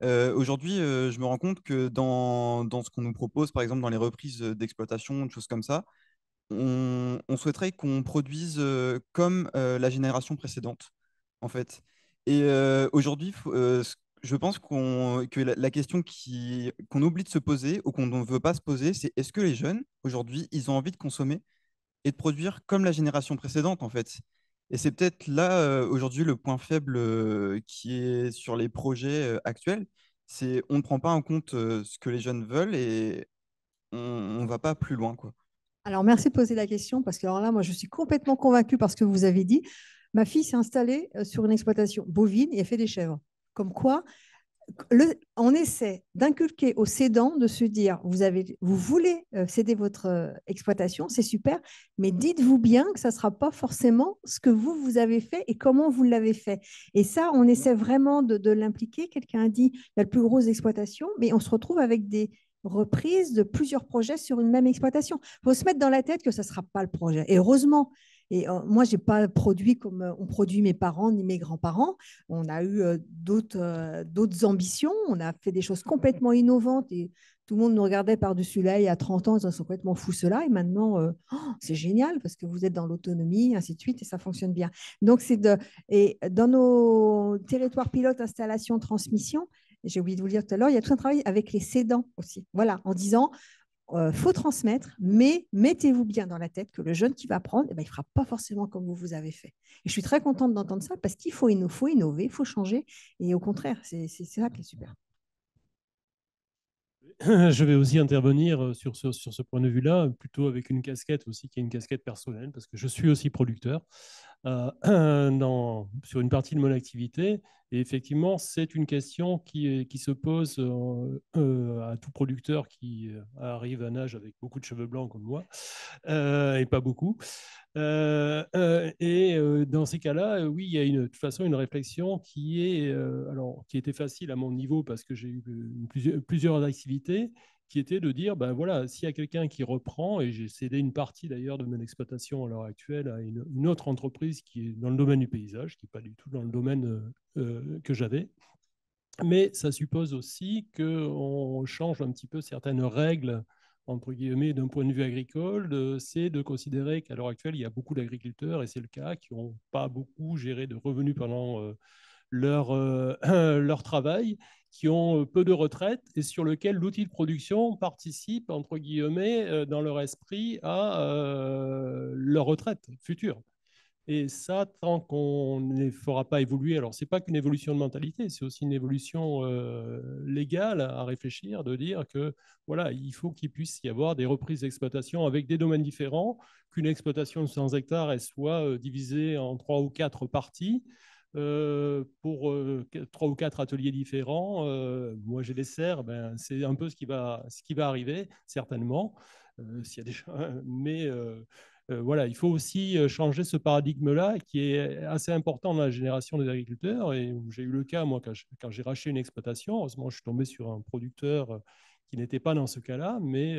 Aujourd'hui, je me rends compte que dans ce qu'on nous propose, par exemple dans les reprises d'exploitation, des choses comme ça, on souhaiterait qu'on produise comme la génération précédente, en fait. Et aujourd'hui, je pense que la question qu'on oublie de se poser ou qu'on ne veut pas se poser, c'est est-ce que les jeunes, aujourd'hui, ils ont envie de consommer et de produire comme la génération précédente, en fait. Et c'est peut-être là, aujourd'hui, le point faible qui est sur les projets actuels, c'est on ne prend pas en compte ce que les jeunes veulent et on ne va pas plus loin, quoi. Alors, merci de poser la question parce que alors là, moi, je suis complètement convaincue par ce que vous avez dit. Ma fille s'est installée sur une exploitation bovine et elle fait des chèvres. Comme quoi, on essaie d'inculquer aux cédants de se dire, vous voulez céder votre exploitation, c'est super, mais dites-vous bien que ça ne sera pas forcément ce que vous avez fait et comment vous l'avez fait. Et ça, on essaie vraiment de l'impliquer. Quelqu'un a dit, il y a le plus grosse exploitation, mais on se retrouve avec des reprises de plusieurs projets sur une même exploitation. Il faut se mettre dans la tête que ça ne sera pas le projet. Et heureusement, et moi, je n'ai pas produit comme ont produit mes parents ni mes grands-parents. On a eu d'autres ambitions. On a fait des choses complètement innovantes et tout le monde nous regardait par-dessus l'œil il y a 30 ans, ils sont complètement fous cela. Et maintenant, c'est génial parce que vous êtes dans l'autonomie, ainsi de suite, et ça fonctionne bien. Donc, et dans nos territoires pilotes, installation, transmission, j'ai oublié de vous le dire tout à l'heure, il y a tout un travail avec les cédants aussi. Voilà, en disant, faut transmettre, mais mettez-vous bien dans la tête que le jeune qui va apprendre, il ne fera pas forcément comme vous avez fait. Et je suis très contente d'entendre ça parce qu'il faut innover, il faut changer. Et au contraire, c'est ça qui est super. Je vais aussi intervenir sur ce point de vue-là, plutôt avec une casquette aussi qui est une casquette personnelle, parce que je suis aussi producteur sur une partie de mon activité. Et effectivement, c'est une question qui se pose à tout producteur qui arrive à un âge avec beaucoup de cheveux blancs comme moi, et pas beaucoup. Dans ces cas-là, oui, il y a de toute façon une réflexion qui était facile à mon niveau parce que j'ai eu plusieurs activités, qui était de dire, ben voilà, s'il y a quelqu'un qui reprend, et j'ai cédé une partie d'ailleurs de mon exploitation à l'heure actuelle à une autre entreprise qui est dans le domaine du paysage, qui n'est pas du tout dans le domaine que j'avais. Mais ça suppose aussi qu'on change un petit peu certaines règles, entre guillemets, d'un point de vue agricole. C'est de considérer qu'à l'heure actuelle, il y a beaucoup d'agriculteurs, et c'est le cas, qui n'ont pas beaucoup géré de revenus pendant leur travail, qui ont peu de retraite et sur lequel l'outil de production participe, entre guillemets, dans leur esprit à leur retraite future. Et ça, tant qu'on ne les fera pas évoluer, alors ce n'est pas qu'une évolution de mentalité, c'est aussi une évolution légale à réfléchir, de dire que voilà, il faut qu'il puisse y avoir des reprises d'exploitation avec des domaines différents, qu'une exploitation de 100 hectares elle soit divisée en 3 ou 4 parties, pour 3 ou 4 ateliers différents. Moi, j'ai des serres, ben, c'est un peu ce qui va arriver, certainement, s'il y a déjà, mais voilà, il faut aussi changer ce paradigme-là qui est assez important dans la génération des agriculteurs. Et j'ai eu le cas, moi, quand j'ai racheté une exploitation, heureusement, je suis tombé sur un producteur qui n'était pas dans ce cas-là, mais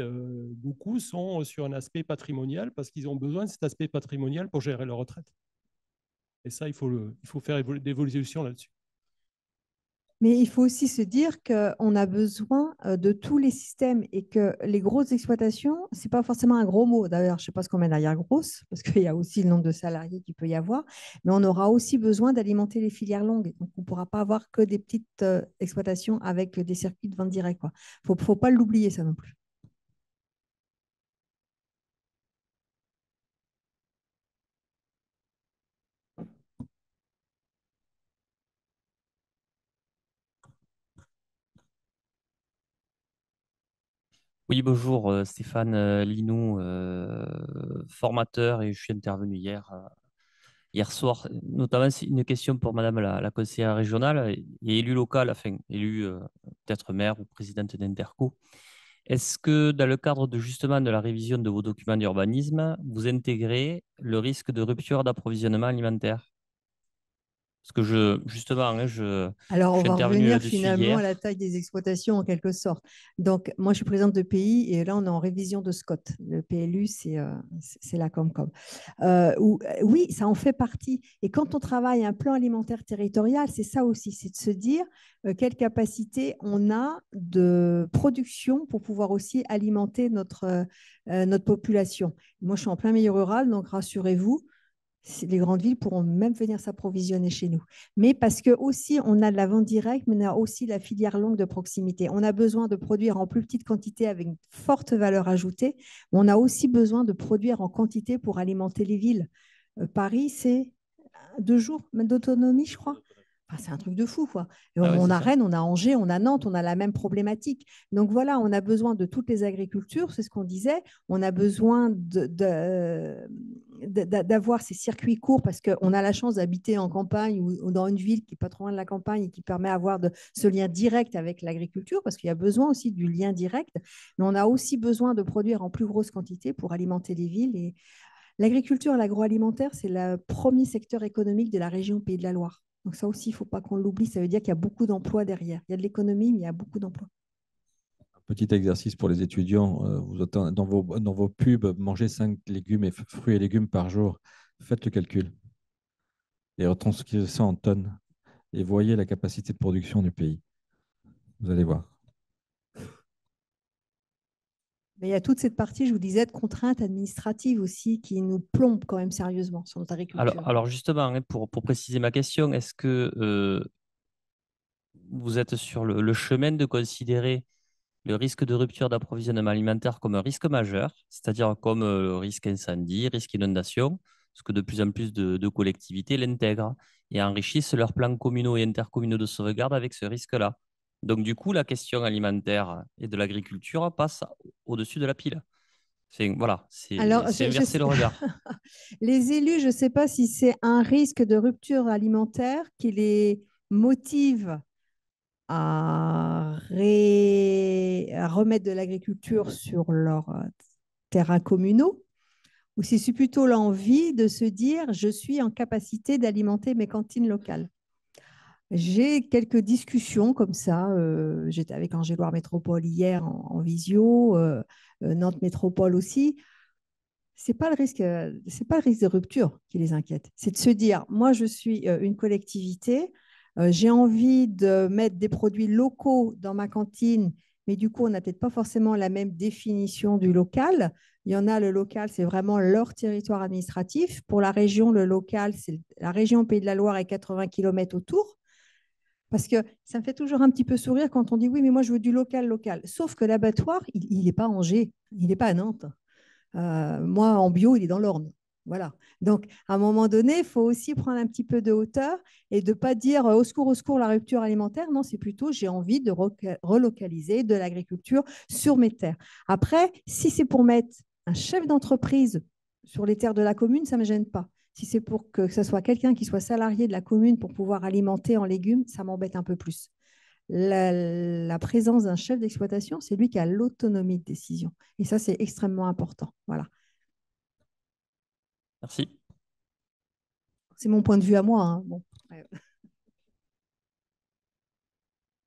beaucoup sont sur un aspect patrimonial parce qu'ils ont besoin de cet aspect patrimonial pour gérer leur retraite. Et ça, il faut faire des évolutions là-dessus. Mais il faut aussi se dire qu'on a besoin de tous les systèmes et que les grosses exploitations, ce n'est pas forcément un gros mot. D'ailleurs, je ne sais pas ce qu'on met derrière grosse, parce qu'il y a aussi le nombre de salariés qu'il peut y avoir, mais on aura aussi besoin d'alimenter les filières longues. Donc, on ne pourra pas avoir que des petites exploitations avec des circuits de vente directe. Il ne faut pas l'oublier, ça non plus. Oui, bonjour, Stéphane Linou, formateur, et je suis intervenu hier soir. Notamment, c'est une question pour Madame la conseillère régionale et élue locale, enfin, élue peut-être maire ou présidente d'Interco. Est-ce que dans le cadre justement de la révision de vos documents d'urbanisme, vous intégrez le risque de rupture d'approvisionnement alimentaire? Parce que justement, alors, on suis va intervenu revenir là-dessus finalement hier. à la taille des exploitations en quelque sorte. Donc, moi, je suis présidente de pays et là, on est en révision de SCOT. Le PLU, c'est la Comcom. Oui, ça en fait partie. Et quand on travaille un plan alimentaire territorial, c'est ça aussi, c'est de se dire quelle capacité on a de production pour pouvoir aussi alimenter notre population. Moi, je suis en plein milieu rural, donc rassurez-vous, les grandes villes pourront même venir s'approvisionner chez nous. Mais parce que aussi, on a de la vente directe, mais on a aussi la filière longue de proximité. On a besoin de produire en plus petite quantité avec une forte valeur ajoutée. Mais on a aussi besoin de produire en quantité pour alimenter les villes. Paris, c'est 2 jours d'autonomie, je crois. Enfin, c'est un truc de fou, quoi. Et on a Rennes, on a Angers, on a Nantes, on a la même problématique. Donc voilà, on a besoin de toutes les agricultures, c'est ce qu'on disait. On a besoin d'avoir ces circuits courts parce qu'on a la chance d'habiter en campagne ou dans une ville qui n'est pas trop loin de la campagne et qui permet d'avoir ce lien direct avec l'agriculture parce qu'il y a besoin aussi du lien direct, mais on a aussi besoin de produire en plus grosse quantité pour alimenter les villes. Et l'agriculture et l'agroalimentaire, c'est le premier secteur économique de la région Pays de la Loire. Donc ça aussi, il ne faut pas qu'on l'oublie, ça veut dire qu'il y a beaucoup d'emplois derrière. Il y a de l'économie, mais il y a beaucoup d'emplois. Petit exercice pour les étudiants, dans vos pubs, mangez 5 légumes et fruits et légumes par jour. Faites le calcul et retranscrivez ça en tonnes et voyez la capacité de production du pays. Vous allez voir. Mais il y a toute cette partie, je vous disais, de contraintes administratives aussi qui nous plombent quand même sérieusement sur notre agriculture. Alors justement, hein, pour préciser ma question, est-ce que vous êtes sur le chemin de considérer le risque de rupture d'approvisionnement alimentaire comme un risque majeur, c'est-à-dire comme le risque incendie, risque inondation, parce que de plus en plus de collectivités l'intègrent et enrichissent leurs plans communaux et intercommunaux de sauvegarde avec ce risque-là. Donc du coup, la question alimentaire et de l'agriculture passe au-dessus de la pile. Voilà, c'est inverser le regard. Les élus, je ne sais pas si c'est un risque de rupture alimentaire qui les motive à remettre de l'agriculture sur leurs terrains communaux, ou si c'est plutôt l'envie de se dire je suis en capacité d'alimenter mes cantines locales. J'ai quelques discussions comme ça. J'étais avec Angéloire Métropole hier en visio, Nantes Métropole aussi. C'est pas le risque de rupture qui les inquiète. C'est de se dire, moi, je suis une collectivité, j'ai envie de mettre des produits locaux dans ma cantine, mais du coup, on n'a peut-être pas forcément la même définition du local. Il y en a, le local, c'est vraiment leur territoire administratif. Pour la région, le local, c'est la région Pays de la Loire et 80 km autour. Parce que ça me fait toujours un petit peu sourire quand on dit, oui, mais moi, je veux du local. Sauf que l'abattoir, il n'est pas à Angers, il n'est pas à Nantes. Moi, en bio, il est dans l'Orne. Voilà. Donc, à un moment donné, il faut aussi prendre un petit peu de hauteur et de ne pas dire au secours, la rupture alimentaire. Non, c'est plutôt j'ai envie de relocaliser de l'agriculture sur mes terres. Après, si c'est pour mettre un chef d'entreprise sur les terres de la commune, ça ne me gêne pas. Si c'est pour que ce soit quelqu'un qui soit salarié de la commune pour pouvoir alimenter en légumes, ça m'embête un peu plus. La présence d'un chef d'exploitation, c'est lui qui a l'autonomie de décision. Et ça, c'est extrêmement important. Voilà. Merci. C'est mon point de vue à moi. Hein. Bon.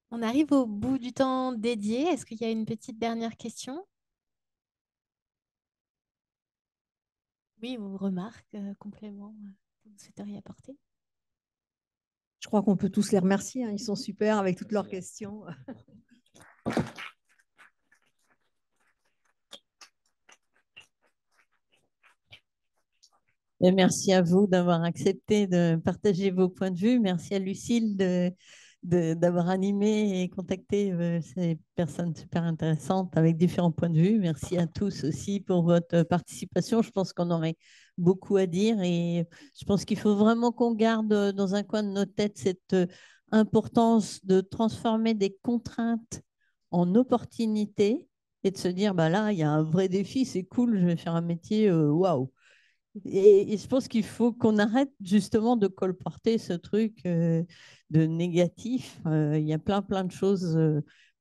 On arrive au bout du temps dédié. Est-ce qu'il y a une petite dernière question? Oui, ou remarque, complément que vous souhaiteriez apporter? Je crois qu'on peut tous les remercier. Hein. Ils sont super avec toutes leurs questions. Et merci à vous d'avoir accepté de partager vos points de vue. Merci à Lucille d'avoir animé et contacté ces personnes super intéressantes avec différents points de vue. Merci à tous aussi pour votre participation. Je pense qu'on aurait beaucoup à dire et je pense qu'il faut vraiment qu'on garde dans un coin de nos têtes cette importance de transformer des contraintes en opportunités et de se dire, bah là, il y a un vrai défi, c'est cool, je vais faire un métier, waouh. Et je pense qu'il faut qu'on arrête justement de colporter ce truc de négatif. Il y a plein de choses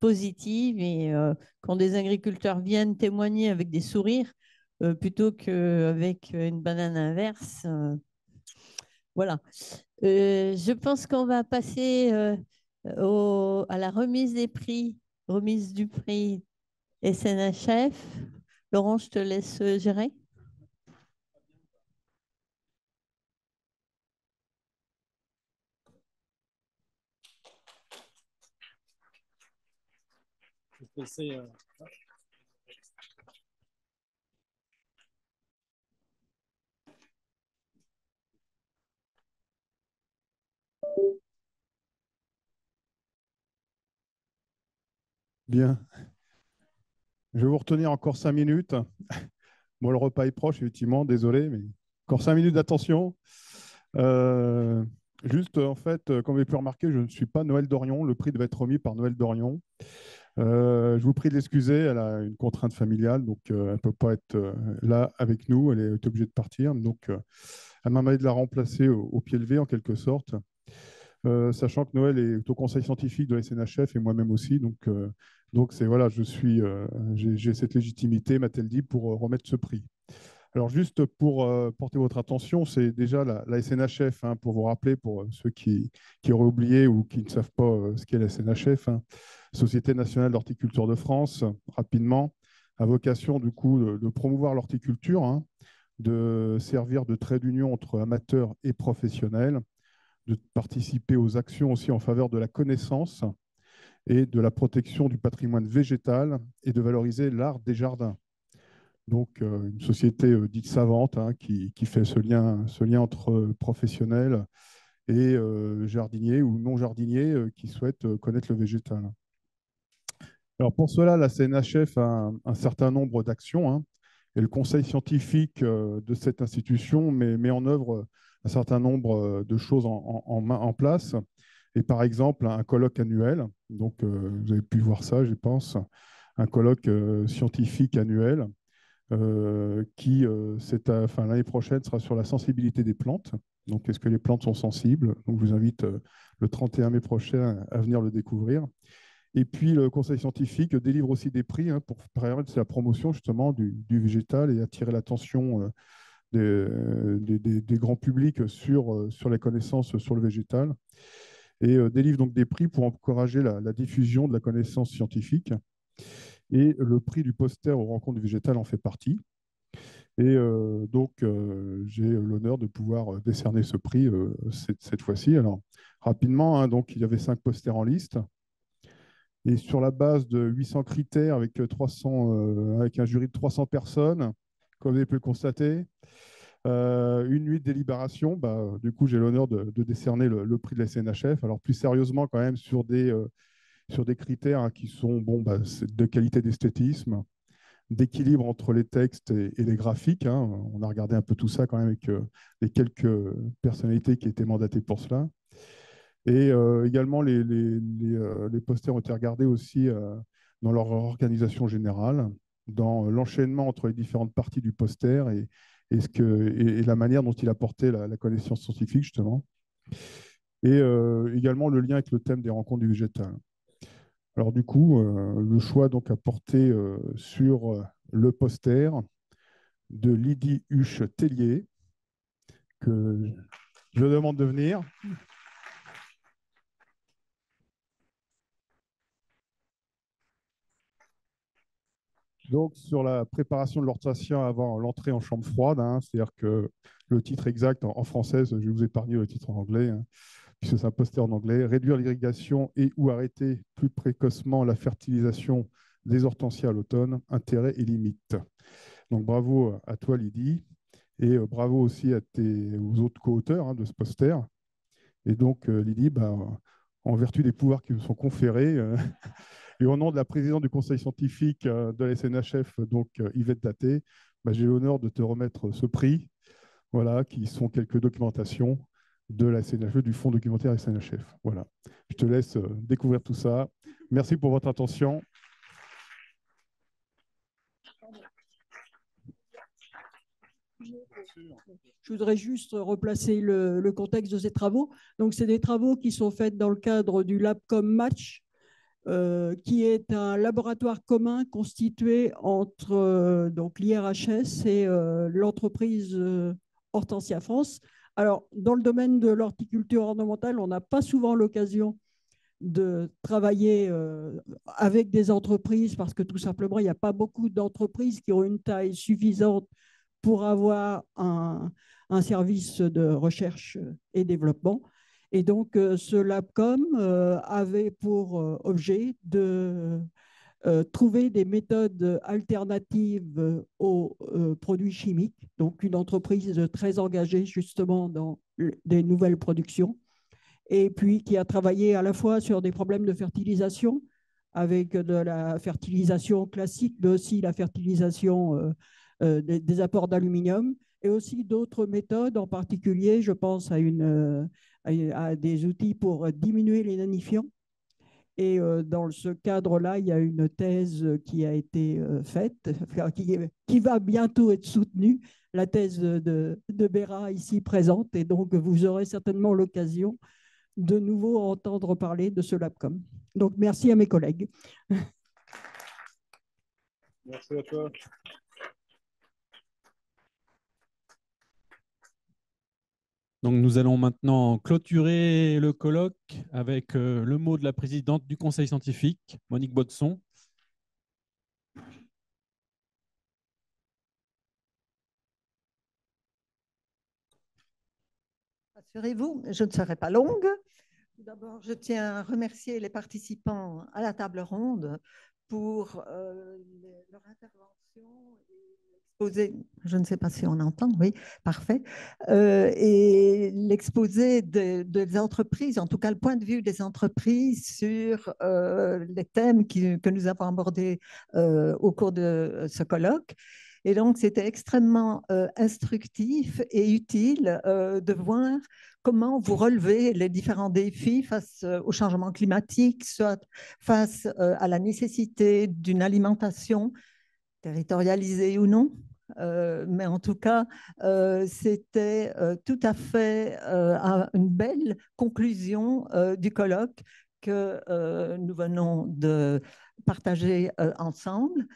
positives et quand des agriculteurs viennent témoigner avec des sourires plutôt qu'avec une banane inverse, voilà. Je pense qu'on va passer à la remise des prix, remise du prix SNHF. Laurent, je te laisse gérer. Bien. Je vais vous retenir encore 5 minutes. Bon, le repas est proche, effectivement, désolé, mais encore 5 minutes d'attention. Juste, en fait, comme vous avez pu remarquer, je ne suis pas Noël Dorion. Le prix devait être remis par Noël Dorion. Je vous prie de l'excuser, elle a une contrainte familiale, donc elle ne peut pas être là avec nous, elle est obligée de partir. Donc, elle m'a demandé de la remplacer au pied levé, en quelque sorte, sachant que Noël est au conseil scientifique de la SNHF et moi-même aussi. Donc voilà, j'ai cette légitimité, m'a-t-elle dit, pour remettre ce prix. Alors, juste pour porter votre attention, c'est déjà la SNHF, hein, pour vous rappeler, pour ceux qui auraient oublié ou qui ne savent pas ce qu'est la SNHF, hein, Société nationale d'horticulture de France, rapidement, a vocation du coup de promouvoir l'horticulture, hein, de servir de trait d'union entre amateurs et professionnels, de participer aux actions aussi en faveur de la connaissance et de la protection du patrimoine végétal et de valoriser l'art des jardins. Donc, une société dite savante, hein, qui fait ce lien entre professionnels et jardiniers ou non-jardiniers qui souhaitent connaître le végétal. Alors, pour cela, la CNHF a un certain nombre d'actions, hein, et le conseil scientifique de cette institution met en œuvre un certain nombre de choses en place. Et par exemple, un colloque annuel, donc vous avez pu voir ça, je pense, un colloque scientifique annuel qui, l'année prochaine, sera sur la sensibilité des plantes. Donc, est-ce que les plantes sont sensibles? Donc, je vous invite le 31 mai prochain à venir le découvrir. Et puis, le conseil scientifique délivre aussi des prix, hein, pour permettre la promotion justement du végétal et attirer l'attention des grands publics sur les connaissances sur le végétal. Et délivre donc des prix pour encourager la diffusion de la connaissance scientifique. Et le prix du poster aux rencontres du végétal en fait partie. Et j'ai l'honneur de pouvoir décerner ce prix cette fois-ci. Alors, rapidement, hein, donc, il y avait 5 posters en liste. Et sur la base de 800 critères avec un jury de 300 personnes, comme vous avez pu le constater, une nuit de délibération, du coup, j'ai l'honneur de décerner le prix de la SNHF. Alors, plus sérieusement, quand même, sur des critères, hein, qui sont de qualité d'esthétisme, d'équilibre entre les textes et les graphiques, hein. On a regardé un peu tout ça quand même avec les quelques personnalités qui étaient mandatées pour cela. Et également, les posters ont été regardés aussi dans leur organisation générale, dans l'enchaînement entre les différentes parties du poster et la manière dont il apportait la connaissance scientifique, justement. Et également le lien avec le thème des rencontres du végétal. Alors du coup, le choix donc a porté sur le poster de Lydie Huche-Tellier, que je demande de venir. Donc, sur la préparation de l'hortensien avant l'entrée en chambre froide, hein, c'est-à-dire que le titre exact en français, je vais vous épargner le titre en anglais, hein, puisque c'est un poster en anglais, réduire l'irrigation et ou arrêter plus précocement la fertilisation des hortensias à l'automne, intérêts et limites. Donc, bravo à toi, Lydie, et bravo aussi aux autres co-auteurs, hein, de ce poster. Et donc, Lydie, en vertu des pouvoirs qui vous sont conférés, et au nom de la présidente du conseil scientifique de la SNHF, donc Yvette Daté, j'ai l'honneur de te remettre ce prix, voilà, qui sont quelques documentations de la SNHF, du fonds documentaire SNHF. Voilà. Je te laisse découvrir tout ça. Merci pour votre attention. Je voudrais juste replacer le contexte de ces travaux. Donc, c'est des travaux qui sont faits dans le cadre du LabCom Match, qui est un laboratoire commun constitué entre donc l'IRHS et l'entreprise Hortensia France. Alors, dans le domaine de l'horticulture ornementale, on n'a pas souvent l'occasion de travailler avec des entreprises parce que tout simplement, il n'y a pas beaucoup d'entreprises qui ont une taille suffisante pour avoir un service de recherche et développement. Et donc, ce LabCom avait pour objet de trouver des méthodes alternatives aux produits chimiques. Donc, une entreprise très engagée justement dans des nouvelles productions et puis qui a travaillé à la fois sur des problèmes de fertilisation avec de la fertilisation classique, mais aussi la fertilisation des apports d'aluminium et aussi d'autres méthodes, en particulier, je pense à des outils pour diminuer les nanifiants. Et dans ce cadre-là, il y a une thèse qui a été faite, qui va bientôt être soutenue, la thèse de Béra ici présente. Et donc, vous aurez certainement l'occasion de nouveau entendre parler de ce LabCom. Donc, merci à mes collègues. Merci à toi. Donc, nous allons maintenant clôturer le colloque avec le mot de la présidente du Conseil scientifique, Monique Baudson. Rassurez-vous, je ne serai pas longue. Tout d'abord, je tiens à remercier les participants à la table ronde pour leur intervention et l'exposé. Je ne sais pas si on entend, oui, parfait. Et l'exposé des entreprises, en tout cas le point de vue des entreprises sur les thèmes que nous avons abordés au cours de ce colloque. Et donc, c'était extrêmement instructif et utile de voir comment vous relevez les différents défis face au changement climatique, soit face à la nécessité d'une alimentation territorialisée ou non. Mais en tout cas, c'était tout à fait une belle conclusion du colloque que nous venons de partager ensemble.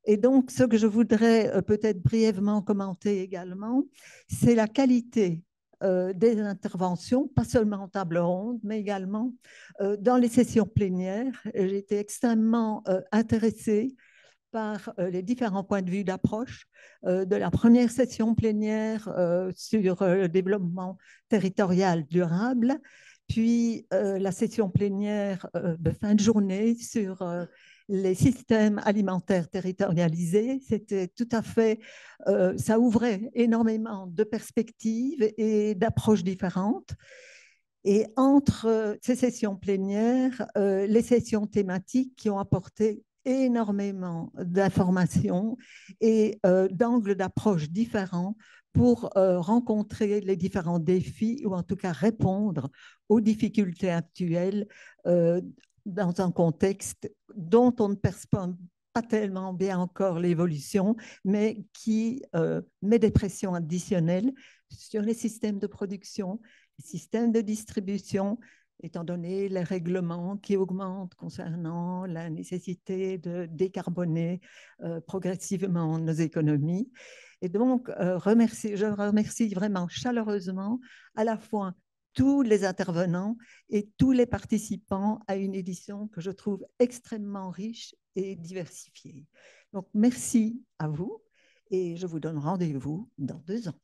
Et donc, ce que je voudrais peut-être brièvement commenter également, c'est la qualité des interventions, pas seulement en table ronde, mais également dans les sessions plénières. J'ai été extrêmement intéressée par les différents points de vue d'approche de la première session plénière sur le développement territorial durable, puis la session plénière de fin de journée sur les systèmes alimentaires territorialisés. C'était tout à fait, ça ouvrait énormément de perspectives et d'approches différentes. Et entre ces sessions plénières, les sessions thématiques qui ont apporté énormément d'informations et d'angles d'approche différents pour rencontrer les différents défis ou en tout cas répondre aux difficultés actuelles dans un contexte dont on ne perçoit pas tellement bien encore l'évolution, mais qui met des pressions additionnelles sur les systèmes de production, les systèmes de distribution, étant donné les règlements qui augmentent concernant la nécessité de décarboner progressivement nos économies. Et donc, je remercie vraiment chaleureusement à la fois tous les intervenants et tous les participants à une édition que je trouve extrêmement riche et diversifiée. Donc, merci à vous et je vous donne rendez-vous dans 2 ans.